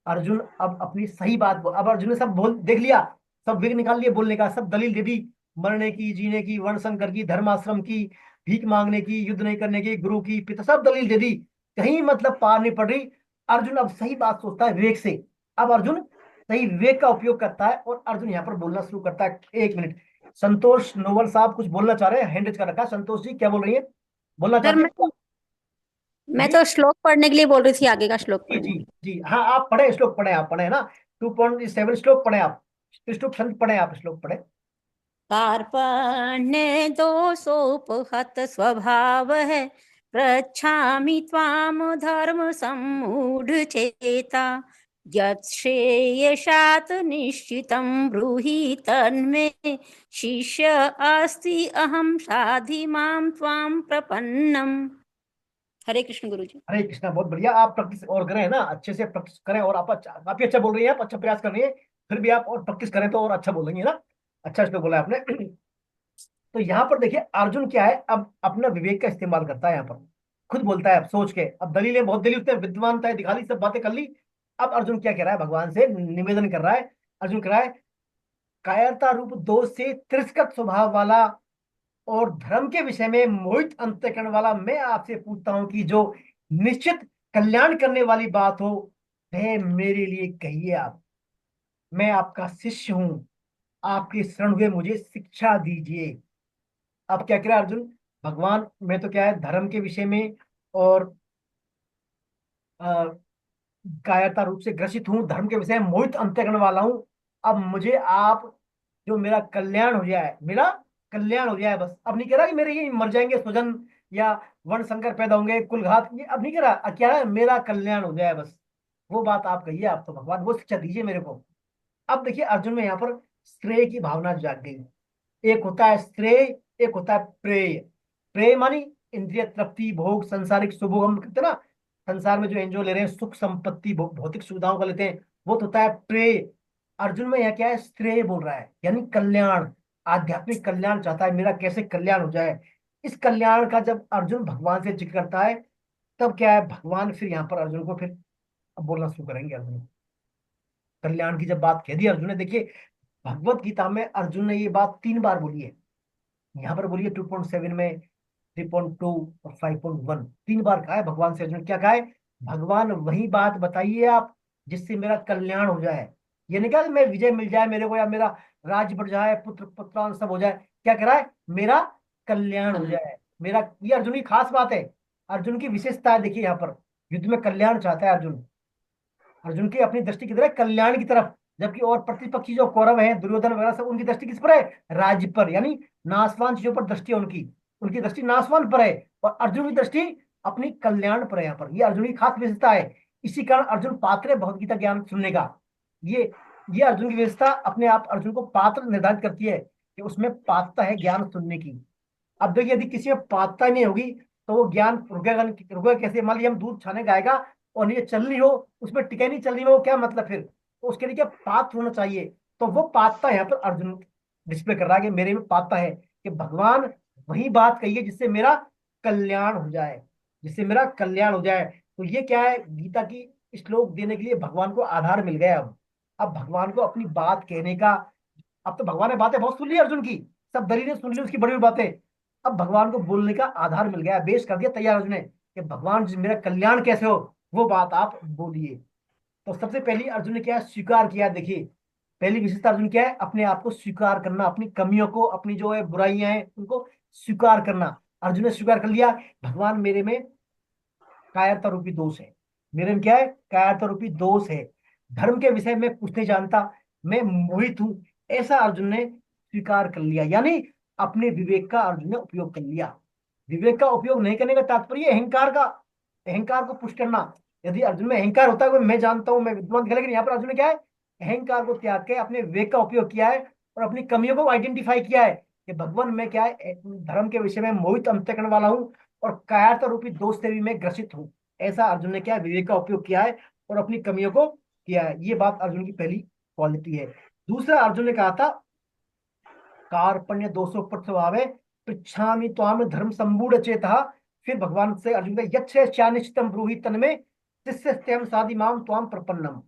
S1: अर्जुन अब अपनी सही बात अब अर्जुन ने सब बोल देख लिया, सब वेग निकाल लिए बोलने का, सब दलील दे दी, मरने की, जीने की, वर्ण संकर की, धर्माश्रम की, भीख मांगने की, युद्ध नहीं करने की, गुरु की, पिता, सब दलील दे दी, कहीं मतलब पार नहीं पड़ रही। अर्जुन अब सही बात सोचता है विवेक से, अब अर्जुन सही विवेक का उपयोग करता है और अर्जुन यहाँ पर बोलना शुरू करता है। एक मिनट, संतोष नोवल साहब कुछ बोलना चाह रहे हैं, हैंड रेज कर रखा है। संतोष जी क्या बोल रही है, बोलना
S8: सर
S1: चाहते हैं?
S8: मैं
S1: जी
S8: तो श्लोक पढ़ने के लिए बोल रही थी, आगे का श्लोक
S1: जी
S8: पढ़ने।
S1: जी जी हाँ आप पढ़े श्लोक पढ़े, आप पढ़े ना 2.7 श्लोक पढ़े आप, श्लोक छंद पढ़े आप, श्लोक पढ़े।
S8: कार्पण्य दोषोपहत स्वभाव है, पृच्छामि त्वाम धर्म सम्मूढ़ चेता यच्छ्रेयशात् निश्चितं ब्रूहि तन्मे शिष्य अस्ति अहं साधि मां त्वां प्रपन्नम। हरे कृष्ण गुरुजी।
S1: हरे कृष्णा, बहुत बढ़िया। आप प्रैक्टिस और करें ना, अच्छे से प्रैक्टिस करें। और आप काफी अच्छा बोल रही हैं, आप अच्छा प्रयास कर रही है। फिर भी आप और प्रैक्टिस करें तो और अच्छा बोलेंगे ना। अच्छा इसमें बोला आपने। तो यहाँ पर देखिए अर्जुन क्या है, अब अपना विवेक का इस्तेमाल करता है। यहाँ पर खुद बोलता है, अब सोच के, अब दलीलें बहुत दलील उसने विद्वानता है दिखा ली, सब बातें कर ली। अब अर्जुन क्या कह रहा है, भगवान से निवेदन कर रहा है। अर्जुन कह रहा है, कायरता रूप दोष से तिरस्कृत स्वभाव वाला और धर्म के विषय में मोहित अंतःकरण वाला मैं आपसे पूछता हूं कि जो निश्चित कल्याण करने वाली बात हो वह मेरे लिए कहिए। आप, मैं आपका शिष्य हूं, आपके शरण हुए मुझे शिक्षा दीजिए। अब क्या कह रहा है अर्जुन, भगवान मैं तो क्या है धर्म के विषय में और अ, कायरता रूप से ग्रसित हूँ, धर्म के विषय में मोहित अंतःकरण वाला हूँ। अब मुझे आप जो मेरा कल्याण हो जाए, मेरा कल्याण हो जाए बस। अब नहीं कह रहा कि मेरे ये मर जाएंगे स्वजन या वर्ण संकर पैदा होंगे, कुलघात, ये अब नहीं कह रहा। क्या है, मेरा कल्याण हो जाए बस, वो बात आप कहिए। आप तो भगवान वो शिक्षा दीजिए मेरे को। अब देखिए अर्जुन में यहाँ पर श्रेय की भावना जाग गई। एक होता है श्रेय, एक होता है प्रेय। प्रेय मानी इंद्रिय तृप्ति, भोग, संसारिक सुभोग, हम कहते हैं ना संसार में जो एंजॉय ले रहे हैं, सुख संपत्ति, भौतिक सुविधाओं का लेते हैं, वो तो होता है प्रेय। अर्जुन में यह क्या है, श्रेय बोल रहा है, यानी कल्याण, आध्यात्मिक कल्याण चाहता है, मेरा कैसे कल्याण हो जाए। इस कल्याण का जब अर्जुन भगवान से जिक्र करता है, तब क्या है, भगवान फिर यहाँ पर अर्जुन को फिर अब बोलना शुरू करेंगे। अर्जुन कल्याण की जब बात कह दी अर्जुन ने, देखिए भगवत गीता में अर्जुन ने ये बात 3 बार बोली है। यहाँ पर बोलिए 2.7 में, 3.2 और 5.1, 3 बार कहा है भगवान से। अर्जुन क्या कहा है, भगवान वही बात बताइए आप जिससे मेरा कल्याण हो जाए। ये नहीं कहा कि मैं विजय मिल जाए मेरे को, या मेरा राज्य बढ़ जाए, पुत्र पुत्रान सब हो जाए। क्या कह रहा है, मेरा कल्याण हो जाए, मेरा। ये अर्जुन की खास बात है, अर्जुन की विशेषता है। देखिए यहाँ पर युद्ध में कल्याण चाहता है अर्जुन। अर्जुन की अपनी दृष्टि किधर है, कल्याण की तरफ। जबकि और प्रतिपक्षी जो कौरव हैं, दुर्योधन वगैरह सब, उनकी दृष्टि किस पर है, राज्य पर, यानी नाशवान चीजों पर दृष्टि है उनकी। उनकी दृष्टि नाशवान पर है, और अर्जुन की दृष्टि अपनी कल्याण पर है। यहाँ पर ये अर्जुन की खास विशेषता है। इसी कारण अर्जुन पात्र है भगवत गीता ज्ञान सुनने का। ये ये अर्जुन की विशेषता अपने आप अर्जुन को पात्र निर्धारित करती है कि उसमें पात्रता है ज्ञान सुनने की। अब देखिए यदि किसी में पात्रता ही नहीं होगी तो वो ज्ञान रुकेगा, रुकेगा कैसे। मान लीजिए हम दूध छाने गाएगा और नहीं चल रही हो, उसमें टिके नहीं चल रही हो, क्या मतलब फिर। तो उसके लिए क्या पात्र होना चाहिए। तो वो पात्रता यहाँ पर अर्जुन डिस्प्ले कर रहा है कि मेरे में पात्रता है कि भगवान वही बात कही है जिससे मेरा कल्याण हो जाए, जिससे मेरा कल्याण हो जाए। तो ये क्या है, गीता की श्लोक देने के लिए भगवान को आधार मिल गया। अब भगवान को अपनी बात कहने का, अब तो भगवान ने बातें बहुत सुन ली अर्जुन की, सब दलीलें सुन ली उसकी बड़ी बड़ी बातें। अब भगवान को बोलने का आधार मिल गया, बेस कर दिया तैयार अर्जुन ने कि भगवान जी मेरा कल्याण कैसे हो, वो बात आप बोलिए। तो सबसे पहली अर्जुन ने क्या है, स्वीकार किया। देखिए पहली विशेषता अर्जुन क्या है, अपने आप को स्वीकार करना, अपनी कमियों को, अपनी जो है बुराइयां हैं उनको स्वीकार करना। अर्जुन ने स्वीकार कर लिया, भगवान मेरे में कायरता रूपी दोष है। मेरे में क्या है, कायरता रूपी दोष है। धर्म के विषय में कुछ नहीं जानता, मैं मोहित हूं, ऐसा अर्जुन ने स्वीकार कर लिया। यानी अपने विवेक का अर्जुन ने उपयोग कर लिया। विवेक का उपयोग नहीं करने का तात्पर्य अहंकार का, अहंकार को पुष्ट करना। यदि अर्जुन में अहंकार होता है, मैं जानता हूं, मैं विद्वान दिखा, लेकिन यहाँ पर अर्जुन ने क्या है, अहंकार को त्याग के अपने विवेक का उपयोग किया है और अपनी कमियों को आइडेंटिफाई किया है कि भगवान मैं क्या है, धर्म के विषय में मोहित अंतःकरण वाला हूँ और कायरता रूपी दोष से भी मैं ग्रसित हूँ। ऐसा अर्जुन ने क्या है, विवेक का उपयोग किया है और अपनी कमियों को किया है। ये बात अर्जुन की पहली क्वालिटी है। दूसरा अर्जुन ने कहा था, कार्पण्य दोषों पर स्वभाव है, पृच्छामि त्वाम धर्म संबूढ़ चेता। फिर भगवान से अर्जुन का यच्छ्रेष्यानिश्चितम ब्रूहि तन्मे शिष्यस्तेहं साधि माम त्वाम प्रपन्नम।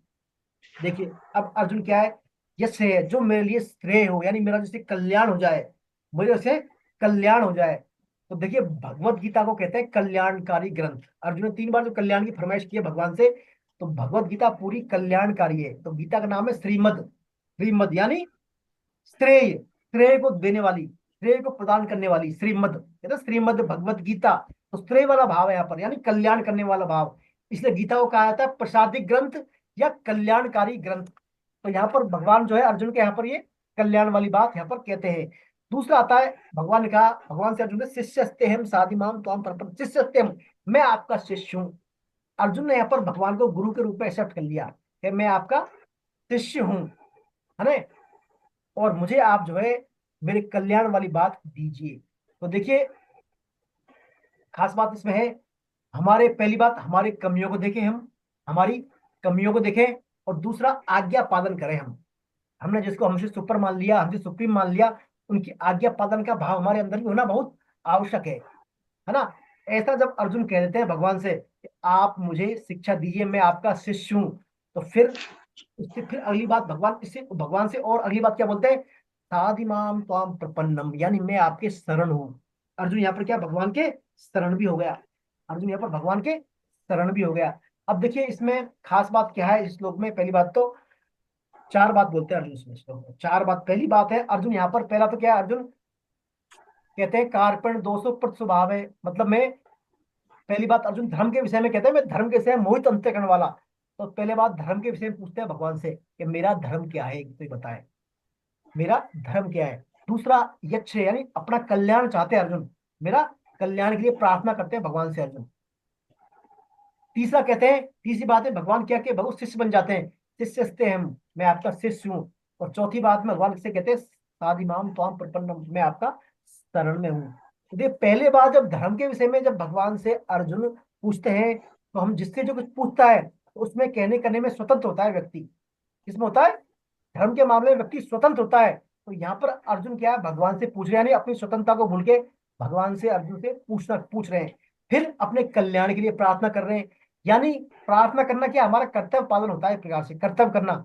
S1: देखिए अब अर्जुन क्या है, यश है जो मेरे लिए श्रेय हो, यानी मेरा जैसे कल्याण हो जाए, मुझे जैसे कल्याण हो जाए। तो देखिए भगवत गीता को कहते हैं कल्याणकारी ग्रंथ। अर्जुन ने 3 बार जो कल्याण की फरमाइश की है भगवान से, तो भगवत गीता पूरी कल्याणकारी है। तो गीता का नाम है श्रीमद। श्रीमद यानी श्रेय, श्रेय को देने वाली, श्रेय को प्रदान करने वाली, श्रीमद कहते हैं श्रीमद भगवत गीता। तो श्रेय वाला भाव है यहाँ पर, यानी कल्याण करने वाला भाव। इसलिए गीता को कहा जाता है प्रसादिक ग्रंथ या कल्याणकारी ग्रंथ। तो यहाँ पर भगवान जो है अर्जुन के यहाँ पर ये कल्याण वाली बात यहाँ पर कहते हैं। दूसरा आता है, भगवान ने कहा, भगवान से अर्जुन ने शिष्यस्तेहं साधिमाम त्वाम प्रपन्नम, शिष्यस्तेहं मैं आपका शिष्य हूँ। अर्जुन ने यहाँ पर भगवान को गुरु के रूप में एक्सेप्ट कर लिया कि मैं आपका शिष्य हूं, है ना, और मुझे आप जो है मेरे कल्याण वाली बात दीजिए। तो देखिए खास बात इसमें है, हमारे पहली बात हमारी कमियों को देखें, हम हमारी कमियों को देखें, और दूसरा आज्ञा पालन करें। हमने जिसको हमसे सुपर मान लिया, हमसे सुप्रीम मान लिया, उनकी आज्ञा पालन का भाव हमारे अंदर भी होना बहुत आवश्यक है ना। ऐसा जब अर्जुन कह देते हैं भगवान से कि आप मुझे शिक्षा दीजिए, मैं आपका शिष्य हूं, तो फिर अगली बात भगवान से और अगली बात क्या बोलते हैं, साधिमाम त्वाम प्रपन्नम, यानी मैं आपके शरण हूं। अर्जुन यहाँ पर क्या भगवान के शरण भी हो गया, अर्जुन यहाँ पर भगवान के शरण भी हो गया। अब देखिए इसमें खास बात क्या है इस श्लोक में, पहली बात तो चार बात बोलते हैं अर्जुन इसमें श्लोक में, चार बात। पहली बात है अर्जुन यहाँ पर, पहला तो क्या है, अर्जुन कहते हैं कार्पण दोषो प्रत स्वभाव है, मतलब मैं, पहली बात अर्जुन धर्म के विषय में कहते हैं मैं धर्म के विषय में मोहित अंतःकरण वाला। तो पहले बात धर्म के विषय में पूछते हैं भगवान से कि मेरा धर्म क्या है, तो बताए मेरा धर्म क्या है। दूसरा यक्ष है, यानी अपना कल्याण चाहते हैं अर्जुन, मेरा कल्याण के लिए प्रार्थना करते हैं भगवान से अर्जुन। तीसरा कहते हैं, तीसरी बात है भगवान क्या के भगवत शिष्य बन जाते हैं, शिष्य हस्ते हम, मैं आपका शिष्य हूँ। और चौथी बात में भगवान से कहते हैं साधिमाम त्वाम प्रपन्नम, मैं आपका शरण में हूँ। तो पहले बात जब धर्म के विषय में जब भगवान से अर्जुन पूछते हैं, तो हम जिससे जो कुछ पूछता है तो उसमें कहने करने में स्वतंत्र होता है व्यक्ति, किसमें होता है, धर्म के मामले में व्यक्ति स्वतंत्र होता है। तो यहाँ पर अर्जुन क्या है भगवान से पूछ रहे हैं, यानी अपनी स्वतंत्रता को भूल के भगवान से अर्जुन से पूछ रहे हैं, फिर अपने कल्याण के लिए प्रार्थना कर रहे हैं। यानी प्रार्थना करना क्या, हमारा कर्तव्य पालन होता है, एक प्रकार से कर्तव्य करना।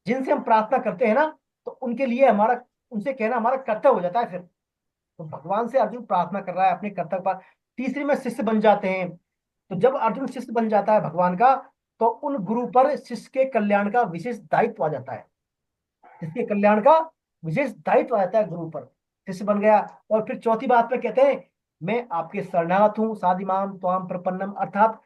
S1: जिनसे हम प्रार्थना करते हैं ना, तो उनके लिए हमारा, उनसे कहना हमारा कर्तव्य हो जाता है। फिर तो भगवान से अर्जुन प्रार्थना कर रहा है अपने कर्तव्य पर। तीसरी में शिष्य बन जाते हैं। तो जब अर्जुन शिष्य बन जाता है भगवान का, तो उन गुरु पर शिष्य के कल्याण का विशेष दायित्व आ जाता है, शिष्य कल्याण का विशेष दायित्व आ जाता है गुरु पर, शिष्य बन गया। और फिर चौथी बात में कहते हैं मैं आपके शरणागत हूँ, साधिमाम त्वाम प्रपन्नम, अर्थात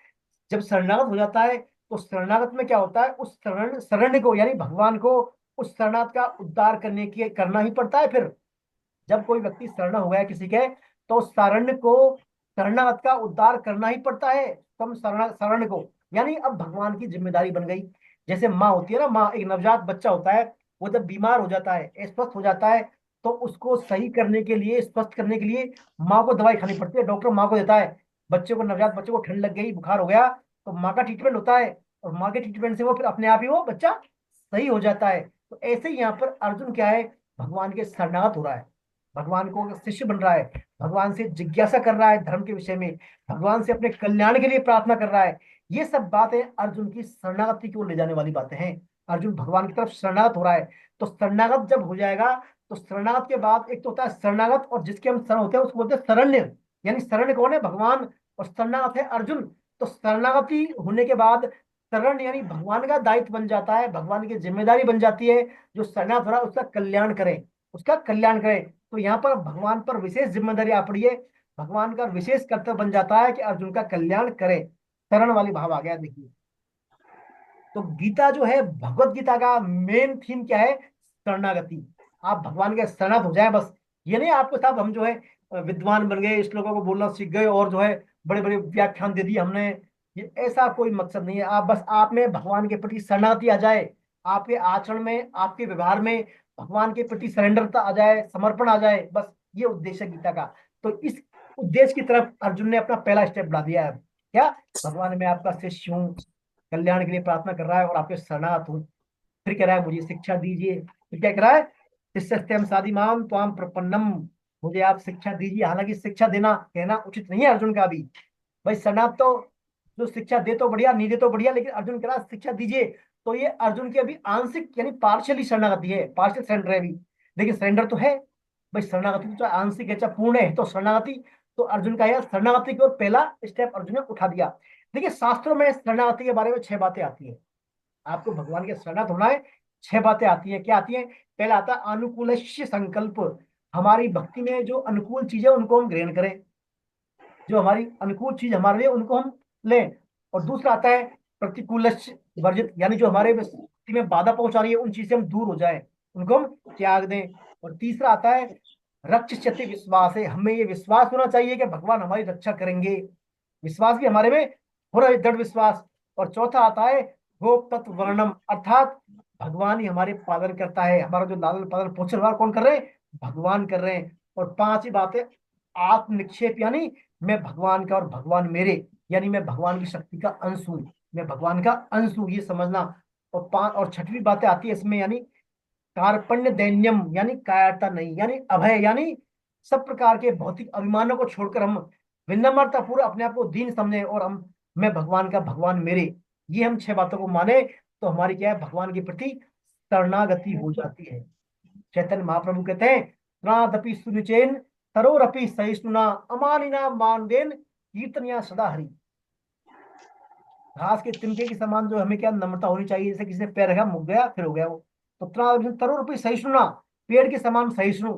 S1: जब शरणागत हो जाता है तो शरणागत में क्या होता है, उस शरण्य को, यानी भगवान को, उस शरणागत का उद्धार करना ही पड़ता है। फिर जब कोई व्यक्ति शरण हो गया किसी के, तो उस शरण्य को, शरणागत का उद्धार करना ही पड़ता है, तम शरण को, यानी अब भगवान की जिम्मेदारी बन गई। जैसे माँ होती है ना, माँ, एक नवजात बच्चा होता है, वो जब बीमार हो जाता है, अस्वस्थ हो जाता है, तो उसको सही करने के लिए, स्वस्थ करने के लिए माँ को दवाई खानी पड़ती है, डॉक्टर माँ को देता है। बच्चे को, नवजात बच्चे को ठंड लग गई, बुखार हो गया, तो माँ का ट्रीटमेंट होता है, और माँ के ट्रीटमेंट से वो फिर अपने आप ही वो बच्चा सही हो जाता है। तो ऐसे ही यहाँ पर अर्जुन क्या है, भगवान के शरणागत हो रहा है, भगवान को शिष्य बन रहा है, भगवान से जिज्ञासा कर रहा है धर्म के विषय में, भगवान से अपने कल्याण के लिए प्रार्थना कर रहा है। ये सब बातें अर्जुन की शरणागति की ओर ले जाने वाली बातें हैं। अर्जुन भगवान की तरफ शरणागत हो रहा है। तो शरणागत जब हो जाएगा, तो शरणागत के बाद एक तो होता है शरणागत, और जिसके हम शरण होते हैं उसको बोलते हैं शरण्य, यानी शरण्य कौन है, भगवान, और शरणागत है अर्जुन। तो शरणागति होने के बाद शरण यानी भगवान का दायित्व बन जाता है, भगवान की जिम्मेदारी बन जाती है, जो शरणागत हो रहा है उसका कल्याण करें, उसका कल्याण करें। तो यहाँ पर भगवान पर विशेष जिम्मेदारी आ पड़ी है, भगवान का विशेष कर्तव्य बन जाता है कि अर्जुन का कल्याण करे, शरण वाली भाव आ गया। देखिए तो गीता जो है, भगवत गीता का मेन थीम क्या है, शरणागति। आप भगवान के शरणागत हो जाए बस। ये नहीं आपको साहब हम जो है विद्वान बन गए, श्लोकों को बोलना सीख गए, और जो है बड़े बड़े व्याख्यान दे दिए हमने, ये ऐसा कोई मकसद नहीं है। आप बस, आप में भगवान के प्रति शरणागति आ जाए, आपके आचरण में, आपके व्यवहार में भगवान के प्रति सरेंडरता आ जाए, समर्पण आ जाए, बस ये उद्देश्य है गीता का। तो इस उद्देश्य की तरफ अर्जुन ने अपना पहला स्टेप बढ़ा दिया है, क्या, भगवान मैं आपका शिष्य हूँ, कल्याण के लिए प्रार्थना कर रहा है और आपके शरणागत हूँ। फिर कह रहा है मुझे शिक्षा दीजिए, फिर क्या कह रहा है, शिष्यस्तेम साधिमाम त्वाम प्रपन्नम, मुझे आप शिक्षा दीजिए। हालांकि शिक्षा देना कहना उचित नहीं है अर्जुन का अभी, भाई शरणागत तो जो शिक्षा दे तो बढ़िया, नहीं दे तो बढ़िया, लेकिन अर्जुन कह रहा शिक्षा दीजिए। तो ये अर्जुन की अभी आंशिक यानी पार्शियली शरणागति है, पार्शियल सरेंडर है अभी, लेकिन सरेंडर तो है भाई। शरणागति तो चाहे आंशिक है चाहे पूर्ण है, तो शरणागति, तो अर्जुन का यह शरणागति की ओर पहला स्टेप अर्जुन ने उठा दिया। देखिए शास्त्रों में शरणागति के बारे में 6 बातें आती है, आपको भगवान के शरणागत होना है, 6 बातें आती है। क्या आती है, पहला आता है अनुकूलस्य संकल्प, हमारी भक्ति में जो अनुकूल चीजें उनको हम ग्रहण करें, जो हमारी अनुकूल चीज हमारे लिए उनको हम लें। और दूसरा आता है प्रतिकूल वर्जित, यानी जो हमारे भक्ति में बाधा पहुंचा रही है उन चीज से हम दूर हो जाए, उनको हम त्याग दें। और तीसरा आता है रक्षति विश्वास, है हमें ये विश्वास होना चाहिए कि भगवान हमारी रक्षा करेंगे, विश्वास भी हमारे में हो रहा है, दृढ़ विश्वास। और चौथा आता है गोपतत्व वर्णम, अर्थात भगवान ही हमारे पालन करता है, हमारा जो लालन पालन पोषण हमारा कौन कर रहे हैं, भगवान कर रहे हैं। और पांचवी बात है आत्म निक्षेप, यानी मैं भगवान का और भगवान मेरे, यानी मैं भगवान की शक्ति का अंश हूँ, मैं भगवान का अंश हूँ, ये समझना। और छठवीं बातें आती है इसमें, यानी कार्पण्य दैन्यम, यानी कायरता नहीं, यानी अभय, यानी सब प्रकार के भौतिक अभिमानों को छोड़कर हम विनम्रता पूर्वक अपने आप को दीन समझे, और हम मैं भगवान का भगवान मेरे, ये हम 6 बातों को माने तो हमारी क्या है, भगवान के प्रति शरणागति हो जाती है। चैतन्य महाप्रभु कहते हैं त्रादपि सुनिचेन तरोरपि सहिष्णुना अमानिना मानदेन कीर्तनिया सदा हरि। घास के तिनके के समान जो हमें क्या नम्रता होनी चाहिए, जैसे किसी ने पैर रखा मुक गया फिर हो गया वो। तो तरोरपि सहिष्णुना, पेड़ के समान सहिष्णु,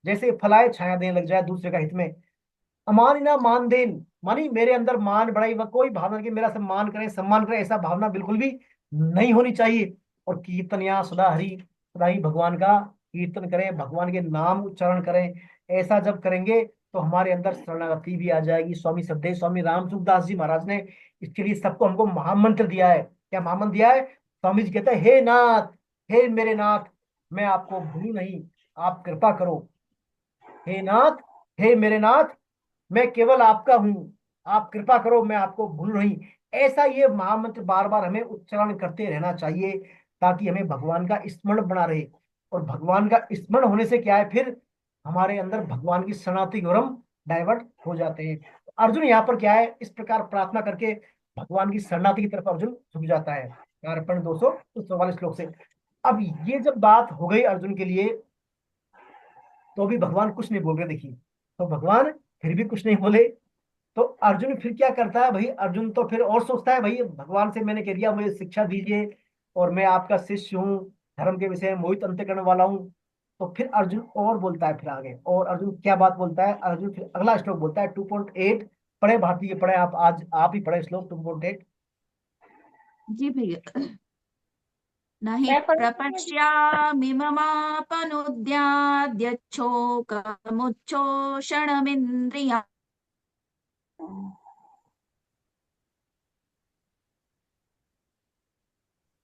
S1: जैसे फलाए छाया देने लग जाए दूसरे का हित में। अमानिना मानदेन, मानी मेरे अंदर मान बढ़ाई व कोई भावना कि मेरा सम्मान करे सम्मान करे, ऐसा भावना बिल्कुल भी नहीं होनी चाहिए। और कीर्तनिया सदा हरि, सदा ही भगवान का कीर्तन करें, भगवान के नाम उच्चारण करें। ऐसा जब करेंगे तो हमारे अंदर शरणागति भी आ जाएगी। स्वामी सददेव स्वामी राम सुखदास जी महाराज ने इसके लिए सबको हमको महामंत्र दिया है। क्या महामंत्र दिया है? स्वामी जी कहते हैं हे नाथ, हे मेरे नाथ, मैं आपको भूलूं नहीं, आप कृपा करो। हे नाथ, हे मेरे नाथ, मैं केवल आपका हूँ, आप कृपा करो, मैं आपको भूल नहीं। ऐसा ये महामंत्र बार बार हमें उच्चारण करते रहना चाहिए, ताकि हमें भगवान का स्मरण बना रहे। और भगवान का स्मरण होने से क्या है, फिर हमारे अंदर भगवान की शरणागति की ओर हम डाइवर्ट हो जाते हैं। तो अर्जुन यहाँ पर क्या है, इस प्रकार प्रार्थना करके भगवान की शरणागति की तरफ अर्जुन झुक जाता है। अर्पण 244 श्लोक से। अब ये जब बात हो गई अर्जुन के लिए, तो भी भगवान कुछ नहीं बोल रहे। देखिए, तो भगवान फिर भी कुछ नहीं बोले। तो अर्जुन फिर क्या करता है भाई, अर्जुन तो फिर और सोचता है भाई भगवान से मैंने कह दिया मुझे शिक्षा दीजिए और मैं आपका शिष्य हूँ, धर्म के विषय में मोहित अंत करने वाला हूँ। तो फिर अर्जुन और बोलता है फिर आगे, और अर्जुन क्या बात बोलता है, अर्जुन फिर अगला श्लोक बोलता है 2.8। पढ़े भारतीय, पढ़े आप, आज आप ही पढ़े श्लोक 2.8।
S7: जी भैया। नहि
S4: मैं पढ़ूं?
S7: प्रपश्यामि ममापनुद्याद्यच्छोकमुच्छोषणमिन्द्रिया।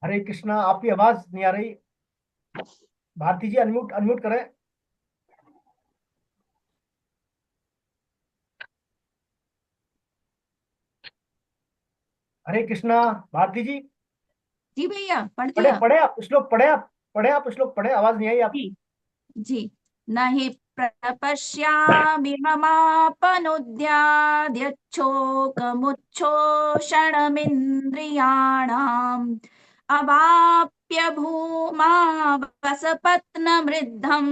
S1: हरे कृष्णा, आपकी आवाज नहीं आ रही। भारती जी अनम्यूट अनम्यूट करें। हरे कृष्णा भारती जी।
S7: जी भैया, पढ़
S1: पढ़े
S7: दिया।
S1: पढ़े आप श्लोक, पढ़े आप, पढ़े आप श्लोक, पढ़े, आवाज नहीं आई आपकी।
S7: जी। नहि प्रपश्यामि ममापनुद्याद्यच्छोकमुच्छोषणमिन्द्रियाणाम् अवाप्य भूमा वसपत्नमृद्धं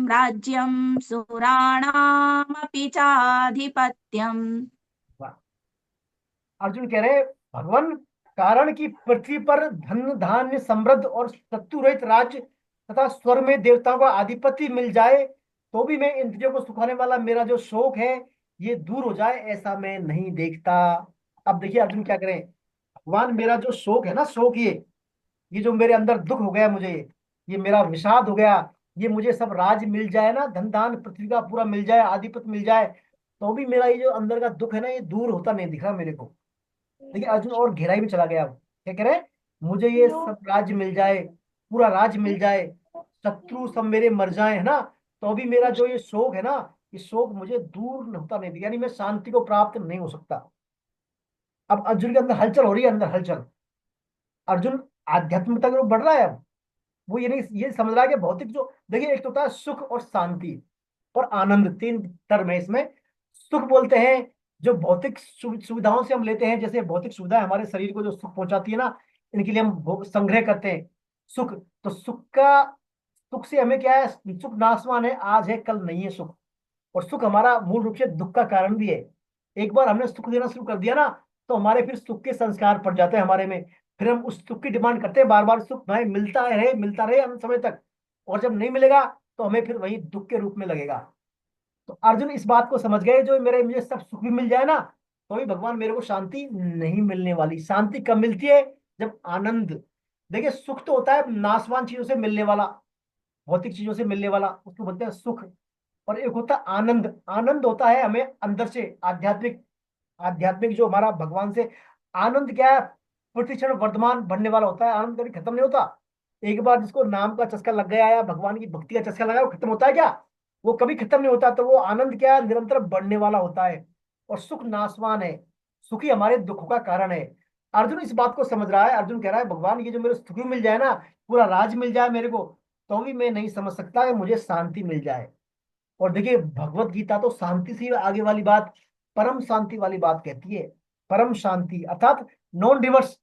S7: राज्यं सुराणामपि चाधिपत्यम्।
S1: अर्जुन कह रहे भगवान, कारण की पृथ्वी पर धन धान्य समृद्ध और शत्रु रहित राज्य तथा स्वर्ग में देवताओं का आधिपत्य मिल जाए, तो भी मैं इंद्रियों को सुखाने वाला मेरा जो शोक है ये दूर हो जाए, ऐसा मैं नहीं देखता। अब देखिए अर्जुन क्या करें, भगवान मेरा जो शोक है ना, शोक ये जो मेरे अंदर दुख हो गया, मुझे ये मेरा विषाद हो गया, ये मुझे सब राज मिल जाए ना, धन धान पृथ्वी का पूरा मिल जाए, आधिपत्य मिल जाए, तो भी मेरा ये जो अंदर का दुख है ना, ये दूर होता नहीं दिख रहा मेरे को। देखिए अर्जुन और गहराई में चला गया। अब क्या कह रहे हैं, मुझे ये सब राज्य मिल जाए, पूरा राज्य मिल जाए, शत्रु सब मेरे मर जाए, है ना, तो भी मेरा जो ये शोक है ना, ये शोक मुझे दूर होता नहीं, यानी मैं शांति को प्राप्त नहीं हो सकता। अब अर्जुन के अंदर हलचल हो रही है, अंदर हलचल। अर्जुन आध्यात्मिकता की ओर बढ़ रहा है। अब वो ये नहीं ये समझ रहा है कि भौतिक जो, देखिए एक तो होता है सुख और शांति और आनंद, 3 टर्म है इसमें। सुख बोलते हैं जो भौतिक सुविधाओं से हम लेते हैं, जैसे भौतिक सुविधा हमारे शरीर को जो सुख पहुंचाती है ना, इनके लिए हम संग्रह करते हैं सुख। तो सुख से हमें क्या है, सुख नाशवान है, आज है कल नहीं है सुख। और सुख हमारा मूल रूप से दुख का कारण भी है। एक बार हमने सुख देना शुरू कर दिया ना, तो हमारे फिर सुख के संस्कार पड़ जाते हैं हमारे में, फिर हम उस सुख की डिमांड करते हैं बार बार, सुख भाई मिलता रहे अनंत समय तक, और जब नहीं मिलेगा तो हमें फिर वही दुख के रूप में लगेगा। तो अर्जुन इस बात को समझ गए, जो मुझे सब सुख भी मिल जाए ना, तो भी भगवान मेरे को शांति नहीं मिलने वाली। शांति कब मिलती है, जब आनंद, देखिए सुख तो होता है नाशवान चीजों से मिलने वाला, भौतिक चीजों से मिलने वाला, उसको बोलते हैं सुख। और एक होता है आनंद, आनंद होता है हमें अंदर से, आध्यात्मिक, आध्यात्मिक जो हमारा भगवान से आनंद क्या है, प्रतिक्षण वर्धमान बढ़ने वाला होता है, आनंद कभी खत्म नहीं होता। एक बार जिसको नाम का चस्का लग गया या भगवान की भक्ति का चस्का लगा, वो खत्म होता है क्या? वो कभी खत्म नहीं होता। तो वो आनंद क्या है? निरंतर बढ़ने वाला होता है। और सुख नाशवान है, सुखी हमारे दुखों का कारण है। अर्जुन इस बात को समझ रहा है। अर्जुन कह रहा है भगवान ये जो मेरे सुख मिल जाए ना, पूरा राज मिल जाए मेरे को, तो भी मैं नहीं समझ सकता कि मुझे शांति मिल जाए। और देखिए भगवत गीता तो शांति से आगे वाली बात, परम शांति वाली बात कहती है। परम शांति अर्थात नॉन रिवर्स।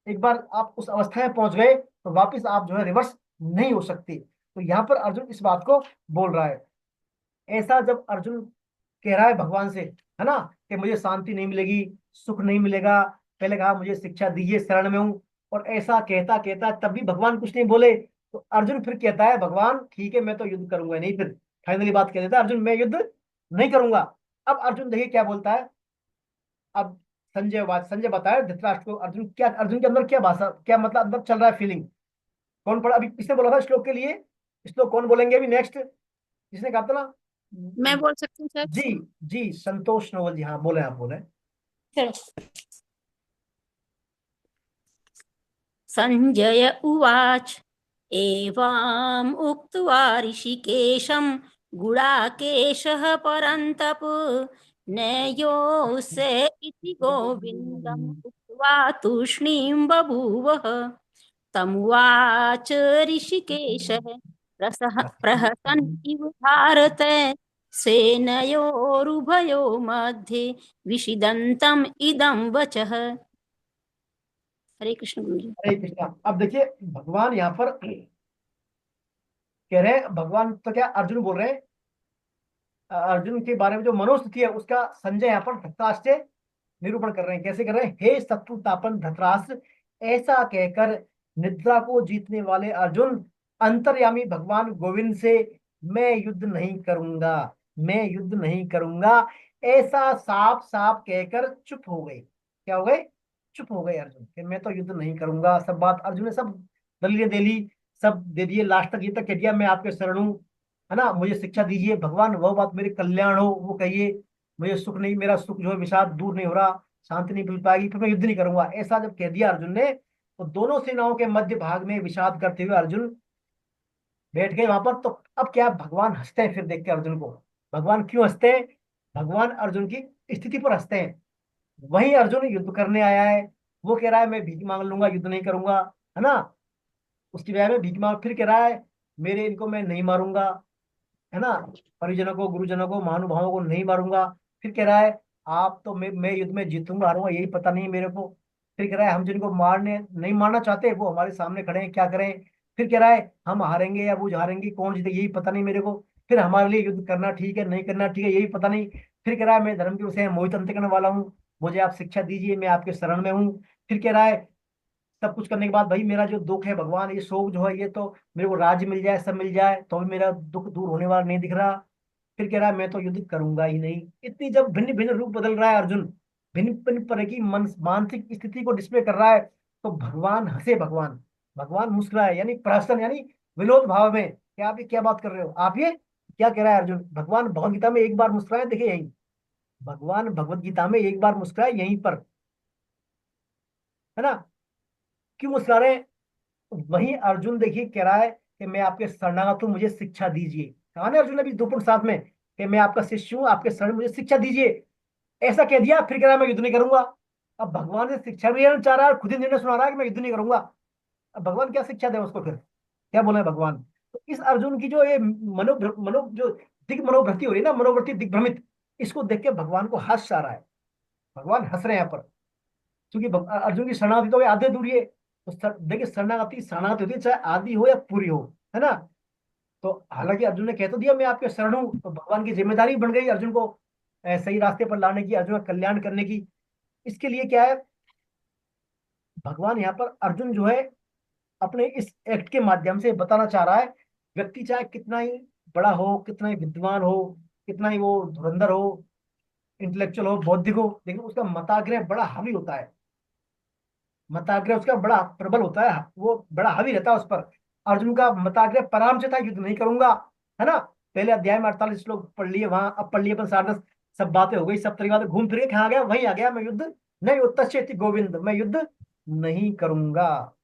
S1: एक बार आप उस अवस्था में पहुंच गए तो वापस आप जो है रिवर्स नहीं हो सकते। तो यहाँ पर अर्जुन इस बात को बोल रहा है। ऐसा जब अर्जुन कह रहा है भगवान से, है ना, कि मुझे शांति नहीं मिलेगी, सुख नहीं मिलेगा, पहले कहा मुझे शिक्षा दीजिए, शरण में हूं, और ऐसा कहता कहता तब भी भगवान कुछ नहीं बोले। तो अर्जुन फिर कहता है भगवान ठीक है मैं तो युद्ध करूंगा नहीं। फिर फाइनली बात कह देता है अर्जुन, मैं युद्ध नहीं करूंगा। अब अर्जुन देखिए क्या बोलता है। अब संजय बताया धृतराष्ट्र को, अर्जुन क्या, अर्जुन के अंदर क्या भाषा, क्या मतलब अंदर चल रहा है फीलिंग। कौन पढ़ा अभी, किसने बोला था श्लोक के लिए? श्लोक कौन बोलेंगे अभी नेक्स्ट? किसने कहा था ना?
S8: मैं बोल सकती हूँ सर?
S1: जी जी संतोष नोवल जी, हाँ बोले, आप बोले।
S8: चलो। संजय उवाच एवम् उक्त्वा ऋषिकेशं गुडाकेशः परन्तप नयोऽस्य इति गोविन्दम् उक्त्वा तूष्णीं बभूवः। तमुवाच ऋषिकेशः प्रहसन् इव भारत सेनयोरुभयो मध्ये विषिदन्तम् इदं वचः। हरे कृष्ण गुरु जी।
S1: हरे कृष्णा। अब देखिए भगवान यहाँ पर कह रहे हैं, भगवान तो क्या अर्जुन बोल रहे हैं, अर्जुन के बारे में जो मनोस्थिति है उसका संजय यहाँ पर धृतराष्ट्र से निरूपण कर रहे हैं। कैसे कर रहे हैं? हे शत्रु तापन धृतराष्ट्र, ऐसा कहकर निद्रा को जीतने वाले अर्जुन अंतर्यामी भगवान गोविंद से मैं युद्ध नहीं करूंगा, मैं युद्ध नहीं करूंगा, ऐसा साफ साफ कहकर चुप हो गए। क्या हो गए? चुप हो गए अर्जुन कि मैं तो युद्ध नहीं करूंगा। सब बात अर्जुन ने सब दलीलें दे ली, सब दे दिए, लास्ट तक ये तक कह दिया मैं आपके शरण हूं, है ना, मुझे शिक्षा दीजिए भगवान, वो बात मेरे कल्याण हो वो कहिए, मुझे सुख नहीं, मेरा सुख जो है विषाद दूर नहीं हो रहा, शांति नहीं मिल पाएगी, फिर मैं युद्ध नहीं करूंगा। ऐसा जब कह दिया अर्जुन ने, तो दोनों सेनाओं के मध्य भाग में विषाद करते हुए अर्जुन बैठ गए वहां पर। तो अब क्या भगवान हंसते हैं, फिर देखते हैं अर्जुन को। भगवान क्यों हंसते हैं? भगवान अर्जुन की स्थिति पर हंसते हैं। वही अर्जुन युद्ध करने आया है, वो कह रहा है मैं भीख मांग लूंगा, युद्ध नहीं करूंगा, है ना, उसकी बजाय में भीख मांग, फिर कह रहा है मेरे इनको मैं नहीं मारूंगा, है ना, परिजनों को गुरुजनों को महानुभावों को नहीं मारूंगा। फिर कह रहा है आप तो मैं युद्ध में जीतूंगा हारूंगा यही पता नहीं मेरे को। फिर कह रहा है हम जिनको मारने नहीं मारना चाहते वो हमारे सामने खड़े हैं, क्या करें। फिर कह रहा है हम हारेंगे या वो हारेंगे, कौन जीते यही पता नहीं मेरे को। फिर हमारे लिए युद्ध करना ठीक है नहीं करना ठीक है यही पता नहीं। फिर कह रहा है मैं धर्म के विषय मोहित अंत करने वाला हूँ, मुझे आप शिक्षा दीजिए, मैं आपके शरण में हूँ। फिर कह रहा है सब कुछ करने के बाद भाई मेरा जो दुख है भगवान, ये शोक जो है, ये तो मेरे को राज्य मिल जाए सब मिल जाए तो भी मेरा दुख दूर होने वाला नहीं दिख रहा। फिर कह रहा है मैं तो युद्ध करूंगा ही नहीं। इतनी जब भिन्न भिन्न रूप बदल रहा है अर्जुन, भिन्न भिन्न तरह की मानसिक स्थिति को डिस्प्ले कर रहा है, तो भगवान हंसे, भगवान भगवान मुस्कुराए, यानी प्रहसन, यानी विनोद भाव में, क्या आप ये क्या बात कर रहे हो आप, ये क्या कह रहा है अर्जुन। भगवान भगवत गीता में एक बार मुस्कुराए, देखिए यही भगवान भगवत गीता में एक बार मुस्कुराए यहीं पर, है ना। क्यों मुस्कुरा रहे हैं? वही अर्जुन देखिए कह रहा है कि मैं आपके शरणागत हूं, मुझे शिक्षा दीजिए। कहा ना अर्जुन अभी 2.7 में कि मैं आपका शिष्य हूं, आपके शरण, मुझे शिक्षा दीजिए। ऐसा कह दिया, फिर कह रहा है मैं युद्ध नहीं करूंगा। अब भगवान से शिक्षा भी लेना चाह रहा है और खुद ही निर्णय सुना रहा है कि मैं युद्ध नहीं करूंगा। अब भगवान क्या शिक्षा दे उसको, फिर क्या बोला है भगवान। तो इस अर्जुन की जो ये मनो जो दिग मनोवृत्ति हो रही है ना, मनोवृत्ति दिग्भ्रमित, इसको देख के भगवान को हंस आ रहा है। भगवान हंस रहे हैं यहाँ पर, क्योंकि अर्जुन की शरणागति तो आधे अधूरी है। तो देखिए शरणागति शरणागति होती है चाहे आधी हो या पूरी हो, है ना। तो हालांकि अर्जुन ने कह तो दिया मैं आपके शरण हूं, तो भगवान की जिम्मेदारी बन गई अर्जुन को सही रास्ते पर लाने की, अर्जुन का कल्याण करने की। इसके लिए क्या है, भगवान यहाँ पर अर्जुन जो है अपने इस एक्ट के माध्यम से बताना चाह रहा है, व्यक्ति चाहे कितना ही बड़ा हो, कितना ही विद्वान हो, कितना ही वो धुरंधर हो, इंटेलेक्चुअल हो, बौद्धिक हो, लेकिन उसका मताग्रह बड़ा हावी होता है। मताग्रह उसका बड़ा प्रबल होता है, वो बड़ा हावी रहता है उस पर। अर्जुन का मताग्रह पराम से था, युद्ध नहीं करूंगा, है ना। पहले अध्याय में 48 श्लोक पढ़ लिए, वहां अब पढ़ लिए अपन 10.5, सब बातें हो गई, सब तरीके घूम फिर के कहाँ गया, वहीं आ गया, मैं युद्ध नहीं उत्तश्चेति गोविंद, मैं युद्ध नहीं करूंगा,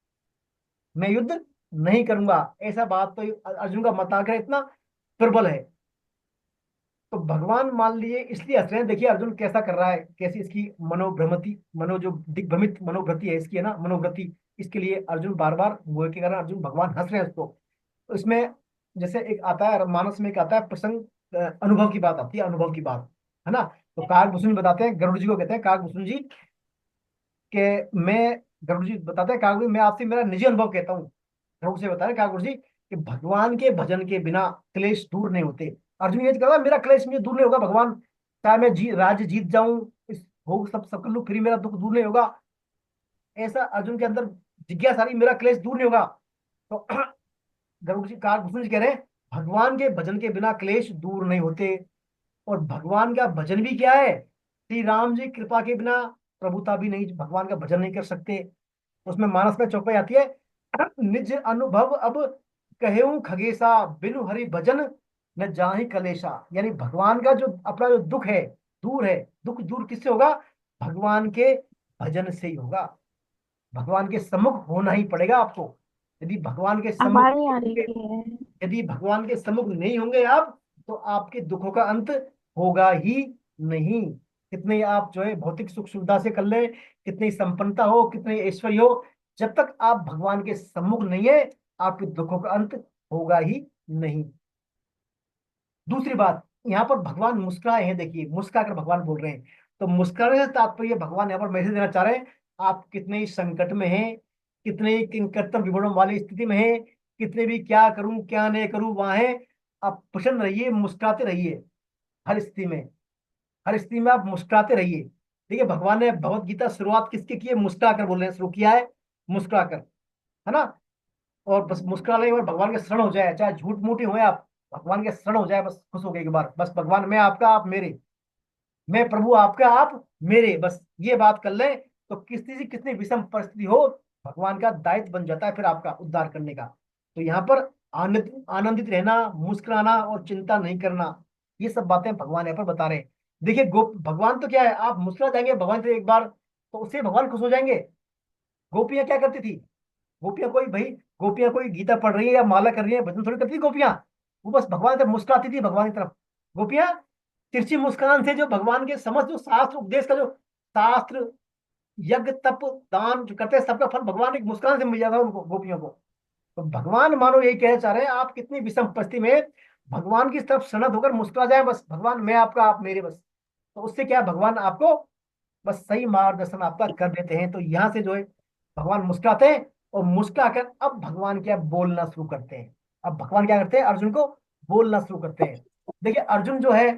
S1: मैं युद्ध नहीं करूंगा। ऐसा बात तो अर्जुन का मताकर इतना प्रबल है। तो भगवान मान लिए इसलिए हंस रहे हैं। देखिए अर्जुन कैसा कर रहा है, कैसी इसकी मनोभ्रमति, जो दिग्भ्रमित मनोवृत्ति है इसकी, है ना, मनोवृत्ति। इसके लिए अर्जुन बार बार वो के कारण अर्जुन भगवान हंस रहे हैं उसको। तो इसमें जैसे एक आता है मानस में, एक आता है प्रसंग, अनुभव की बात आती है, अनुभव की बात, है ना। तो काकभूषण बताते हैं, गरुड़ जी को कहते हैं काकभूषण जी के, मैं, गरुड़ जी बताते हैं काकभूषण, मैं आपसे मेरा निजी अनुभव कहता हूँ। गरुड़ से बताया काकभूषण जी कि भगवान के भजन के बिना क्लेश दूर नहीं होते। अर्जुन ये कहता है मेरा क्लेश मुझे दूर नहीं होगा भगवान, चाहे मैं राज्य जीत जाऊं, इस भोग सब कर लूं, फिर मेरा दुख दूर नहीं होगा। ऐसा अर्जुन के अंदर जिज्ञासा रही, मेरा क्लेश दूर नहीं होगा। तो गरुड़ जी, काकभूषण जी कह रहे हैं भगवान के भजन के बिना क्लेश दूर नहीं होते। और भगवान का भजन भी क्या है, श्री राम जी कृपा के बिना प्रभुता भी नहीं, भगवान का भजन नहीं कर सकते। उसमें मानस में चौपाई आती है, निज अनुभव अब कहेऊं खगेशा, बिनु हरि भजन न जाहि कलेशा। यानी भगवान का जो अपना जो दुख है दूर है, दुख दूर किससे होगा, भगवान के भजन से ही होगा। भगवान के सम्मुख होना ही पड़ेगा आपको। यदि भगवान के सम्मुख
S4: आवाज नहीं आ रही है।
S1: यदि भगवान के सम्मुख नहीं होंगे आप, तो आपके दुखों का अंत होगा ही नहीं। कितने ही आप जो है भौतिक सुख सुविधा से कर ले, कितनी संपन्नता हो, कितने ऐश्वर्य हो, जब तक आप भगवान के सम्मुख नहीं है, आपके दुखों का अंत होगा ही नहीं। दूसरी बात, यहाँ पर भगवान मुस्कुराए हैं, देखिए मुस्कुरा कर भगवान बोल रहे हैं। तो मुस्कुराने से तात्पर्य भगवान यहाँ पर मैसेज देना चाह रहे हैं, आप कितने ही संकट में हैं, कितने ही किंकरतम विवरण वाली स्थिति में हैं, कितने भी क्या करूं क्या नहीं करूं वहां है, आप प्रसन्न रहिए, मुस्कुराते रहिए। हर स्थिति में, हर स्थिति में आप मुस्कुराते रहिए। देखिए भगवान ने भगवत गीता शुरुआत किसके की है, मुस्कुरा कर बोल रहे हैं, शुरू किया है मुस्कुरा कर, है ना। और बस मुस्कुरा ले और भगवान के शरण हो जाए, चाहे झूठ मूठी हो आप, भगवान के शरण हो जाए, बस खुश हो गए एक बार, बस भगवान मैं आपका आप मेरे, मैं प्रभु आपका आप मेरे, बस ये बात कर ले। तो किसी कितनी विषम परिस्थिति हो, भगवान का दायित्व बन जाता है फिर आपका उद्धार करने का। तो यहाँ पर आनंदित आनंदित रहना, मुस्कुराना और चिंता नहीं करना, ये सब बातें भगवान यहाँ पर बता रहे हैं। देखिए भगवान तो क्या है, आप मुस्कुरा जाएंगे भगवान से एक बार, तो उससे भगवान खुश हो जाएंगे। गोपियां क्या करती थी, गोपियां कोई भाई, गोपियां कोई गीता पढ़ रही है या माला कर रही है, भजन थोड़ी करती थी गोपियां। वो बस भगवान से मुस्कुराती थी, भगवान की तरफ। गोपियां तिरछी मुस्कान से जो भगवान के समस्त जो शास्त्र उपदेश का जो शास्त्र, यज्ञ तप दान जो करते हैं, सबका फल भगवान एक मुस्कान से मिल जाता है उनको, गोपियों को। तो भगवान मानो यही कहना चाह रहे हैं, आप कितनी विषम परिस्थिति में भगवान की तरफ सनद होकर मुस्कुरा जाए, बस भगवान मैं आपका आप मेरे, बस। तो उससे क्या है, भगवान आपको बस सही मार्गदर्शन आपका कर देते हैं। तो यहाँ से जो है भगवान मुस्कुराते हैं, और मुस्कुराकर अब भगवान क्या बोलना शुरू करते हैं। अब भगवान क्या करते हैं, अर्जुन को बोलना शुरू करते हैं। देखिए अर्जुन जो है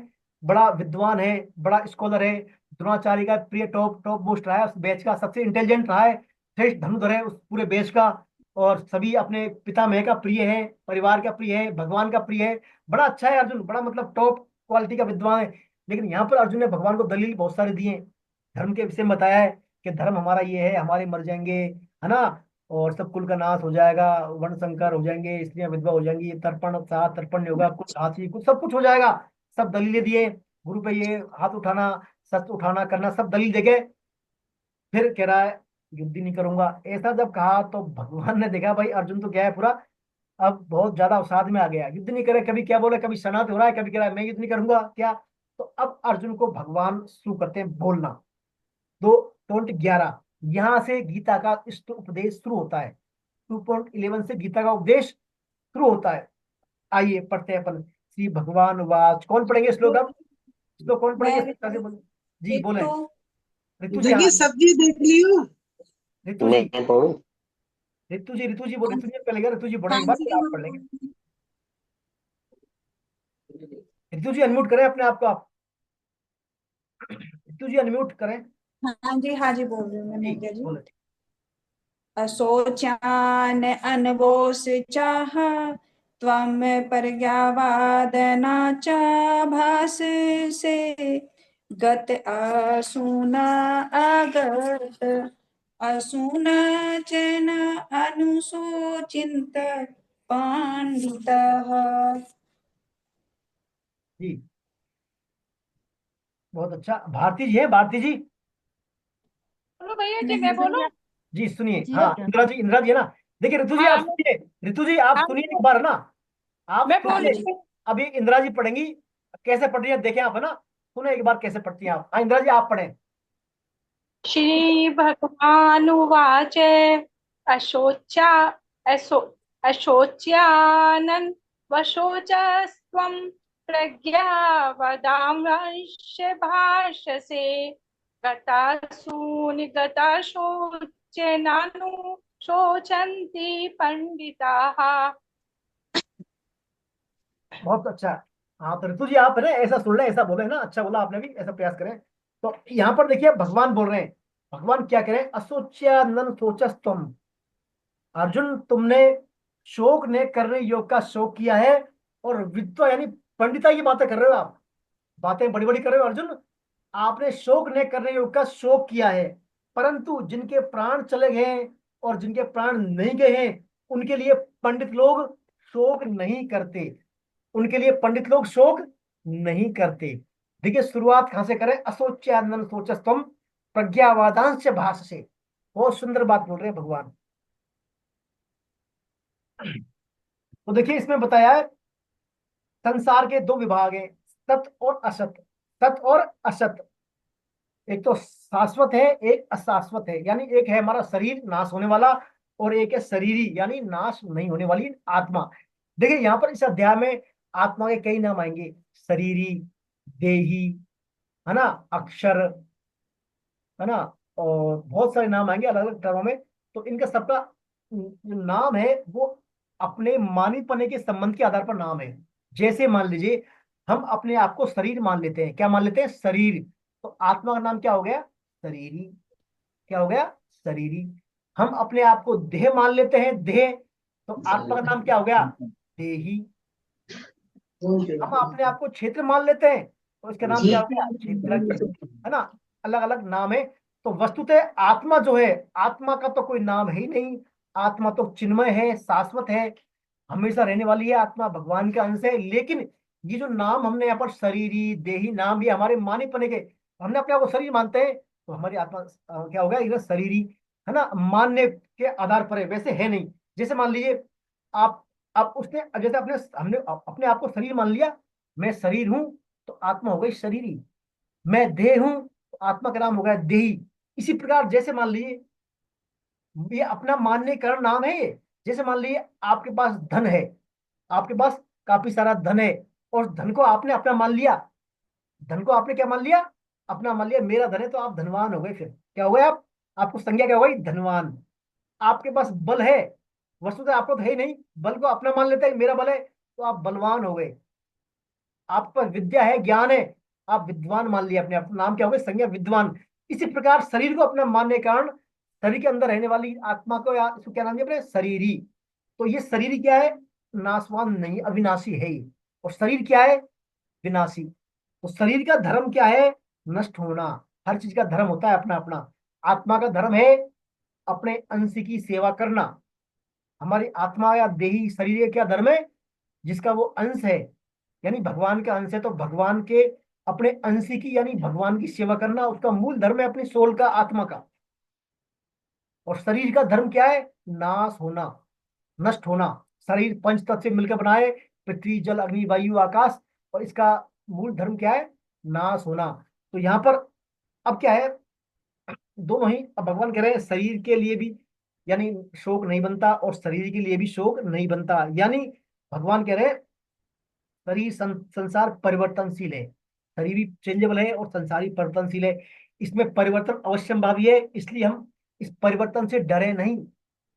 S1: बड़ा विद्वान है, बड़ा स्कॉलर है, द्रोणाचार्य का प्रिय टॉप टॉप मोस्ट रहा है, उस बैच का सबसे इंटेलिजेंट रहा है, श्रेष्ठ धनुधर है उस पूरे बैच का। और सभी अपने पितामह का प्रिय है, परिवार का प्रिय है, भगवान का प्रिय है। बड़ा अच्छा है अर्जुन, बड़ा मतलब टॉप क्वालिटी का विद्वान है। लेकिन यहाँ पर अर्जुन ने भगवान को दलील बहुत सारे दिए, धर्म के विषय में बताया है कि धर्म हमारा ये है, हमारे मर जाएंगे, है ना, और सब कुल का नाश हो जाएगा, वर्ण संकर हो जाएंगे, स्त्रियां विधवा हो जाएंगी, तर्पण साथ तर्पण नहीं होगा, कुछ हाथी कुछ सब कुछ हो जाएगा। सब दलीलें दिए, गुरु पे ये हाथ उठाना, सच उठाना करना, सब दलील देके फिर कह रहा है युद्ध ही नहीं करूंगा। ऐसा जब कहा तो भगवान ने देखा भाई अर्जुन तो क्या है पूरा, अब बहुत ज्यादा अवसाद में आ गया, युद्ध नहीं करे, कभी क्या बोले, कभी शरणागत हो रहा है, कभी कह रहा है मैं युद्ध नहीं करूंगा क्या। तो अब अर्जुन को भगवान शुरू करते हैं बोलना। 2.11 यहां से गीता का उपदेश शुरू होता है। 2.11 से गीता का उपदेश शुरू होता है। आइए पढ़ते हैं अपन। श्री भगवान वाच, कौन पढ़ेंगे श्लोक अब, श्लोक कौन पढ़ेंगे
S2: मैं
S1: सत्ता से जी बोले।
S2: तो
S1: ऋतु जी, हाँ
S9: जगी सब्जी देख लियो।
S1: ऋतु जी,
S10: मैं पढ़ूं?
S1: ऋतु जी पहले, ऋतु जी
S2: हाँ
S1: पढ़ेंगे बाद
S2: जी
S1: फिर आप पढ़ लेंगे। ऋतु जी अनम्यूट करें अपने आप को आप, ऋतु जी अनम्यूट करें।
S2: हाँ जी बोल रही हूँ मैं
S1: जी
S2: मेघा जी।
S1: बोले।
S2: असोचान अनवोस चाह त्वम प्रज्ञावादना च भास से गत असुना आगत असुना चन अनुशोचिंत पांडितः।
S1: जी बहुत अच्छा। भारती जी है, भारती जी।
S6: बोलो भैया जी,
S2: नहीं
S6: मैं बोलूं?
S2: भैया,
S1: जी सुनिए,
S7: जी
S1: हाँ
S7: बेटा।
S1: इंदिरा जी, इंदिरा जी है ना। देखिए ऋतु जी आप
S6: हाँ
S1: सुनिए, ऋतु जी आप
S6: हाँ,
S1: सुनिए एक बार, है ना। आप
S6: मैं
S7: हाँ
S6: बोल
S1: सुनिए,
S7: जी।
S6: रही हूँ।
S1: अभी इंदिरा जी पढ़ेंगी, कैसे पढ़ रही है देखें आप, है ना। सुने एक बार कैसे पढ़ती हैं आप। हाँ इंदिरा जी आप पढ़ें।
S6: श्री भगवानुवाच अशोच्या अशो अशोच्यानन् वशोचस्त्वं प्रज्ञावदांश्च भाषसे गतासूनि गताशोच्य नानु शोचन्ति पंडिताः।
S1: बहुत अच्छा। हाँ तो ऋतु जी आप है ना ऐसा सुन रहे, ऐसा बोले ना, अच्छा बोला आपने भी, ऐसा प्रयास करें। तो यहाँ पर देखिए भगवान बोल रहे हैं, भगवान क्या करें, असोच्यानन सोचस्तम। अर्जुन तुमने शोक ने करने योग का शोक किया है, और विद्वा यानी पंडिता की बातें कर रहे हो आप, बातें बड़ी बड़ी कर रहे हो अर्जुन। आपने शोक ने करने योग का शोक किया है, परंतु जिनके प्राण चले गए हैं और जिनके प्राण नहीं गए हैं, उनके लिए पंडित लोग शोक नहीं करते। उनके लिए पंडित लोग शोक नहीं करते। देखिए शुरुआत कहां से करें, असोच्यानन सोचस्तम प्रज्ञावादांश भाष से। बहुत सुंदर बात बोल रहे हैं भगवान। तो देखिए इसमें बताया है संसार के दो विभाग हैं, सत और असत। सत और असत, एक तो शाश्वत है, एक अशाश्वत है। यानी एक है हमारा शरीर नाश होने वाला, और एक है शरीरी यानी नाश नहीं होने वाली आत्मा। देखिए यहाँ पर इस अध्याय में आत्मा के कई नाम आएंगे, शरीरी, देही, है ना, अक्षर, है ना, और बहुत सारे नाम आएंगे अलग अलग टर्मों में। तो इनका सबका जो नाम है वो अपने मानीपने के संबंध के आधार पर नाम है। जैसे मान लीजिए हम अपने आप को शरीर मान लेते हैं, क्या मान लेते हैं, शरीर। तो आत्मा का नाम क्या हो गया, शरीरी। क्या हो गया, शरीरी। हम अपने आप को देह मान लेते हैं, देह। तो आत्मा का नाम क्या हो गया, देही। हम अपने आप को क्षेत्र मान लेते हैं, तो इसका नाम क्या हो गया, क्षेत्रज्ञ, है ना। अलग अलग नाम है। तो वस्तुतः आत्मा जो है, आत्मा का तो कोई नाम है ही नहीं। आत्मा तो चिन्मय है, शाश्वत है, हमेशा रहने वाली है। आत्मा भगवान का अंश है। लेकिन ये जो नाम हमने यहाँ पर शरीरी देही नाम, ये हमारे माने पने के, हमने अपने आप को शरीर मानते हैं, तो हमारी आत्मा क्या हो गया, ये शरीरी, है ना, मानने के आधार पर है, वैसे है नहीं। जैसे मान लीजिए आप उसने जैसे अपने हमने अपने आप को शरीर मान लिया, मैं शरीर हूं, तो आत्मा हो गई शरीरी। मैं देह हूं, तो आत्मा का नाम हो गया देही। इसी प्रकार जैसे मान लीजिए ये अपना मानने का नाम है ये। जैसे मान लीजिए आपके पास धन है, आपके पास काफी सारा धन है, और धन को आपने अपना मान लिया। धन को आपने क्या मान लिया, अपना मान लिया, मेरा धन है, तो आप धनवान हो गए। फिर क्या हो गए आप, आपको संज्ञा क्या हो गई, धनवान। आपके पास बल है, वस्तुतः आपको तो है ही नहीं, बल को अपना मान लेते हैं, मेरा बल है, तो आप बलवान हो गए। आप पर विद्या है, ज्ञान है, आप विद्वान मान लिया अपने आप, नाम क्या हो गया, संज्ञा विद्वान। इसी प्रकार शरीर को अपना मानने के कारण शरीर के अंदर रहने वाली आत्मा को, या इसको क्या नाम दिया अपने, शरीरी। तो ये शरीर क्या है, नाशवान नहीं, अविनाशी है ये। और शरीर क्या है, विनाशी। तो शरीर का धर्म क्या है, नष्ट होना। हर चीज का धर्म होता है अपना अपना। आत्मा का धर्म है अपने अंश की सेवा करना। हमारी आत्मा या देही शरीर का क्या धर्म है, जिसका वो अंश है, यानी भगवान का अंश है, तो भगवान के अपने अंश की यानी भगवान की सेवा करना उसका मूल धर्म है, अपनी सोल का, आत्मा का। और शरीर का धर्म क्या है, नाश होना, नष्ट होना। शरीर पंच तत्व से मिलकर बनाए, पृथ्वी जल अग्नि वायु आकाश, और इसका मूल धर्म क्या है, नाश होना। तो यहाँ पर अब क्या है, दोनों ही, अब भगवान कह रहे हैं शरीर के लिए भी यानी शोक नहीं बनता, और शरीर के लिए भी शोक नहीं बनता। यानी भगवान कह रहे हैं शरीर संसार परिवर्तनशील है, शरीर भी चेंजेबल है और संसार ही परिवर्तनशील है। इसमें परिवर्तन अवश्यंभावी है, इसलिए हम इस परिवर्तन से डरे नहीं।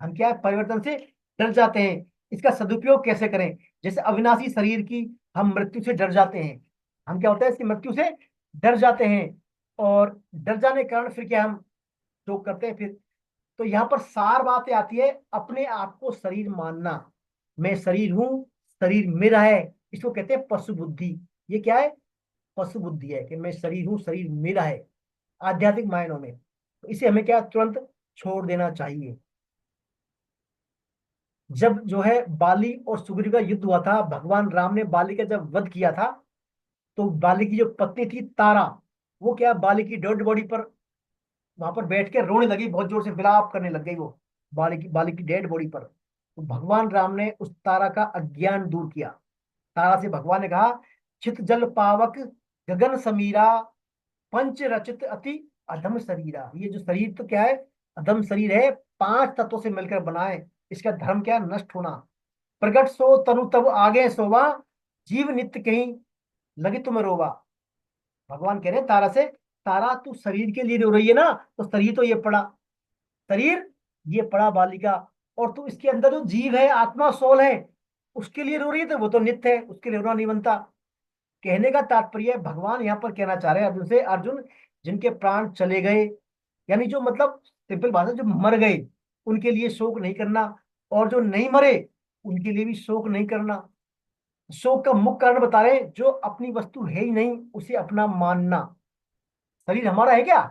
S1: हम क्या है, परिवर्तन से डर जाते हैं। इसका सदुपयोग कैसे करें, जैसे अविनाशी शरीर की हम मृत्यु से डर जाते हैं। हम क्या होता है, इसकी मृत्यु से डर जाते हैं, और डर जाने के कारण फिर क्या हम शोक करते हैं फिर। तो यहाँ पर सार बातें आती है, अपने आप को शरीर मानना। मैं शरीर हूं, शरीर मेरा है, इसको कहते हैं पशु बुद्धि। ये क्या है, पशु बुद्धि है, कि मैं शरीर हूं, शरीर मेरा है, आध्यात्मिक मायनों में। तो इसे हमें क्या, तुरंत छोड़ देना चाहिए। जब जो है बाली और सुग्रीव का युद्ध हुआ था, भगवान राम ने बाली का जब वध किया था, तो बाली की जो पत्नी थी तारा, वो क्या बाली की डेड बॉडी पर वहां पर बैठ के रोने लगी, बहुत जोर से विलाप करने लग गई वो बाली की डेड बॉडी पर। तो भगवान राम ने उस तारा का अज्ञान दूर किया। तारा से भगवान ने कहा, चित जल पावक गगन समीरा, पंच रचित अति अधम शरीरा। ये जो शरीर तो क्या है, अधम शरीर है, 5 तत्वों से मिलकर बना है। इसका धर्म क्या है, नष्ट होना। प्रगट सो तनु तब आगे सोवा, जीव नित्य कहीं लगे तुम्हें रोवा। भगवान कह रहे हैं तारा से, तारा तू शरीर के लिए रो रही है ना, तो शरीर तो ये पड़ा, शरीर ये पड़ा बालिका, और तू इसके अंदर जो जीव है, आत्मा सोल है, उसके लिए रो रही है, तो वो तो नित्य है, उसके लिए रोना नहीं बनता। कहने का तात्पर्य भगवान यहाँ पर कहना चाह रहे हैं अर्जुन से, अर्जुन जिनके प्राण चले गए, यानी जो मतलब सिंपल भाषा जो मर गए, उनके लिए शोक नहीं करना, और जो नहीं मरे उनके लिए भी शोक नहीं करना। शोक का मुख्य कारण बता रहे हैं, जो अपनी वस्तु है ही नहीं उसे अपना मानना। शरीर हमारा है क्या?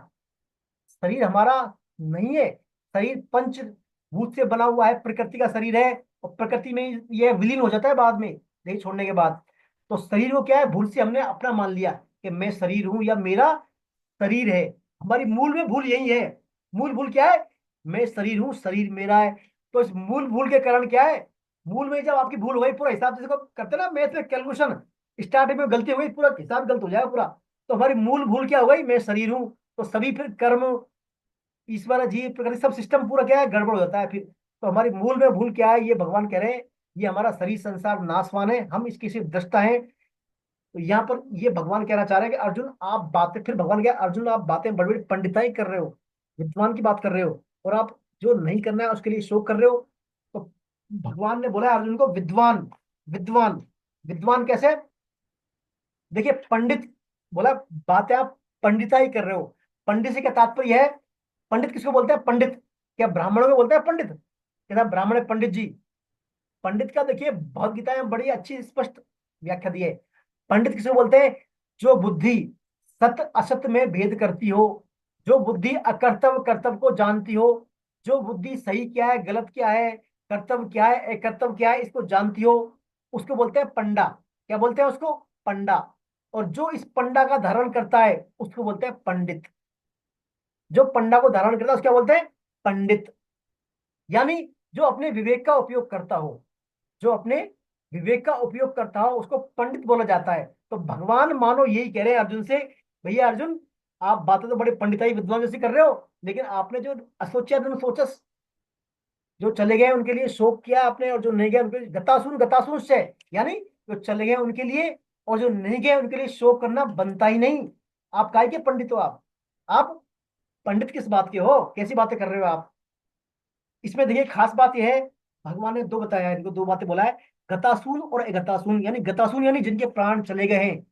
S1: शरीर हमारा नहीं है। शरीर पंच भूत से बना हुआ है, प्रकृति का शरीर है, और प्रकृति में यह विलीन हो जाता है बाद में, देह छोड़ने के बाद। तो शरीर को क्या है, भूल से हमने अपना मान लिया कि मैं शरीर हूं या मेरा शरीर है। हमारी मूल में भूल यही है। मूल भूल क्या है, मैं शरीर हूं, शरीर मेरा है। तो इस मूल भूल के कारण क्या है, मूल में जब आपकी भूल हो गई, पूरा हिसाब जिसको करते ना मैथ में कैलकुलेशन, स्टार्टिंग में गलती हो गई, पूरा हिसाब गलत हो जाएगा पूरा। तो हमारी मूल भूल क्या हो गई, मैं शरीर हूं। तो सभी फिर कर्म, ईश्वर, जीव, प्रकृति, सब सिस्टम पूरा क्या है, गड़बड़ हो जाता है फिर। तो हमारी मूल में भूल क्या है, ये भगवान कह रहे हैं, ये हमारा शरीर संसार नाशवान है, हम इसकी सिर्फ दृष्टा हैं। तो यहाँ पर ये भगवान कहना चाह रहे हैं कि अर्जुन आप बातें, फिर भगवान क्या, अर्जुन आप बातें बड़ी बड़ी पंडिताई कर रहे हो, विद्वान की बात कर रहे हो, और आप जो नहीं करना है उसके लिए शोक कर रहे हो। तो भगवान ने बोला अर्जुन को विद्वान, विद्वान, विद्वान कैसे, देखिए पंडित बोला, बातें आप पंडिताई कर रहे हो। पंडित से क्या तात्पर्य है, पंडित किसको बोलते हैं, पंडित क्या ब्राह्मणों को बोलते हैं पंडित, क्या ब्राह्मण है पंडित जी? पंडित का देखिए भगवद गीता में बड़ी अच्छी स्पष्ट व्याख्या दी है। पंडित किसे बोलते हैं, जो बुद्धि सत असत में भेद करती हो, जो बुद्धि अकर्तव्य कर्तव्य को जानती हो, जो बुद्धि सही क्या है गलत क्या है, कर्तव्य क्या है अकर्तव्य क्या है, इसको जानती हो, उसको बोलते हैं पंडा। क्या बोलते हैं उसको, पंडा। और जो इस पंडा का धारण करता है उसको बोलते हैं पंडित। जो पंडा को धारण करता है उसको क्या बोलते हैं, पंडित। यानी जो अपने विवेक का उपयोग करता हो, जो अपने विवेक का उपयोग करता हो उसको पंडित बोला जाता है। तो भगवान मानो यही कह रहे हैं अर्जुन से, भैया अर्जुन आप बातें तो बड़े पंडिताई विद्वान जैसी कर रहे हो, लेकिन आपने जो असोचा सोचस, जो चले गए उनके लिए शोक किया आपने, और जो नहीं गए उनके लिए गतासून, गतासून से यानी जो चले गए उनके लिए, और जो नहीं गए उनके लिए शोक करना बनता ही नहीं। आप काय के पंडित हो? आप पंडित किस बात के हो, कैसी बातें कर रहे हो आप? इसमें देखिए खास बात यह है, भगवान ने दो बताया है, इनको दो बातें बोला है, गतासून और एगतासून। यानी गतासून यानी जिनके प्राण चले गए हैं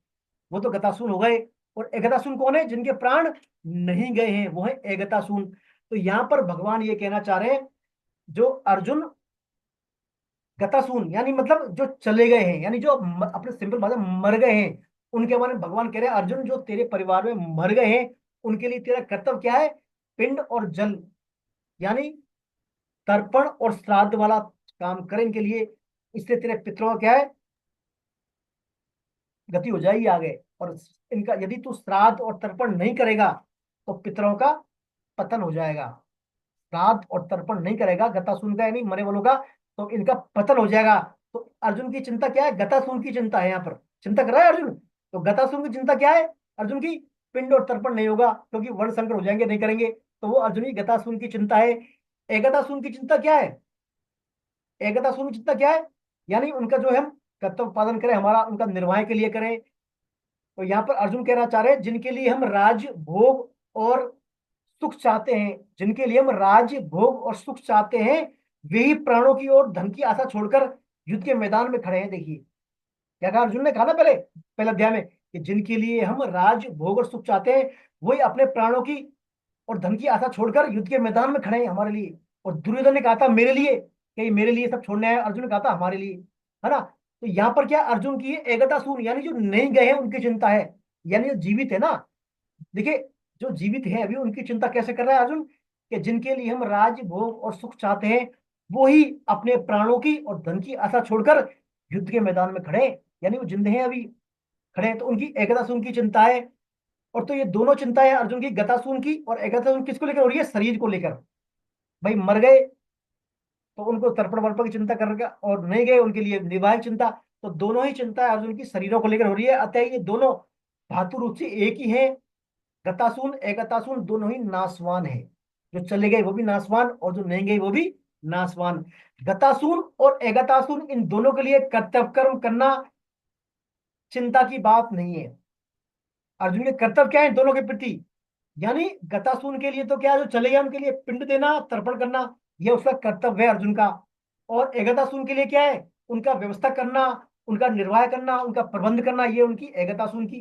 S1: वो तो गतासून हो गए, और एगतासून कौन है, जिनके प्राण नहीं गए हैं वो है एगतासून। तो यहाँ पर भगवान ये कहना चाह रहे हैं, जो अर्जुन गतासून यानी मतलब जो चले गए हैं, यानी जो अपने सिंपल भाषा मर गए हैं, उनके बारे में भगवान कह रहे हैं अर्जुन जो तेरे परिवार में मर गए हैं उनके लिए तेरा कर्तव्य क्या है, पिंड और जल यानी तर्पण और श्राद्ध वाला काम करें इनके लिए। इससे तेरे पितरों का क्या है, गति हो जाएगी आगे। और इनका यदि तू श्राद्ध और तर्पण नहीं करेगा तो पितरों का पतन हो जाएगा। श्राद्ध और तर्पण नहीं करेगा गतासून का यानी मरे वालों का, तो इनका पतन हो जाएगा। तो अर्जुन की चिंता क्या है, गतासून की चिंता है, यहाँ पर चिंता कर रहा है अर्जुन। तो गतासून की चिंता क्या है अर्जुन की, पिंड और तर्पण नहीं होगा क्योंकि वर्ण संकर हो जाएंगे, नहीं करेंगे, तो वो अर्जुन की गतासून की चिंता है। एकतासून की चिंता क्या है, एकतासून की चिंता क्या है, यानी उनका जो है हम कर्तव्य पालन करें, हमारा उनका निर्वाह के लिए करें। तो यहाँ पर अर्जुन कहना चाह रहे हैं जिनके लिए हम राज भोग और सुख चाहते हैं, जिनके लिए हम राज भोग और सुख चाहते हैं, वे ही प्राणों की और धन की आशा छोड़कर युद्ध के मैदान में खड़े हैं। देखिए क्या कहा अर्जुन ने, कहा ना पहले अध्याय में कि जिनके लिए हम राज भोग और सुख चाहते हैं वही अपने प्राणों की और धन की आशा छोड़कर युद्ध के मैदान में खड़े हैं हमारे लिए। और दुर्योधन ने कहा था मेरे लिए, कि मेरे लिए सब छोड़ने आए, अर्जुन ने कहा था हमारे लिए, है ना। तो यहाँ पर क्या अर्जुन की एकता सून यानी जो नहीं गए हैं उनकी चिंता है, यानी जो जीवित है ना, देखिए जो जीवित है अभी उनकी चिंता कैसे कर रहा है अर्जुन, कि जिनके लिए हम राज भोग और सुख चाहते हैं वो ही अपने प्राणों की और धन की आशा छोड़कर युद्ध के मैदान में खड़े हैं, यानी वो जिंदे हैं अभी, खड़े हैं, तो उनकी एकता सून की चिंता है। और तो ये दोनों चिंता है अर्जुन की, गतासून की और एगतासून किसको लेकर हो रही है? शरीर को लेकर। भाई मर गए तो उनको तर्पण वर्पण की चिंता करेगा, और नहीं गए उनके लिए वैवाहिक चिंता। तो दोनों ही चिंता अर्जुन की शरीरों को लेकर हो रही है। अतः ये दोनों धातु रूप से एक ही है। गतासून एगतासून दोनों ही नासवान है। जो चले गए वो भी नासवान, और जो नहीं गए वो भी नासवान। गतासून और एगतासून इन दोनों के लिए कर्तव्य कर्म करना चिंता की बात नहीं है। अर्जुन के कर्तव्य क्या है दोनों के प्रति? यानी गतासून के लिए तो क्या है, जो चले गए उनके लिए पिंड देना, तर्पण करना, यह उसका कर्तव्य है अर्जुन का। और एगतासून के लिए क्या है? उनका व्यवस्था करना, उनका निर्वाह करना, उनका प्रबंध करना, ये उनकी एगतासून की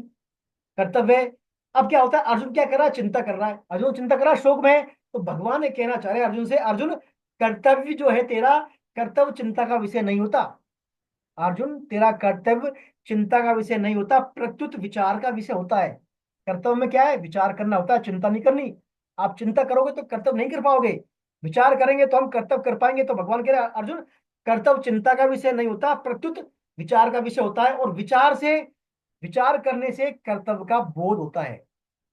S1: कर्तव्य है। अब क्या होता है, अर्जुन क्या कर रहा है? चिंता कर रहा है। अर्जुन चिंता कर रहा है, शोक में है। तो भगवान ये कहना चाह रहे हैं अर्जुन से, अर्जुन कर्तव्य जो है तेरा, कर्तव्य चिंता का विषय नहीं होता। अर्जुन तेरा कर्तव्य चिंता का विषय नहीं होता, प्रत्युत विचार का विषय होता है। कर्तव्य में क्या है? विचार करना होता है, चिंता नहीं करनी। आप चिंता करोगे तो कर्तव्य नहीं कर पाओगे, विचार करेंगे तो हम कर्तव्य कर पाएंगे। तो भगवान कह रहे हैं अर्जुन, कर्तव्य चिंता का विषय नहीं होता, प्रत्युत विचार का विषय होता है। और विचार करने से कर्तव्य का बोध होता है।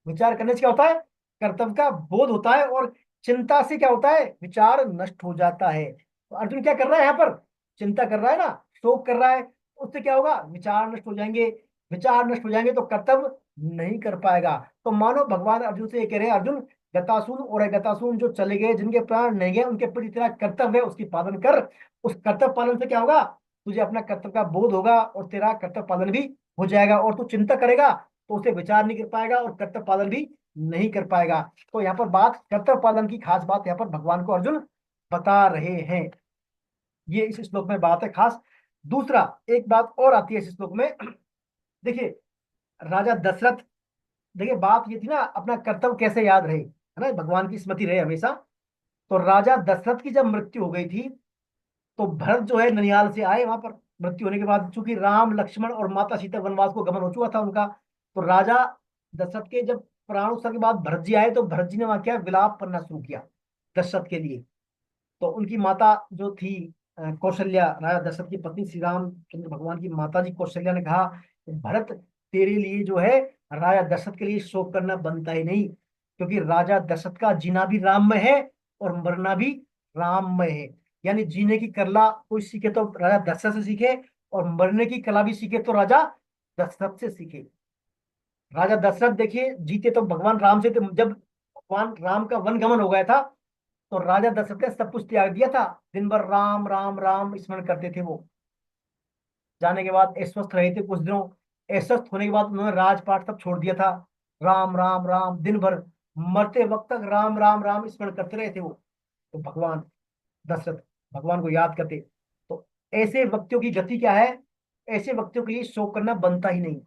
S1: विचार करने से क्या होता है? कर्तव्य का बोध होता है। और चिंता से क्या होता है? विचार नष्ट हो जाता है। तो अर्जुन क्या कर रहा है यहाँ पर? चिंता कर रहा है ना, शोक कर रहा है। उससे क्या होगा? विचार नष्ट हो जाएंगे। विचार नष्ट हो जाएंगे तो कर्तव्य नहीं कर पाएगा। तो मानो भगवान अर्जुन से ये कह रहे हैं, अर्जुन गतासून और अगतासून जो चले गए, जिनके प्राण नहीं गए, उनके प्रति तेरा कर्तव्य है, उसकी पालन कर। उस कर्तव्य पालन से क्या होगा? तुझे अपना कर्तव्य का बोध होगा और तेरा कर्तव्य पालन भी हो जाएगा। और तू चिंता करेगा तो उसे विचार नहीं कर पाएगा और कर्तव्य पालन भी नहीं कर पाएगा। तो यहाँ पर बात कर्तव्य पालन की खास बात यहाँ पर भगवान को अर्जुन बता रहे हैं। ये इस श्लोक में बात है खास। दूसरा एक बात और आती है इस श्लोक में। देखिए राजा दशरथ, देखिए बात ये थी ना, अपना कर्तव्य कैसे याद रहे, है ना, भगवान की स्मृति रहे हमेशा। तो राजा दशरथ की जब मृत्यु हो गई थी तो भरत जो है ननिहाल से आए। वहां पर मृत्यु होने के बाद चूंकि राम लक्ष्मण और माता सीता वनवास को गमन हो चुका था उनका, तो राजा दशरथ के जब प्राण उत्सव के बाद भरत जी आए तो भरत जी ने वहां क्या विलाप करना शुरू किया दशरथ के लिए। तो उनकी माता जो थी कौशल्या, राजा दशरथ की पत्नी, श्री रामचंद्र भगवान की माता जी कौशल्या ने कहा कि भरत तेरे लिए जो है, राजा दशरथ के लिए शोक करना बनता ही नहीं, क्योंकि राजा दशरथ का जीना भी राममय है और मरना भी राममय है। यानी जीने की कला कोई सीखे तो राजा दशरथ से सीखे, और मरने की कला भी सीखे तो राजा दशरथ से सीखे। राजा दशरथ देखिए जीते तो भगवान राम से, तो जब भगवान राम का वन गमन हो गया था तो राजा दशरथ ने सब कुछ त्याग दिया था। दिन भर राम राम राम स्मरण करते थे वो। जाने के बाद अस्वस्थ रहे थे कुछ दिनों, अस्वस्थ होने के बाद उन्होंने राजपाट सब छोड़ दिया था। राम राम राम दिन भर, मरते वक्त तक राम राम राम स्मरण करते रहे थे वो। तो भगवान दशरथ भगवान को याद करते। तो ऐसे व्यक्तियों की गति क्या है? ऐसे व्यक्तियों के लिए शोक करना बनता ही नहीं,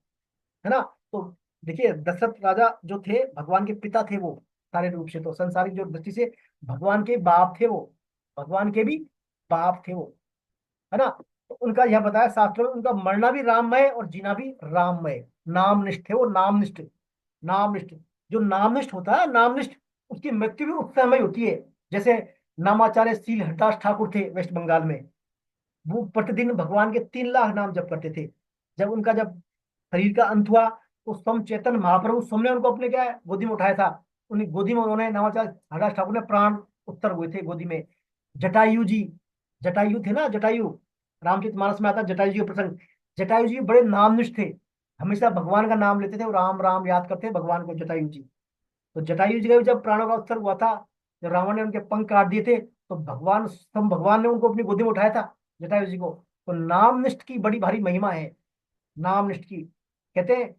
S1: है ना। तो देखिए दशरथ राजा जो थे भगवान के पिता थे वो, सारे रूप से तो संसारिक जो दृष्टि से भगवान के बाप थे वो, भगवान के भी बाप थे वो, है ना। तो उनका यह बताया शास्त्रों में, उनका मरना भी राममय और जीना भी राममय। नामनिष्ठ थे वो, नामनिष्ठ। नामनिष्ठ जो नामनिष्ठ होता है, नामनिष्ठ, उसकी मृत्यु भी उस समय होती है। जैसे नामाचार्य शील हरदास ठाकुर थे वेस्ट बंगाल में, वो प्रतिदिन भगवान के 3 लाख नाम जप करते थे। जब शरीर का अंत हुआ तो स्वयं चेतन महाप्रभु स्वयं ने उनको अपने क्या है गोदी में उठाया था। उन्हीं गोदी में उन्होंने, नामाचार्य हरदास ठाकुर ने प्राण उत्तर हुए थे गोदी में। जटायु जी, जटायु थे ना, जटायु, रामचरितमानस में आता है जटायु जी का प्रसंग। जटायु जी बड़े नामनिष्ठ थे, हमेशा भगवान का नाम लेते थे और राम राम याद करते भगवान को, जटायु जी। तो जटायु जी का भी जब प्राणों का उत्सर्ग हुआ था, जब रावण ने उनके पंख काट दिए थे, तो भगवान ने उनको अपनी गोदी में उठाया था, जटायु जी को। तो नामनिष्ठ की बड़ी भारी महिमा है, नामनिष्ठ की। कहते हैं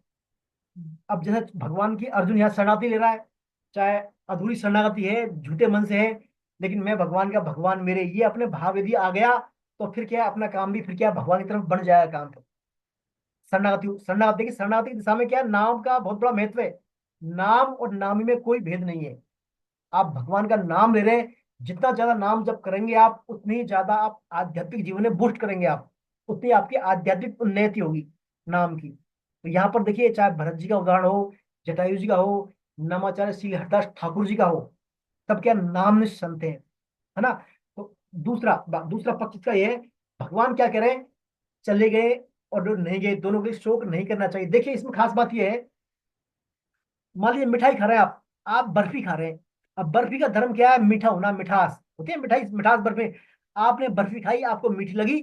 S1: अब जैसे भगवान की अर्जुन यहाँ शरणार्थी ले रहा है, चाहे अधूरी शरणागति है, झूठे मन से है, लेकिन मैं भगवान का, भगवान मेरे, ये अपने भाव यदि आ गया तो फिर क्या है, अपना काम भी फिर क्या है, भगवान की तरफ बढ़ जाएगा काम। तो शरणागति की दिशा में क्या है, नाम का बहुत बड़ा महत्व है। नाम और नामी में कोई भेद नहीं है। आप भगवान का नाम ले रहे हैं, जितना ज्यादा नाम जप करेंगे आप, उतनी ज्यादा आप आध्यात्मिक जीवन में बूस्ट करेंगे आप, उतनी आपकी आध्यात्मिक उन्नति होगी नाम की। तो यहाँ पर देखिए, चाहे भरत जी का उदाहरण हो, जटायु जी का हो, नामाचार्य श्री हरदास ठाकुर जी का हो, सब क्या नामनिष्ठ संत है ना। तो दूसरा पक्ष इसका ये है, भगवान क्या कह रहे हैं, चले गए और जो नहीं गए दोनों के लिए शोक नहीं करना चाहिए। देखिए इसमें खास बात यह है, मान लीजिए मिठाई खा रहे हैं आप बर्फी खा रहे हैं। अब बर्फी का धर्म क्या है? मीठा होना, मिठास होती है मिठाई, मिठास बर्फी। आपने बर्फी खाई, आपको मीठी लगी,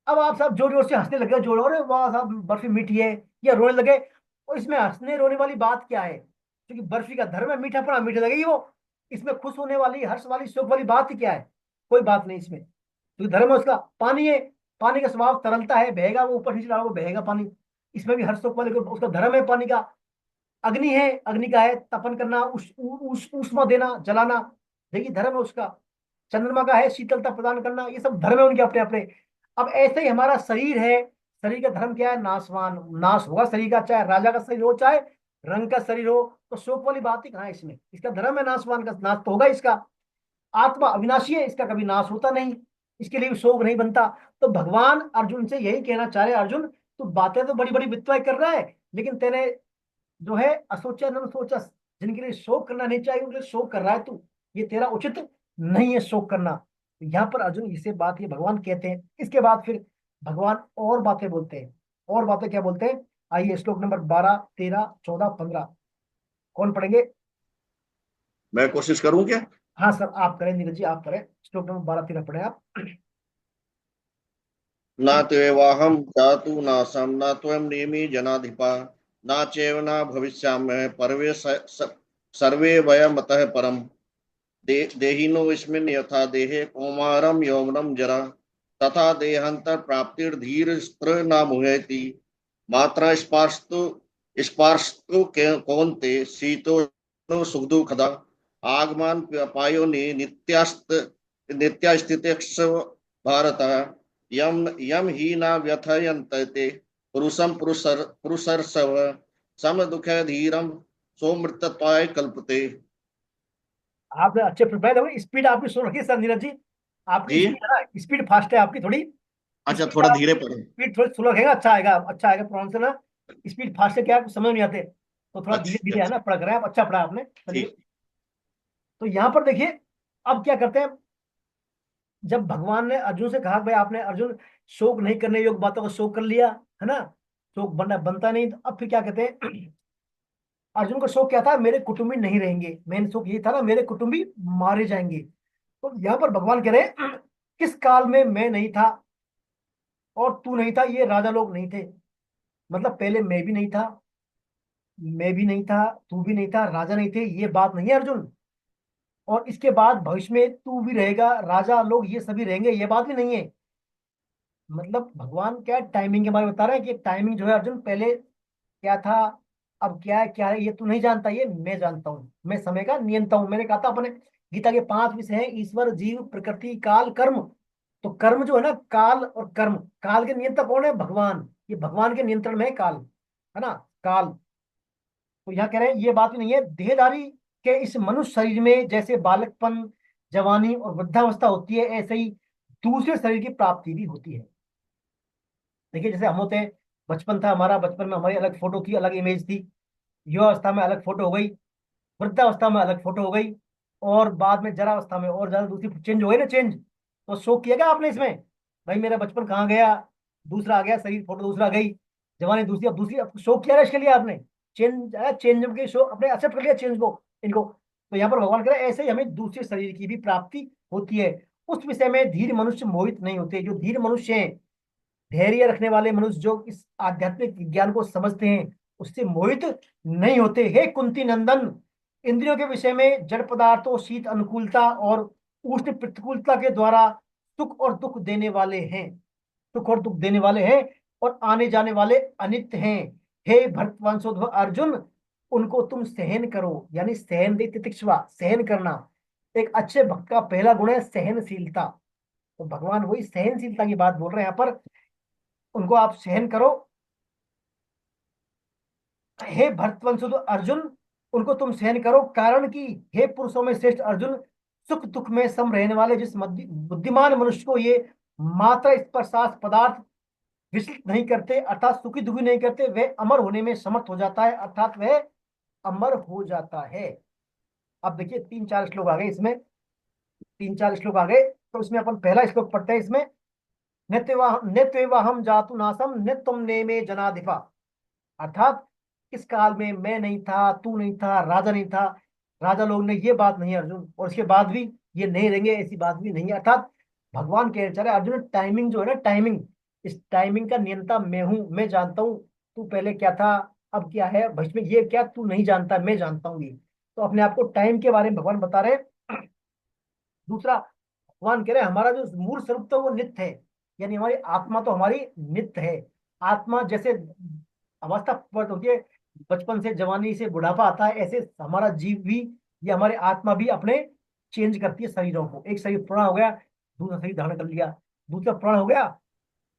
S1: अब आप सब जोर जोर से हंसने लगे, जोर, अरे वाह साहब बर्फी मीठी है, या रोने लगे। और इसमें हंसने रोने वाली बात क्या है? क्योंकि बर्फी का धर्म है मीठा पड़ा, मीठी लगेगी वो। इसमें खुश होने वाली, हर्ष वाली, शोक वाली बात ही क्या है? कोई बात नहीं इसमें। क्योंकि धर्म है उसका पानी है, पानी का स्वभाव तरलता है, बहेगा, वो ऊपर नीचे रहा वो बहेगा पानी। इसमें भी हर्ष शोक वाले उसका धर्म है पानी का। अग्नि है, अग्नि का है तपन करना, ऊष्मा देना, जलाना, देखिए धर्म है उसका। चंद्रमा का है शीतलता प्रदान करना, ये सब धर्म है उनके अपने अपने। अब ऐसे ही हमारा शरीर है, शरीर का धर्म क्या है? नाशवान, नाश होगा शरीर का, चाहे राजा का शरीर हो चाहे रंग का शरीर हो। तो शोक वाली बात ही कहाँ है इसमें? इसका धर्म है नाशवान का, नाश तो होगा इसका। आत्मा अविनाशी है, इसका कभी नाश होता नहीं, इसके लिए भी शोक नहीं बनता। तो भगवान अर्जुन से यही कहना चाह रहे हैं, अर्जुन तू बातें तो बड़ी बड़ी वित्तवाय कर रहा है, लेकिन तेने जो है असोचा न सोचा, जिनके लिए शोक करना नहीं चाहिए उनके लिए शोक कर रहा है तू, ये तेरा उचित नहीं है शोक करना। तो यहाँ पर अर्जुन इसे बात ये भगवान कहते हैं। इसके बाद फिर भगवान और बातें बोलते हैं। और बातें क्या बोलते हैं? आइए श्लोक नंबर 12, 13, 14, 15 कौन पढ़ेंगे?
S9: मैं कोशिश करूं क्या?
S1: हाँ सर आप करें, नीरज जी आप करें, श्लोक नंबर 12, 13 पढ़े आप।
S9: न त्वेवाहं जातु नासं न त्वं नेमि जनाधिपा न चैव न भविष्यामः पर्वे सर्वे वयमतः परम् देहिनोऽस्मिन् यथा देहे कौमारं यौवनं जरा तथा देहान्तर प्राप्तिर्धीर स्त्र न मुह्यति मात्रा स्पार्शतु कौन्ते शीतोष्णो सुखदुःखदा आगमन पायो नित्यास्थितिक्ष भारत यम यम ही न व्यथयन्ते पुरुषं पुरुषर्षव सम दुख धीरम सोमृतत्वाय कल्पते।
S1: आपने अच्छे प्रिपेयर हो, स्पीड आपकी सुन रखी सर नीरज जी, आपकी
S9: जी
S1: स्पीड है ना, स्पीड फास्ट है आपकी थोड़ी।
S9: अच्छा,
S1: स्पीड
S9: थोड़ा
S1: आप
S9: धीरे पढ़ो।
S1: स्पीड थोड़ी स्लो रहेगा, अच्छा आएगा, अच्छा आएगा प्रोनाउंस ना। स्पीड फास्ट है क्या आपको समझ नहीं आते, तो थोड़ा धीरे
S9: अच्छा
S1: धीरे है ना पढ़ रहे हैं आप, अच्छा पढ़ा आपने, चलिए।
S9: ठीक।
S1: तो यहाँ पर देखिए अब क्या करते हैं, जब भगवान ने अर्जुन से कहा भाई आपने अर्जुन शोक नहीं करने योग्य बातों को शोक कर लिया है ना, शोक बनता नहीं, तो अब फिर क्या कहते हैं? अर्जुन का शोक क्या था? मेरे कुटुंबी नहीं रहेंगे, मेन शोक ये था ना, मेरे कुटुंबी मारे जाएंगे। तो यहाँ पर भगवान कह रहे हैं किस काल में मैं नहीं था और तू नहीं था, ये राजा लोग नहीं थे, मतलब पहले मैं भी नहीं था, मैं भी नहीं था, तू भी नहीं था, राजा नहीं थे, ये बात नहीं है अर्जुन। और इसके बाद भविष्य में तू भी रहेगा, राजा लोग ये सभी रहेंगे, ये बात भी नहीं है। मतलब भगवान क्या टाइमिंग के बारे में बता रहे हैं कि टाइमिंग जो है अर्जुन पहले क्या था, अब क्या है ये तू नहीं जानता, ये मैं जानता हूँ, मैं समय का नियंता हूँ। मैंने कहा था अपने गीता के 5 विषय हैं, ईश्वर, जीव, प्रकृति, काल, कर्म। तो कर्म जो है ना, काल और कर्म, काल के नियंता कौन है? भगवान, ये भगवान के नियंत्रण में है काल, है ना, काल। तो यहाँ कह रहे हैं ये बात भी नहीं है, देहधारी के इस मनुष्य शरीर में जैसे बालकपन, जवानी और वृद्धावस्था होती है, ऐसे ही दूसरे शरीर की प्राप्ति भी होती है। देखिए जैसे हम होते हैं, बचपन था हमारा, बचपन में हमारी अलग फोटो थी, अलग इमेज थी, युवावस्था में अलग फोटो हो गई, वृद्धावस्था में अलग फोटो हो गई, और बाद में जरावस्था में और ज्यादा दूसरी चेंज हो गई ना, चेंज। तो शोक किया क्या आपने इसमें? भाई मेरा बचपन कहाँ गया, दूसरा आ गया शरीर, फोटो दूसरा गई, जवानी दूसरी, अब दूसरी, अब शोक किया ना इसके लिए आपने, चेंज आया, चेंज के शोक अपने एक्सेप्ट कर लिया चेंज को, इनको। तो यहाँ पर भगवान कह रहे हैं ऐसे ही हमें दूसरे शरीर की भी प्राप्ति होती है। उस विषय में धीर मनुष्य मोहित नहीं होते। जो धीर मनुष्य हैं, धैर्य रखने वाले मनुष्य, जो इस आध्यात्मिक विज्ञान को समझते हैं, उससे मोहित नहीं होते। हे कुंती नंदन, इंद्रियों के विषय में जड़ पदार्थों, शीत अनुकूलता और उष्ण प्रतिकूलता के द्वारा सुख और दुख देने वाले हैं, सुख और दुख देने वाले हैं, और आने जाने वाले अनित्य हैं। हे भरतवंशोद्भव अर्जुन, उनको तुम सहन करो, यानी सहन दे, तितिक्षवा, सहन करना। एक अच्छे भक्त का पहला गुण है सहनशीलता। तो भगवान वही सहनशीलता की बात बोल रहे हैं यहाँ पर, उनको आप सहन करो। हे भरतवंशोद्भव अर्जुन, उनको तुम सहन करो, कारण कि हे पुरुषों में श्रेष्ठ अर्जुन, सुख दुख में सम रहने वाले जिस बुद्धिमान मनुष्य को ये मात्रा स्पर्शास पदार्थ विचलित नहीं करते, अर्थात सुखी दुखी नहीं करते, वह अमर होने में समर्थ हो जाता है, अर्थात वह अमर हो जाता है। अब देखिए 3-4 श्लोक आ गए इसमें, 3-4 श्लोक आ गए, तो इसमें अपन पहला श्लोक पढ़ते हैं। इसमें नित्यवाहम जातु नासम नित्यम नेमे जनाधिपा, अर्थात किस काल में मैं नहीं था, तू नहीं था, राजा नहीं था, राजा लोग ने, ये बात नहीं है अर्जुन। और उसके बाद भी ये नहीं रहेंगे, ऐसी बात भी नहीं है। अर्थात भगवान कह रहे अर्जुन, टाइमिंग जो है ना, टाइमिंग, इस टाइमिंग का नियंता मैं हूँ, मैं जानता हूँ तू पहले क्या था, अब क्या है, भविष्य में ये क्या तू नहीं जानता, मैं जानता हूँ ये। तो अपने आप को टाइम के बारे में भगवान बता रहे हैं। दूसरा, भगवान कह रहे हैं हमारा जो मूल स्वरूप तो वो नित्य है, यानी हमारी आत्मा तो हमारी नित्य है। आत्मा जैसे अवस्था परिवर्तित होती है, बचपन से जवानी से बुढ़ापा आता है, ऐसे हमारा जीव भी, ये हमारी आत्मा भी अपने चेंज करती है शरीरों को। एक शरीर पुराना हो गया, दूसरा शरीर धारण कर लिया, दूसरा पुराना हो गया,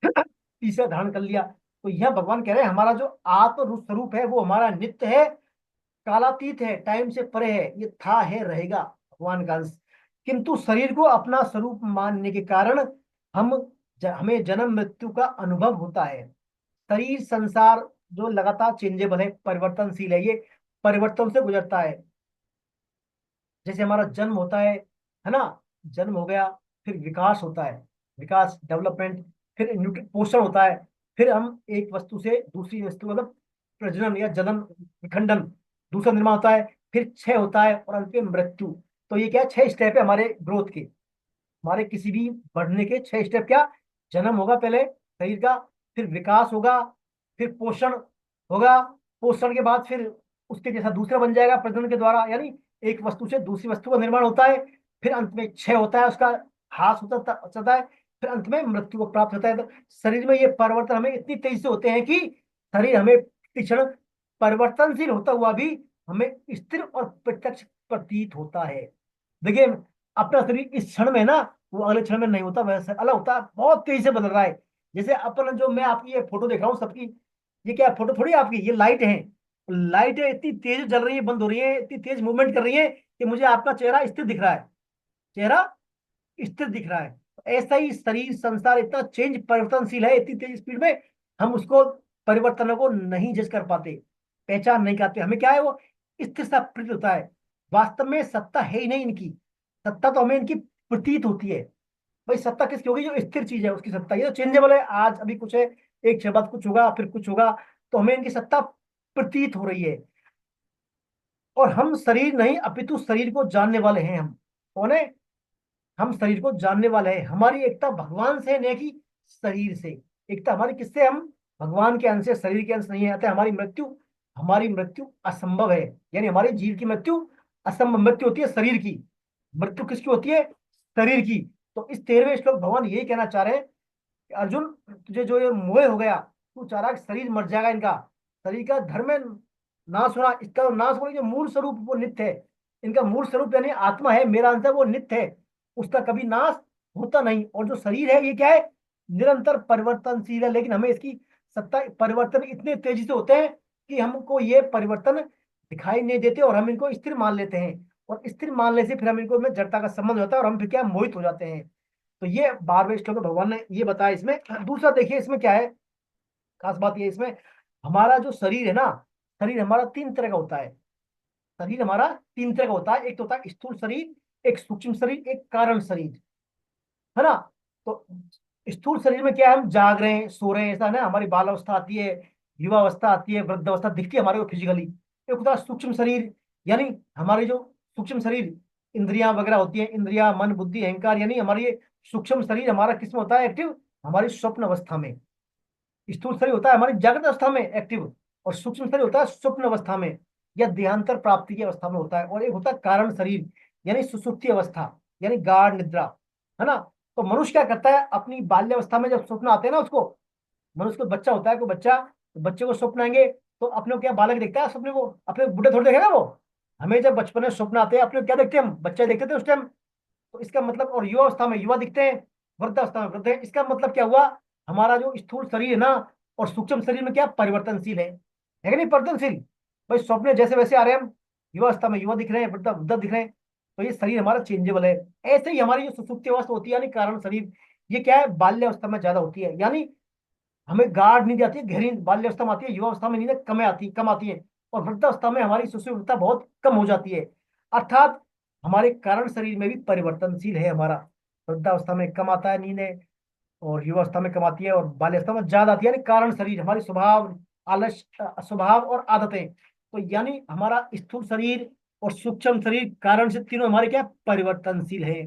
S1: तीसरा धारण कर लिया। तो यह भगवान कह रहे हैं हमारा जो आत्म स्वरूप है वो हमारा नित्य है, कालातीत है, टाइम से परे है, ये था है रहेगा, भगवान का अंश। किंतु शरीर को अपना स्वरूप मानने के कारण हमें जन्म मृत्यु का अनुभव होता है। शरीर संसार जो लगातार चेंजेबल है, परिवर्तनशील है, ये परिवर्तन से गुजरता है। जैसे हमारा जन्म होता है ना, जन्म हो गया, फिर विकास होता है, विकास डेवलपमेंट, फिर पोषण होता है, फिर हम एक वस्तु से दूसरी वस्तु, मतलब प्रजनन या जनन, विखंडन, दूसरा निर्माण होता है, फिर क्षय होता है, और अंत में मृत्यु। तो ये क्या है, 6 स्टेप है हमारे ग्रोथ के, हमारे किसी भी बढ़ने के 6 स्टेप। क्या, जन्म होगा पहले शरीर का, फिर विकास होगा, फिर पोषण होगा, पोषण के बाद फिर उसके जैसा दूसरा बन जाएगा प्रजनन के द्वारा, यानी एक वस्तु से दूसरी वस्तु का निर्माण होता है, फिर अंत में क्षय होता है, उसका ह्रास होता है, फिर अंत में मृत्यु को प्राप्त होता है। तो शरीर में ये परिवर्तन हमें इतनी तेजी से होते हैं कि शरीर हमें क्षण परिवर्तनशील होता हुआ भी हमें स्थिर और प्रत्यक्ष प्रतीत होता है। देखिए, अपना शरीर इस क्षण में ना, वो अगले क्षण में नहीं होता, वैसे अलग होता है, बहुत तेजी से बदल रहा है। जैसे अपन, जो मैं आपकी ये फोटो देख रहा हूँ सबकी, ये क्या फोटो थोड़ी आपकी, ये लाइट है, लाइट है, इतनी तेज जल रही है, बंद हो रही है, इतनी तेज मूवमेंट कर रही है कि मुझे आपका चेहरा स्थिर दिख रहा है, चेहरा स्थिर दिख रहा है। ऐसा ही शरीर संसार इतना चेंज परिवर्तनशील है, इतनी तेज स्पीड में, हम उसको परिवर्तनों को नहीं जज कर पाते, पहचान नहीं पाते। हमें क्या है, वो स्थिर सा प्रतीत होता है। वास्तव में सत्ता है ही नहीं इनकी, सत्ता तो हमें इनकी प्रतीत होती है। भाई सत्ता किसकी होगी, जो स्थिर चीज है उसकी सत्ता। ये तो चेंजेबल है, आज अभी कुछ है, एक क्षण बाद कुछ होगा, फिर कुछ होगा, तो हमें इनकी सत्ता प्रतीत हो रही है। और हम शरीर नहीं अपितु शरीर को जानने वाले हैं। हम कौन है, हम शरीर को जानने वाले हैं। हमारी एकता भगवान से नहीं कि शरीर से। एकता हमारी किससे, हम भगवान के अंश से, शरीर के अंश नहीं है। अतः हमारी मृत्यु असंभव है, यानी हमारी जीव की मृत्यु असंभव। मृत्यु होती है शरीर की, मृत्यु किसकी होती है, शरीर की। तो इस 13वें श्लोक भगवान यही कहना चाह रहे हैं कि अर्जुन, तुझे जो ये मोह हो गया, तू चाह रहा है कि शरीर मर जाएगा, इनका शरीर का धर्म में नाश होना, इसका नाश होने, जो मूल स्वरूप वो नित्य है, इनका मूल स्वरूप यानी आत्मा है, मेरा अंश है, वो नित्य है, उसका कभी नाश होता नहीं। और जो शरीर है ये क्या है, निरंतर परिवर्तनशील है। लेकिन हमें इसकी सत्ता, परिवर्तन इतने तेजी से होते हैं कि हमको ये परिवर्तन दिखाई नहीं देते, और हम इनको स्थिर मान लेते हैं। और स्थिर मानने से फिर हम इनको में जड़ता का संबंध होता है, और हम फिर क्या, मोहित हो जाते हैं। तो ये 12वें श्लोक में भगवान ने ये बताया। इसमें दूसरा देखिए, इसमें क्या है, खास बात ये इसमें, हमारा जो शरीर है ना, शरीर हमारा 3 तरह का होता है। शरीर हमारा 3 तरह का होता है, एक तो होता है स्थूल शरीर, एक सूक्ष्म शरीर, एक कारण शरीर, है ना। तो स्थूल शरीर में क्या है, हम जाग रहे हैं, सो रहे हैं, ऐसा ना, हमारी बाल अवस्था आती है, युवा अवस्था आती है, वृद्ध अवस्था दिखती है हमारे को फिजिकली। एक होता है सूक्ष्म शरीर, यानी हमारे जो सूक्ष्म शरीर, इंद्रियां वगैरह होती है, इंद्रिया, मन, बुद्धि, अहंकार, यानी हमारी ये सूक्ष्म शरीर हमारा किसमें होता है एक्टिव, हमारी स्वप्न अवस्था में। स्थूल शरीर होता है हमारी जागृत अवस्था में एक्टिव, और सूक्ष्म शरीर होता है स्वप्न अवस्था में या देहांतर प्राप्ति की अवस्था में होता है। और एक होता है कारण शरीर, यानी सुसुप्ति अवस्था, यानी गाढ़ निद्रा, है ना। तो मनुष्य क्या करता है, अपनी बाल्यावस्था में जब स्वप्न आते हैं ना उसको, मनुष्य को बच्चा होता है, कोई बच्चा, तो बच्चे को स्वप्न आएंगे, तो अपने को क्या बालक देखता है स्वप्न को, अपने बुढ़े थोड़ी देखेगा वो। हमें जब बचपन में स्वप्न आते हैं, अपने को क्या देखते हैं, हम बच्चे देखते थे उस टाइम। तो इसका मतलब, और युवा अवस्था में युवा दिखते हैं, वृद्धावस्था में वृद्ध है। इसका मतलब क्या हुआ, हमारा जो स्थूल शरीर है ना और सूक्ष्म शरीर में क्या परिवर्तनशील है कि नहीं, परिवर्तनशील। भाई स्वप्न जैसे वैसे आ रहे हैं, हम युवा अवस्था में युवा दिख रहे हैं, वृद्ध वृद्ध दिख रहे हैं। तो ये शरीर हमारा चेंजेबल है। ऐसे ही हमारी जो सुसुप्ति अवस्था होती है, यानी कारण शरीर, ये क्या है, बाल्यावस्था में ज्यादा होती है, यानी हमें गाढ़ नींद आती है, गहरी बाल्यावस्था में आती है, युवा अवस्था में नींद कम आती है, और वृद्धावस्था में हमारी सुसुप्तता बहुत कम हो जाती है। अर्थात हमारे कारण शरीर में भी परिवर्तनशील है हमारा। वृद्धावस्था में कम आता है नींद है, और युवावस्था में कम आती है, और बाल्यावस्था में ज्यादा आती है। यानी कारण शरीर हमारी स्वभाव आलस, स्वभाव और आदतें। तो यानी हमारा स्थूल शरीर और सूक्ष्म शरीर कारण से तीनों हमारे क्या परिवर्तनशील है।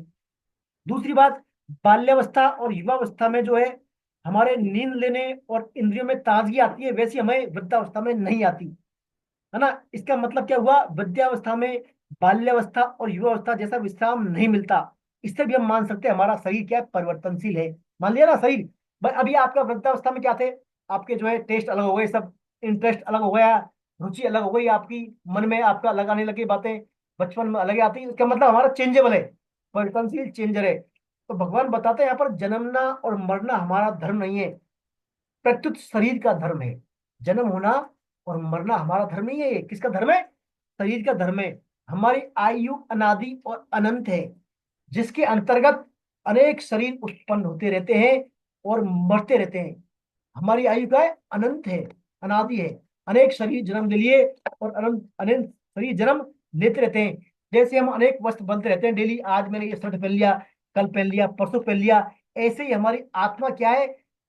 S1: दूसरी बात, बाल्यावस्था और युवावस्था में जो है हमारे नींद लेने और इंद्रियों में ताजगी आती है, वैसी हमें वृद्धावस्था में नहीं आती, है ना। इसका मतलब क्या हुआ, वृद्धावस्था में बाल्यावस्था और युवावस्था जैसा विश्राम नहीं मिलता। इससे भी हम मान सकते हैं हमारा शरीर क्या है, परिवर्तनशील है। मान लिया ना शरीर भाई, अभी आपका वृद्धावस्था में क्या थे, आपके जो है टेस्ट अलग हो गए, सब इंटरेस्ट अलग हो गया, रुचि अलग हो गई आपकी, मन में आपका अलग आने लगी बातें, बचपन में अलग आती है। इसका मतलब हमारा चेंजेबल है, परिवर्तनशील, चेंजर है। तो भगवान बताते हैं यहाँ पर जन्मना और मरना हमारा धर्म नहीं है, प्रत्युत शरीर का धर्म है। जन्म होना और मरना हमारा धर्म नहीं है, ये किसका धर्म है, शरीर का धर्म है। हमारी आयु अनादि और अनंत है, जिसके अंतर्गत अनेक शरीर उत्पन्न होते रहते हैं और मरते रहते हैं। हमारी आयु का है, अनंत है, अनादि है, अनेक शरीर जन्म ले लिए और अनंत अनंत शरीर जन्म लेते रहते हैं। जैसे हम अनेक वस्त्र बनते रहते हैं डेली, आज मैंने ये शर्ट पहन लिया, कल पहन लिया, परसों पहन लिया, ऐसे ही हमारी आत्मा क्या है,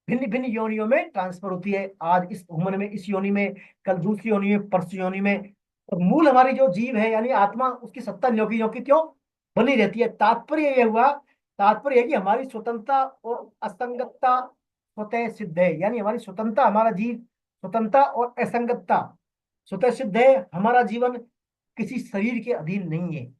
S1: भिन्न भिन्न योनियों में ट्रांसफर होती है। आज इस उम्र में इस योनि में, कल दूसरी योनि में, परसों योनि में। और मूल हमारी जो जीव है यानी आत्मा, उसकी सत्ता न्योकी न्योकी क्यों बनी रहती है। तात्पर्य यह हुआ, तात्पर्य है कि हमारी स्वतंत्रता और असंगतता स्वतः सिद्ध है, यानी हमारी स्वतंत्रता, हमारा जीव स्वतंत्रता और असंगतता स्वतः सिद्ध है। हमारा जीवन किसी शरीर के अधीन नहीं है,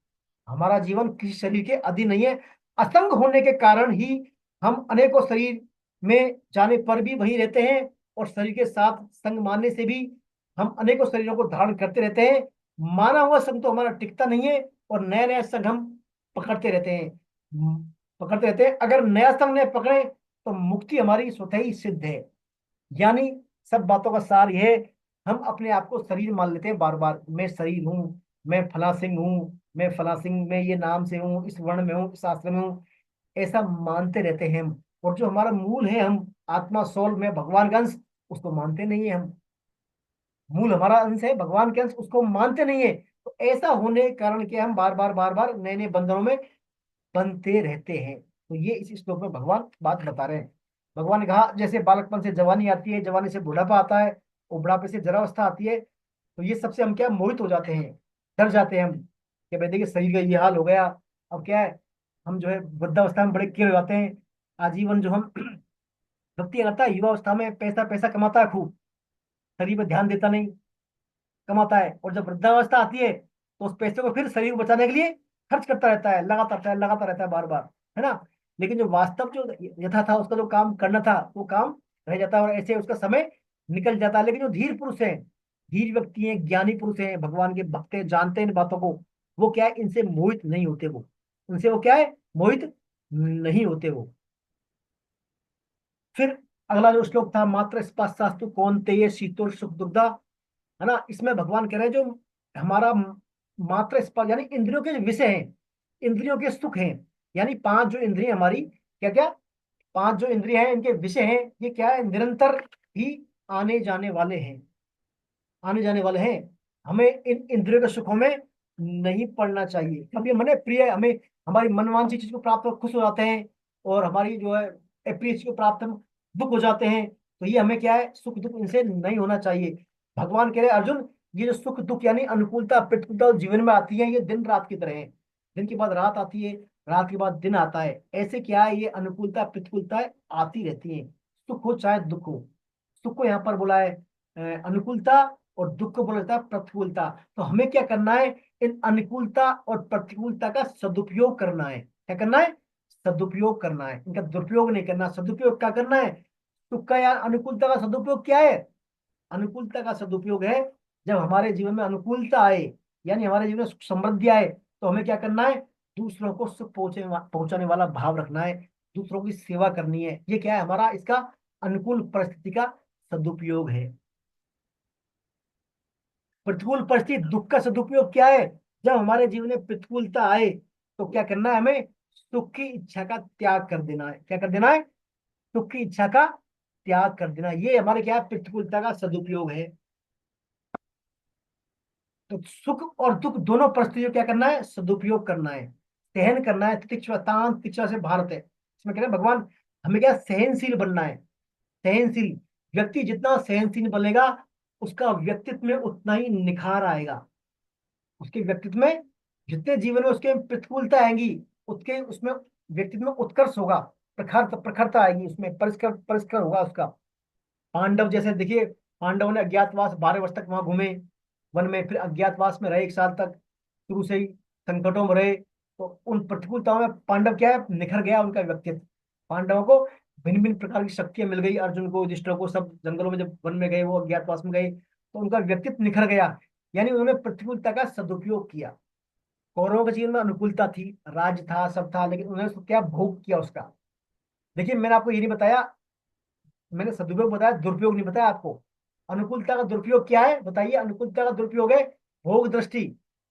S1: हमारा जीवन किसी शरीर के अधीन नहीं है। असंग होने के कारण ही हम अनेकों शरीर में जाने पर भी वही रहते हैं, और शरीर के साथ संग मानने से भी हम अनेकों शरीरों को धारण करते रहते हैं। माना हुआ संग तो हमारा टिकता नहीं है, और नया नया संग हम पकड़ते रहते हैं, पकड़ते रहते हैं। अगर नया संग ने पकड़े तो मुक्ति हमारी स्वतः ही सिद्ध है। यानी सब बातों का सार यह है, हम अपने आप को शरीर मान लेते हैं बार बार, मैं शरीर हूँ, मैं फला सिंह हूँ, मैं फला सिंह, मैं ये नाम से हूँ, इस वर्ण में हूँ, इस आश्रम में हूँ, ऐसा मानते रहते हैं हम। और जो हमारा मूल है, हम आत्मा सोल में भगवान का अंश, उसको मानते नहीं है हम। मूल हमारा अंश है, भगवान के अंश, उसको मानते नहीं है। तो ऐसा होने के कारण के हम बार बार नए नए बंधनों में बनते रहते हैं। तो ये इस श्लोक में भगवान बात बता रहे हैं। भगवान ने कहा जैसे बालकपन से जवानी आती है, जवानी से बुढ़ापा आता है, और बुढ़ापे से जरावस्था आती है, तो ये सबसे हम क्या मोहित हो जाते हैं, डर जाते हैं हम कि भाई देखिए शरीर का ये हाल हो गया। अब क्या है, हम जो है वृद्धावस्था में बड़े कीड़े हो जाते हैं। आजीवन जो हम व्यक्ति करता है, युवावस्था में पैसा पैसा कमाता है खूब, शरीर पर ध्यान देता नहीं, कमाता है, और जब वृद्धावस्था आती है तो उस पैसे को फिर शरीर को बचाने के लिए खर्च करता रहता है, लगाता रहता है बार बार, है ना। लेकिन जो वास्तव जो यथा था, उसका जो काम करना था वो काम रह जाता है, और ऐसे उसका समय निकल जाता है। लेकिन जो धीर पुरुष है, धीर व्यक्ति हैं, ज्ञानी पुरुष हैं, भगवान के भक्त हैं, जानते हैं इन बातों को, वो क्या है, इनसे मोहित नहीं होते, वो उनसे वो क्या है, मोहित नहीं होते वो। फिर अगला जो श्लोक था, मात्र स्पर्शास्तु कौन्तेय शीतोष्ण सुख दुग्धा, है ना। इसमें भगवान कह रहे हैं जो हमारा मात्र स्पर्श यानी इंद्रियों के जो विषय हैं, इंद्रियों के सुख हैं, यानी पांच जो इंद्रिय हमारी, क्या क्या, पांच जो इंद्रिय हैं, इनके विषय हैं, ये क्या है, निरंतर ही आने जाने वाले हैं, आने जाने वाले हैं। हमें इन इंद्रियों के सुखों में नहीं पड़ना चाहिए। कभी हमें प्रिय, हमें हमारी मनवांछित चीज को प्राप्त हो खुश हो जाते हैं, और हमारी जो है अप्रिय चीज को प्राप्त हम दुख हो जाते हैं। तो ये हमें क्या है, सुख दुख इनसे नहीं होना चाहिए। भगवान कह रहे हैं अर्जुन, ये जो सुख दुख यानी अनुकूलता प्रतिकूलता जीवन में आती है, ये दिन रात की तरह है। दिन के बाद रात आती है, रात के बाद दिन आता है, ऐसे क्या है, ये अनुकूलता प्रतिकूलता आती रहती है, सुख हो चाहे दुख हो। सुख को यहाँ पर बोला है अनुकूलता, और दुख को बोला जाता है प्रतिकूलता। तो हमें क्या करना है, इन अनुकूलता और प्रतिकूलता का सदुपयोग करना है। क्या करना है, सदुपयोग करना है, इनका दुरुपयोग नहीं करना, सदुपयोग क्या करना है। सुख का या अनुकूलता का सदुपयोग क्या है, अनुकूलता का सदुपयोग है जब हमारे जीवन में अनुकूलता आए, यानी हमारे जीवन में सुख समृद्धि आए, तो हमें क्या करना है, दूसरों को सुख पहुंचाने वाला भाव रखना है, दूसरों की सेवा करनी है। ये क्या है, हमारा इसका अनुकूल परिस्थिति का सदुपयोग है। प्रतिकूल परिस्थिति, दुख का सदुपयोग क्या है, जब हमारे जीवन में प्रतिकूलता आए तो क्या करना है, हमें सुख की इच्छा का त्याग कर देना है। क्या कर देना है, सुख की इच्छा का त्याग कर देना। ये हमारे क्या है, प्रतिकूलता का सदुपयोग है। तो सुख और दुख दोनों परिस्थितियों क्या करना है, सदुपयोग करना है, सहन करना है। तितिक्षा तान तितिक्षा से भारत है, इसमें कह रहे हैं भगवान हमें क्या सहनशील बनना है। सहनशील व्यक्ति जितना सहनशील बनेगा, उसका व्यक्तित्व में उतना ही निखार आएगा। उसके व्यक्तित्व में जितने जीवन में उसके प्रतिकूलता आएंगी, उसके उसमें व्यक्तित्व में उत्कर्ष होगा, प्रखरता आएगी, उसमें परिष्कार परिष्कार होगा उसका। पांडव जैसे देखिए, पांडवों ने अज्ञातवास 12 वर्ष तक वहां घूमे वन में, फिर अज्ञातवास में रहे 1 साल तक, शुरू से ही संकटों में रहे। तो उन प्रतिकूलताओं में पांडव क्या है, निखर गया उनका व्यक्तित्व। पांडवों को भिन्न भिन्न प्रकार की शक्तियां मिल गई, अर्जुन को युधिष्ठिर को, सब जंगलों में जब वन में गए, वो अज्ञातवास में गए, तो उनका व्यक्तित्व निखर गया। यानी उन्होंने प्रतिकूलता का सदुपयोग किया। कौरवों के जीवन में अनुकूलता थी, राज्य था, सब था, लेकिन उन्होंने उसको क्या भोग किया उसका। देखिए मैंने आपको ये नहीं बताया, मैंने सदुपयोग बताया, दुरुपयोग नहीं बताया आपको। अनुकूलता का दुरुपयोग क्या है बताइए? अनुकूलता का दुरुपयोग है भोग दृष्टि।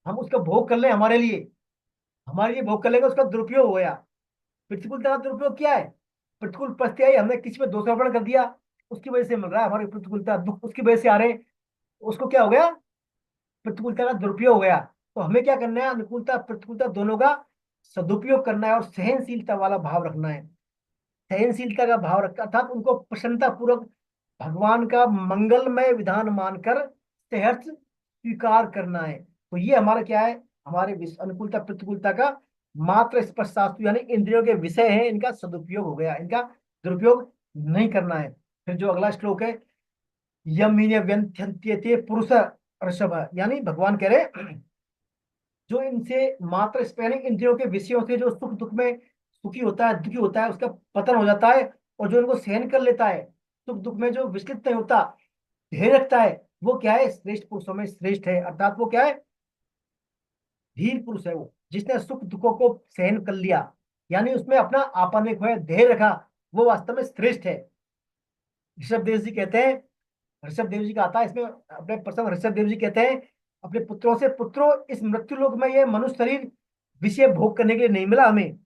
S1: हम उसका भोग कर ले हमारे लिए भोग कर लेंगे, उसका दुरुपयोग हो गया। प्रतिकूलता का दुरुपयोग क्या है? प्रतिकूल परिस्थिति आई, हमने किसी पे दोषारोपण कर दिया, उसकी वजह से मिल रहा है हमारी प्रतिकूलता, दुख उसकी वजह से आ रहे हैं, उसको क्या हो गया? प्रतिकूलता का दुरुपयोग हो गया। तो हमें क्या करना है? अनुकूलता प्रतिकूलता दोनों का सदुपयोग करना है और सहनशीलता वाला भाव रखना है। सहनशीलता का भाव रखा, अर्थात उनको प्रसन्नता पूर्वक भगवान का मंगलमय विधान मानकर सहर्ष स्वीकार करना है। तो ये हमारा क्या है? हमारे अनुकूलता प्रतिकूलता का मात्र स्पर्श शास्त्र यानी इंद्रियों के विषय है, इनका सदुपयोग हो गया, इनका दुरुपयोग नहीं करना है। फिर जो अगला श्लोक है, यमीन व्यंत्यते पुरुष ऋषभ, यानी भगवान कह रहे जो इनसे मात्र स्पेनिंग इंद्रियों के विषयों से जो सुख दुख में सुखी होता है, दुखी होता है, उसका पतन हो जाता है, और जो इनको सहन कर लेता है, सुख दुख में जो विचलित नहीं होता, धैर्य रखता है, वो क्या है? श्रेष्ठ पुरुषों में श्रेष्ठ है। अर्थात वो क्या है? धीर पुरुष है वो, जिसने सुख दुखों को सहन कर लिया, यानी उसमें अपना आपा नहीं खोया, धैर्य रखा, वो वास्तव में श्रेष्ठ है। ऋषभ देव जी कहते हैं, ऋषभ देव जी का आता है इसमें अपने प्रसंग, ऋषभ देव जी कहते हैं अपने पुत्रों से, पुत्रों इस मृत्यु लोक में ये मनुष्य शरीर विषय भोग करने के लिए नहीं मिला हमें।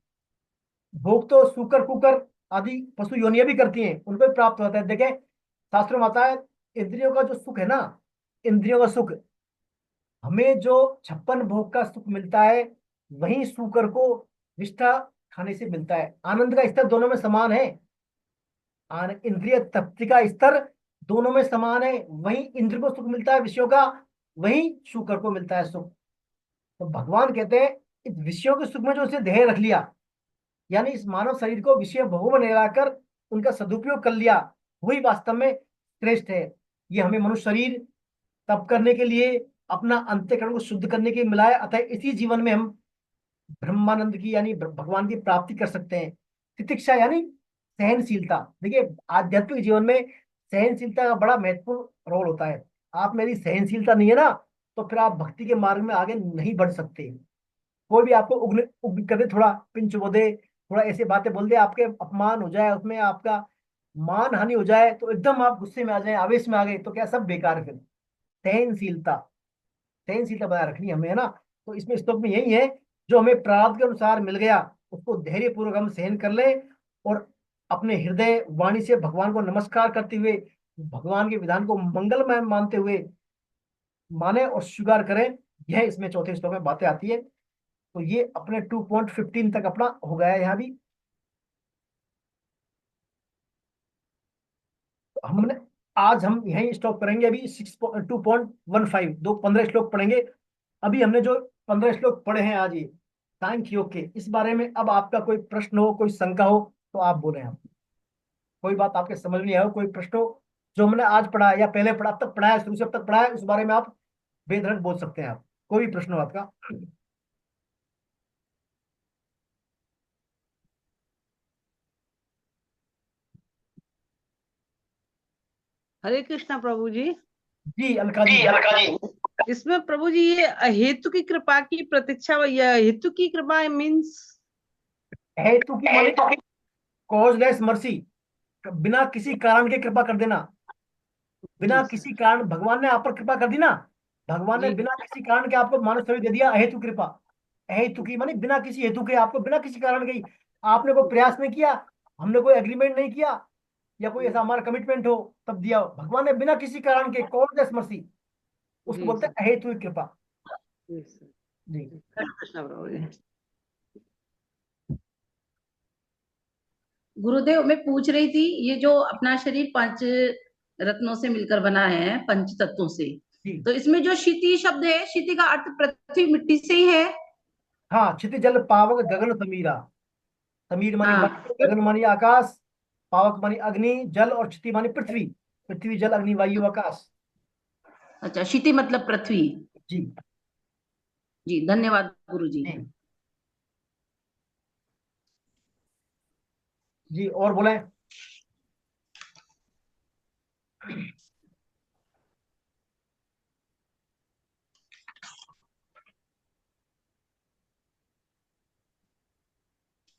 S1: भोग तो सूकर कुकर आदि पशु योनियां भी करती हैं, उनको भी प्राप्त होता है। देखें शास्त्रों में आता है, इंद्रियों का जो सुख है ना, इंद्रियों का सुख, हमें जो 56 भोग का सुख मिलता है, वही सूकर को विष्ठा खाने से मिलता है। आनंद का स्तर दोनों में समान है, इंद्रिय तृप्ति का स्तर दोनों में समान है। वही इंद्र को सुख मिलता है विषयों का, वही शुक्र को मिलता है सुख। तो भगवान कहते हैं इस विषयों के सुख में जो उसने धैर्य रख लिया, यानी इस मानव शरीर को विषय भोगों में लगाकर उनका सदुपयोग कर लिया, वही वास्तव में श्रेष्ठ है। ये हमें मनुष्य शरीर तप करने के लिए, अपना अंतःकरण को शुद्ध करने के लिए मिला है। अतः इसी जीवन में हम ब्रह्मानंद की यानी भगवान की प्राप्ति कर सकते हैं। तितिक्षा यानी सहनशीलता। देखिए आध्यात्मिक जीवन में सहनशीलता का बड़ा महत्वपूर्ण रोल होता है। आप मेरी सहनशीलता नहीं है ना, तो फिर आप भक्ति के मार्ग में आगे नहीं बढ़ सकते। कोई भी आपको उग्र कर दे, थोड़ा पिंच चुबो दे, थोड़ा ऐसे बातें बोल दे, आपके अपमान हो जाए, उसमें आपका मान हानि हो जाए, तो एकदम आप गुस्से में आ जाए, आवेश में आ गए, तो क्या सब बेकार है। फिर सहनशीलता, सहनशीलता बनाए रखनी हमें, है ना। तो इसमें श्लोक में यही है, जो हमें प्रारब्ध के अनुसार मिल गया उसको धैर्य पूर्वक हम सहन कर लें, और अपने हृदय वाणी से भगवान को नमस्कार करते हुए, भगवान के विधान को मंगलमय मानते हुए माने और स्वीकार करें। यह इसमें चौथे श्लोक में बातें आती है। तो ये अपने 2.15 तक अपना हो गया है यहाँ भी। तो हमने आज हम यही स्टॉप करेंगे। अभी 2.15 दो 15 श्लोक पढ़ेंगे। अभी हमने जो 15 श्लोक पढ़े हैं आज, ये सांख्य योग के, इस बारे में अब आपका कोई प्रश्न हो, कोई शंका हो, तो आप बोले। आप कोई बात आपके समझ नहीं आया हो, कोई प्रश्न हो, जो हमने आज पढ़ा है या पहले पढ़ा, अब तक पढ़ा है, शुरू से अब तक पढ़ा है, उस बारे में आप बेधड़क बोल सकते हैं। आप कोई भी प्रश्न हो आपका।
S10: हरे कृष्णा प्रभु जी।
S1: जी अलका जी।
S10: इसमें प्रभु जी ये हेतु की कृपा की प्रतीक्षा, या हेतु की कृपा मीन्स
S1: हेतु की माने कॉजलेस मर्सी, बिना किसी कारण के कृपा कर देना। बिना किसी कारण भगवान ने आप पर कृपा कर दी ना, भगवान ने बिना किसी कारण के आपको मानव शरीर दे दिया। अहेतु कृपा, अहेतु की माने बिना किसी हेतु के, आपको बिना किसी कारण के, आपने कोई प्रयास नहीं किया, हमने कोई एग्रीमेंट नहीं किया, या कोई ऐसा हमारा कमिटमेंट हो तब दिया हो। भगवान ने बिना किसी कारण के, कॉजलेस मर्सी, उसको बोलते हैं अहेतु की कृपा। जी
S10: कृष्णा प्रभु जी।
S11: गुरुदेव मैं पूछ रही थी, ये जो अपना शरीर 5 रत्नों से मिलकर बना है, पंच तत्वों से।
S1: जी
S11: तो इसमें जो क्षिति शब्द है, क्षिति का अर्थ पृथ्वी मिट्टी से ही है।
S1: हाँ, क्षिति जल पावक गगन समीरा। समीर मानी
S11: हाँ,
S1: वायु, गगन मानी आकाश, पावक मानी अग्नि जल, और क्षिति मानी पृथ्वी। पृथ्वी जल अग्नि वायु आकाश।
S11: अच्छा, क्षिति मतलब पृथ्वी।
S1: जी
S11: जी, धन्यवाद गुरु जी।
S1: जी जी, और बोले।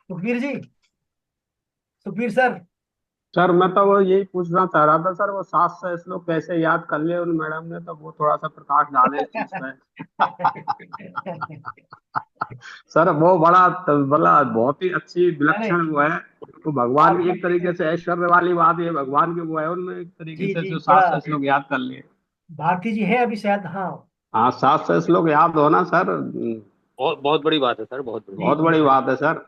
S1: सुखबीर जी, सुखबीर सर।
S12: सर मैं तो वो यही पूछना चाह रहा था सर, वो 700 श्लोक कैसे याद कर लिए उन मैडम ने, तो वो थोड़ा सा प्रकाश डाले इस चीज पे। सर वो बड़ा बड़ा बहुत ही अच्छी
S1: नहीं
S12: विलक्षण वो है। तो भगवान की एक तरीके से ऐश्वर्य वाली बात है, भगवान की वो है उनमें एक तरीके
S1: जी
S12: से
S1: जी,
S12: जो
S1: बड़ा
S12: 700 श्लोक याद कर लिए।
S1: भारती जी है अभी शायद, हाँ।
S12: हाँ 700 श्लोक याद होना सर,
S3: बहुत बहुत बड़ी बात है सर, बहुत बड़ी
S1: जी
S12: बहुत
S3: बात।
S1: जी
S12: बड़ी बात है सर।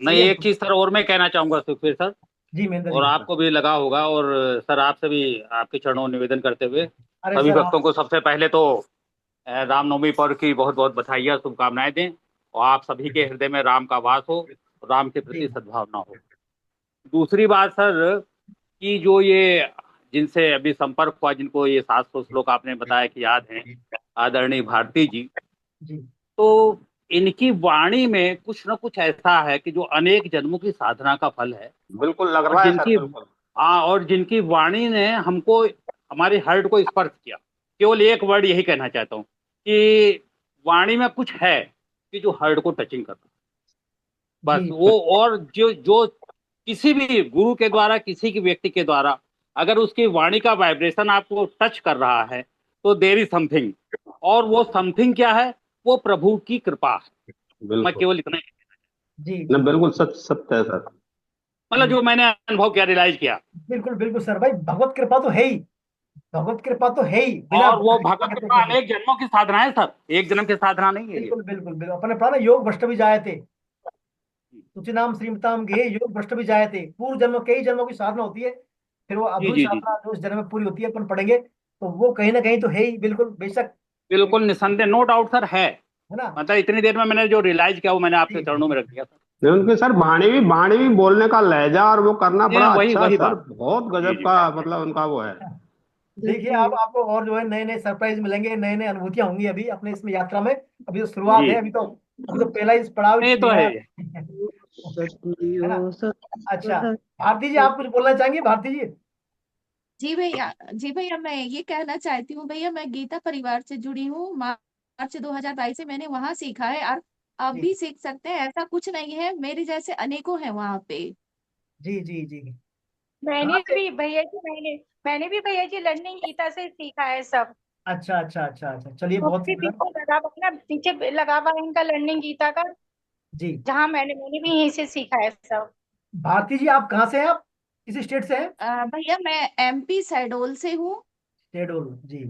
S3: नहीं,
S1: सही है।
S3: एक चीज सर और मैं कहना चाहूंगा सुखबीर सर,
S1: जी महेंद्र
S3: और
S1: जी।
S3: आपको भी लगा होगा, और सर आपसे भी आपके चरणों में निवेदन करते हुए
S1: अरे
S3: सभी
S1: सर आप।
S3: भक्तों को सबसे पहले तो रामनवमी पर्व की बहुत बहुत बधाइयाँ, शुभकामनाएं दें, और आप सभी के हृदय में राम का वास हो, राम के प्रति
S1: जी
S3: सद्भावना हो। दूसरी बात सर, कि जो ये जिनसे अभी संपर्क हुआ, जिनको ये 700 श्लोक आपने बताया कि याद हैं, आदरणीय भारती जी,
S1: जी
S3: तो इनकी वाणी में कुछ न कुछ ऐसा है कि जो अनेक जन्मों की साधना का फल है,
S12: बिल्कुल लग
S3: और
S12: रहा है सर,
S3: जिनकी
S12: बिल्कुल।
S3: और जिनकी वाणी ने हमको, हमारी हार्ट को स्पर्श किया। केवल एक वर्ड यही कहना चाहता हूँ कि वाणी में कुछ है कि जो हार्ट को टचिंग करता है, बस
S1: जी
S3: वो। और जो जो किसी भी गुरु के द्वारा, किसी की व्यक्ति के द्वारा अगर उसकी वाणी का वाइब्रेशन आपको टच कर रहा है, तो देयर इज समथिंग, और वो समथिंग क्या है? वो प्रभु की कृपा है। मैं
S12: बिल्कुल।
S3: केवल इतना ही,
S1: जी
S12: न
S1: जी
S12: बिल्कुल सत्य है सर।
S3: मतलब जो मैंने अनुभव किया, रियलाइज किया।
S1: बिल्कुल बिल्कुल सर भाई, भगवत कृपा तो है ही। भगवत कृपा तो है ही, बिना
S3: और वो
S1: क्या
S3: भगवत
S1: कहते
S3: कृपा
S1: हैं उसे?
S3: अनेक जन्मों की साधना है सर, एक जन्म की साधना नहीं है ये।
S1: बिल्कुल बिल्कुल बिल्कुल, अपने प्राण योग भ्रष्ट भी जाए थे। तुझे नाम श्रीमताम गे योग भ्रष्ट भी जाए थे। पूर्व जन्म, कई जन्मों की साधना होती है, फिर वो
S3: जी
S1: अधूरी
S3: जी जी,
S1: साधना जो इस जन्म में पूरी होती है, अपन पढ़ेंगे तो वो कहीं ना कहीं तो है ही, बिल्कुल बेशक।
S3: बिल्कुल निसंदेह, नो डाउट सर है।
S1: है ना।
S3: मतलब इतनी देर में मैंने जो रियलाइज किया वो मैंने आपके
S1: जी
S3: चरणों में रख दिया सर।
S12: नहीं, उनके सर वाणी भी बोलने का लहजा और वो करना
S3: ये
S12: बड़ा
S3: वही
S12: अच्छा
S3: वही
S12: सर,
S3: बात।
S12: बहुत
S3: जी
S12: गजब
S3: जी,
S12: का मतलब उनका वो है।
S1: देखिए, आप आपको और जो है नए नए सरप्राइज मिलेंगे, नए नए अनुभूतियां होंगी अभी अपने इसमें यात्रा में। अभी तो शुरुआत
S3: जी
S1: है, अभी तो पहला इस पड़ाव
S3: ये तो
S1: लिया
S3: है।
S1: है। है ना। अच्छा, भारती जी आप कुछ बोलना चाहेंगे, भारती जी?
S7: जी भैया, जी भैया, मैं ये कहना चाहती हूँ भैया, मैं गीता परिवार से जुड़ी हूँ। मार्च 2022 से मैंने वहां सीखा है, और आप
S1: जी
S7: भी सीख सकते हैं। ऐसा कुछ नहीं है, मेरे जैसे अनेकों हैं वहां पे।
S1: जी जी जी। कहाँ
S6: मैंने
S1: से?
S6: भी भैया जी, मैंने भी भैया जी लर्निंग गीता से सीखा है सब।
S1: अच्छा अच्छा अच्छा अच्छा, चलिए
S6: बुक
S1: बहुत
S6: भी
S1: सुंदर।
S6: पीछे लगा हुआ है ना, पीछे लगा हुआ है इनका लर्निंग गीता का,
S1: जी,
S6: जहाँ मैंने भी यहीं से सीखा है सब।
S1: भारती जी आप कहाँ से हैं? आप किस स्टेट से हैं?
S7: भैया मैं एमपी शहडोल से हूँ।
S1: शेडोल जी।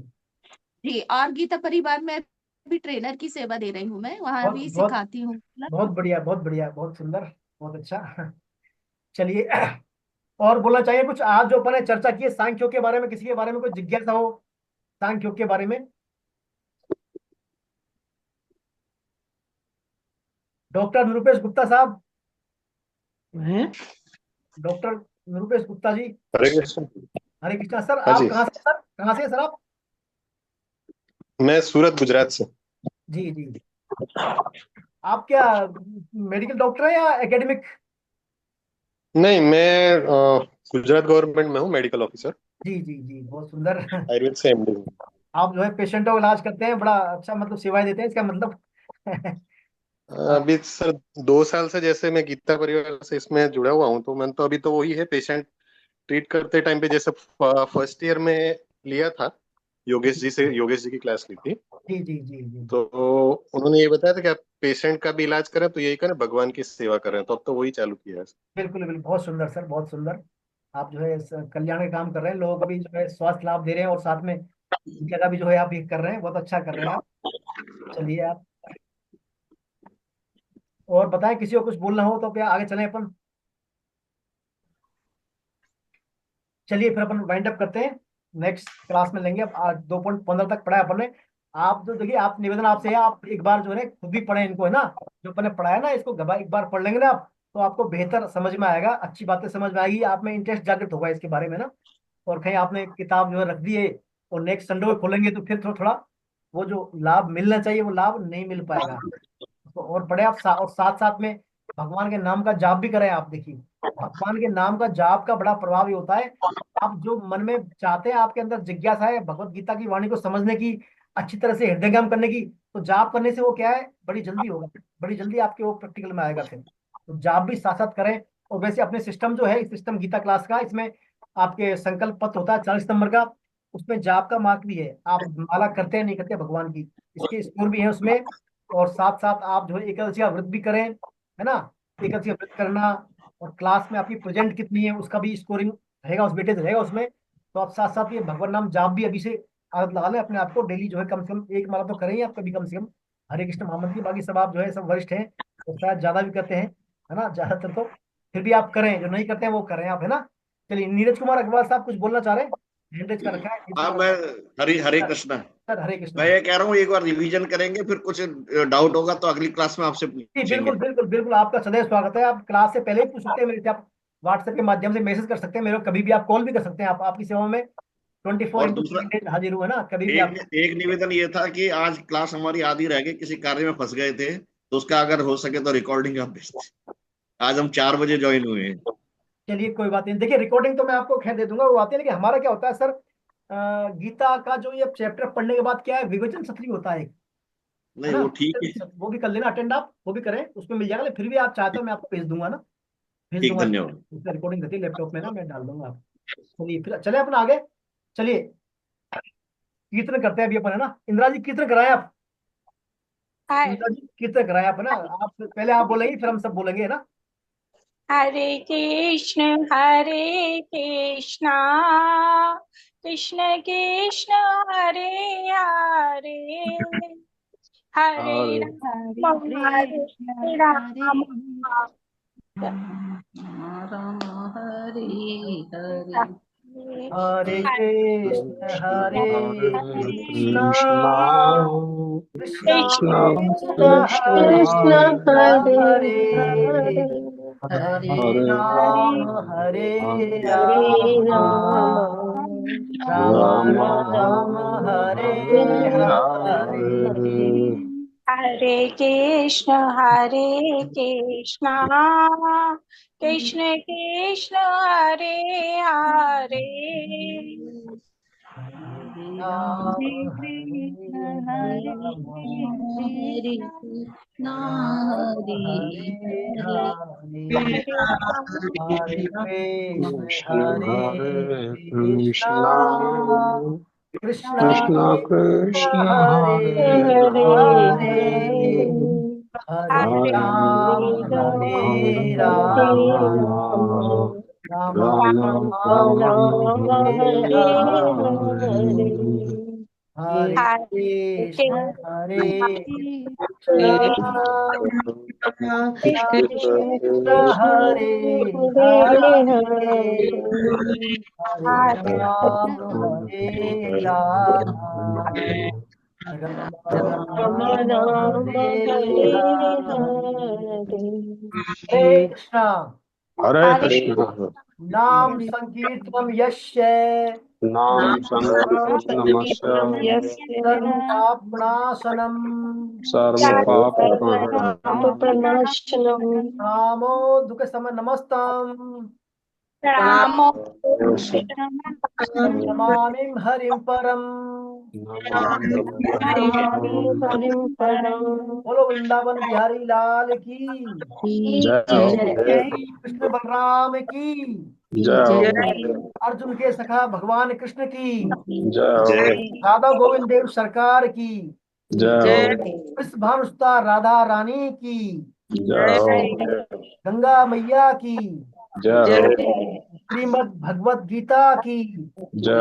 S7: जी, और गीता परिवार में भी ट्रेनर की सेवा दे रही हूँ, मैं वहां
S1: बहुत
S7: भी
S1: बहुत
S7: सिखाती हूँ मतलब।
S1: बहुत बढ़िया, बहुत बढ़िया, बहुत सुंदर, बहुत अच्छा। चलिए, और बोलना चाहिए कुछ? आज जो अपन ने चर्चा की है सांख्यों के बारे में, किसी के बारे में कोई जिज्ञासा हो सांख्यों के बारे में? डॉक्टर निरुपेश गुप्ता साहब,
S10: हैं?
S1: डॉक्टर निरुपेश गुप्ता जी।
S13: हरे कृष्ण।
S1: हरे कृष्णा सर,
S13: हाँ
S1: आप
S13: जी,
S1: कहाँ से सर? कहाँ से हैं सर आप?
S13: मैं सूरत गुजरात से।
S1: जी जी। आप क्या मेडिकल डॉक्टर हैं या एकेडमिक?
S13: नहीं, मैं गुजरात गवर्नमेंट में हूँ, मेडिकल ऑफिसर,
S1: जी जी जी, बहुत सुंदर।
S13: आयुर्वेद से एमडी हूँ।
S1: आप जो है पेशेंटों का इलाज करते हैं, बड़ा अच्छा, मतलब सेवाएं देते हैं, इसका मतलब।
S13: अभी सर 2 साल से जैसे मैं गीता परिवार से इसमें जुड़ा हुआ हूँ, तो मैं तो अभी तो वही है, पेशेंट ट्रीट करते टाइम पे जैसे फर्स्ट ईयर में लिया था, योगेश जी की क्लास ली थी।
S1: जी जी जी जी।
S13: तो उन्होंने ये बताया था कि आप पेशेंट का भी इलाज करें तो यही करें, भगवान की सेवा करें, तो अब तो वही चालू किया है।
S1: बिल्कुल बिल्कुल, बहुत सुंदर सर, बहुत सुंदर। आप जो है कल्याण का काम कर रहे हैं, लोगों को भी जो है स्वास्थ्य लाभ दे रहे हैं, और साथ में जगह भी जो है आप ये कर रहे हैं, बहुत अच्छा कर रहे हैं आप। चलिए आप और बताएं, किसी को कुछ बोलना हो तो क्या आगे चलें अपन? चलिए फिर अपन वाइंड अप करते हैं। नेक्स्ट क्लास में लेंगे। अब आज 2.15 तक पढ़ा है अपन ने। आप जो देखिए, आप निवेदन आपसे है, आप एक बार जो है खुद भी पढ़े इनको, है ना, जो अपन ने पढ़ाया ना इसको एक बार पढ़ लेंगे ना आप, तो आपको बेहतर समझ में आएगा, अच्छी बातें समझ में आएगी, आप में इंटरेस्ट जागृत होगा इसके बारे में ना। और कहीं आपने किताब जो है रख दी है और नेक्स्ट संडे को खोलेंगे तो फिर थोड़ा थोड़ा वो जो लाभ मिलना चाहिए वो लाभ नहीं मिल पाएगा। तो और पढ़े आप और साथ साथ में भगवान के नाम का जाप भी करें। आप देखिए, भगवान के नाम का जाप का बड़ा प्रभाव ये होता है, आप जो मन में चाहते हैं, आपके अंदर जिज्ञासा है भगवत गीता की वाणी को समझने की, अच्छी तरह से हृदयंगम करने की, तो जाप करने से वो क्या है, बड़ी जल्दी होगा, बड़ी जल्दी आपके वो प्रैक्टिकल में आएगा फिर। तो जाप भी साथ साथ करें। और वैसे अपने सिस्टम जो है, सिस्टम गीता क्लास का, इसमें आपके संकल्प पत्र होता है 40 नंबर का, उसमें जाप का मार्क भी है, आप माला करते हैं नहीं करते भगवान की, इसके स्कोर भी है उसमें। और साथ साथ आप जो है एकादशी का व्रत भी करें, है ना, एकादशी का व्रत करना, और क्लास में आपकी प्रेजेंट कितनी है उसका भी स्कोरिंग रहेगा, उस वेटेज रहेगा उसमें। तो आप साथ साथ ये भगवान नाम जाप भी अभी से आदत लगा लें अपने आप को, डेली जो है कम से कम एक माला तो करें ही आप कभी, कम से कम हरे कृष्ण महामंत्र की। बाकी सब आप जो है सब वरिष्ठ हैं और शायद ज्यादा भी करते हैं, है ना, ज्यादातर तो फिर भी आप करें, जो नहीं करते हैं वो करें आप, है ना। चलिए, नीरज कुमार अग्रवाल साहब कुछ बोलना चाह रहे हैं, हैंड रेज का रखा है।
S9: हाँ, मैं हरे हरे कृष्णा
S1: सर हरे कृष्ण।
S9: मैं ये कह रहा हूँ, एक बार रिवीजन करेंगे, फिर कुछ डाउट होगा तो अगली क्लास में आपसे
S1: जी
S9: पूछेंगे।
S1: बिल्कुल बिल्कुल बिल्कुल, आपका सदैव स्वागत है। आप क्लास से पहले ही पूछ सकते हैं मेरे से, आप व्हाट्सएप के माध्यम से मैसेज कर सकते हैं मेरे को, कभी भी आप कॉल भी कर सकते हैं। आप आपकी सेवा में 24/7 हाजिर हुए ना, कभी भी आप।
S9: एक निवेदन ये था कि आज क्लास हमारी आधी रह गई, किसी कार्य में फंस गए थे, तो उसका अगर हो सके तो रिकॉर्डिंग आप भेज दें। आज हम 4 बजे ज्वाइन हुए हैं।
S1: चलिए कोई बात नहीं, देखिए रिकॉर्डिंग तो मैं आपको खैर दे दूंगा, वो आती है। लेकिन हमारा क्या होता है सर, गीता का जो ये चैप्टर पढ़ने के बाद क्या है, विवेचन सत्र होता है,
S9: नहीं
S1: ना,
S9: वो ठीक है।
S1: वो भी कर लेना अटेंड, आप वो भी करें, उसमें मिल जाएगा। लेकिन फिर भी आप चाहते हो मैं आपको भेज दूंगा ना, भेज
S9: ठीक,
S1: दूंगा,
S9: धन्यवाद।
S1: उसमें रिकॉर्डिंग रहती है लैपटॉप में ना, मैं डाल दूंगा आप। चलिए फिर चले अपन आगे, चलिए कीर्तन करते हैं अभी अपन, है ना। इंदिरा जी कीर्तन कराएं आप, इंदिरा जी कीर्तन कराएं आप, है ना। आप पहले आप बोलेंगे फिर हम सब बोलेंगे, है ना।
S6: हरे कृष्ण कृष्ण कृष्ण हरे हरे, हरे राम हरे राम,
S11: राम हरे हरे,
S1: हरे कृष्ण कृष्ण
S11: कृष्ण
S1: हरे
S11: हरे
S1: हरे,
S11: हरे
S1: हरे राम राम राम हरे हरे।
S6: हरे कृष्ण कृष्ण कृष्ण हरे हरे,
S11: राम हरे
S1: कृष्ण
S12: कृष्ण कृष्ण
S1: हरे
S12: हरे
S1: हरे,
S12: हरे
S1: हरे राम
S12: हरे
S1: राम राम
S12: राम
S1: राम
S12: राम
S1: हरे
S12: हरे
S1: हरे कृष्ण कृष्ण कृष्ण हरे हरे, हरे राम राम हरे हरे कृष्णा।
S12: हरे कृष्ण।
S1: नाम संकीर्तनम यस्य
S12: नाम संकीर्तनम
S1: सर्व पापनाशनम
S12: सर्व पाप
S1: नामो दुख सम नमस्तम
S6: रामो
S1: नमामि हरिं परम। बोलो वृंदावन बिहारी लाल की
S12: जय
S1: श्री कृष्ण बलराम की
S12: जय
S1: अर्जुन के सखा भगवान कृष्ण की
S12: जय
S1: राधा गोविंद देव सरकार की
S12: जय
S1: कृष्ण भानुसुता राधा रानी की
S12: जय
S1: गंगा मैया की
S12: जय
S1: श्रीमद् भगवत गीता की
S12: जय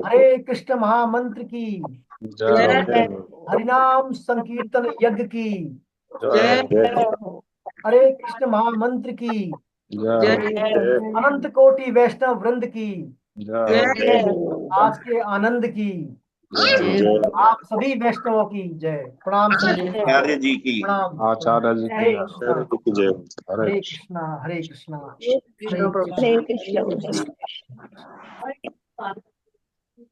S1: हरे कृष्ण महामंत्र की
S12: जय
S1: हरिनाम संकीर्तन यज्ञ की
S12: जय
S1: हरे कृष्ण महामंत्र की
S12: जय
S1: अनंत कोटि वैष्णव वृंद की आज के आनंद की, आप सभी वैष्णवों की जय। प्रणाम सभी।
S9: आचार्य जी की,
S1: प्रणाम।
S12: आचार्य जी
S1: हरे
S12: की जय।
S1: कृष्णा हरे कृष्णा हरे कृष्णा
S4: हरे कृष्ण।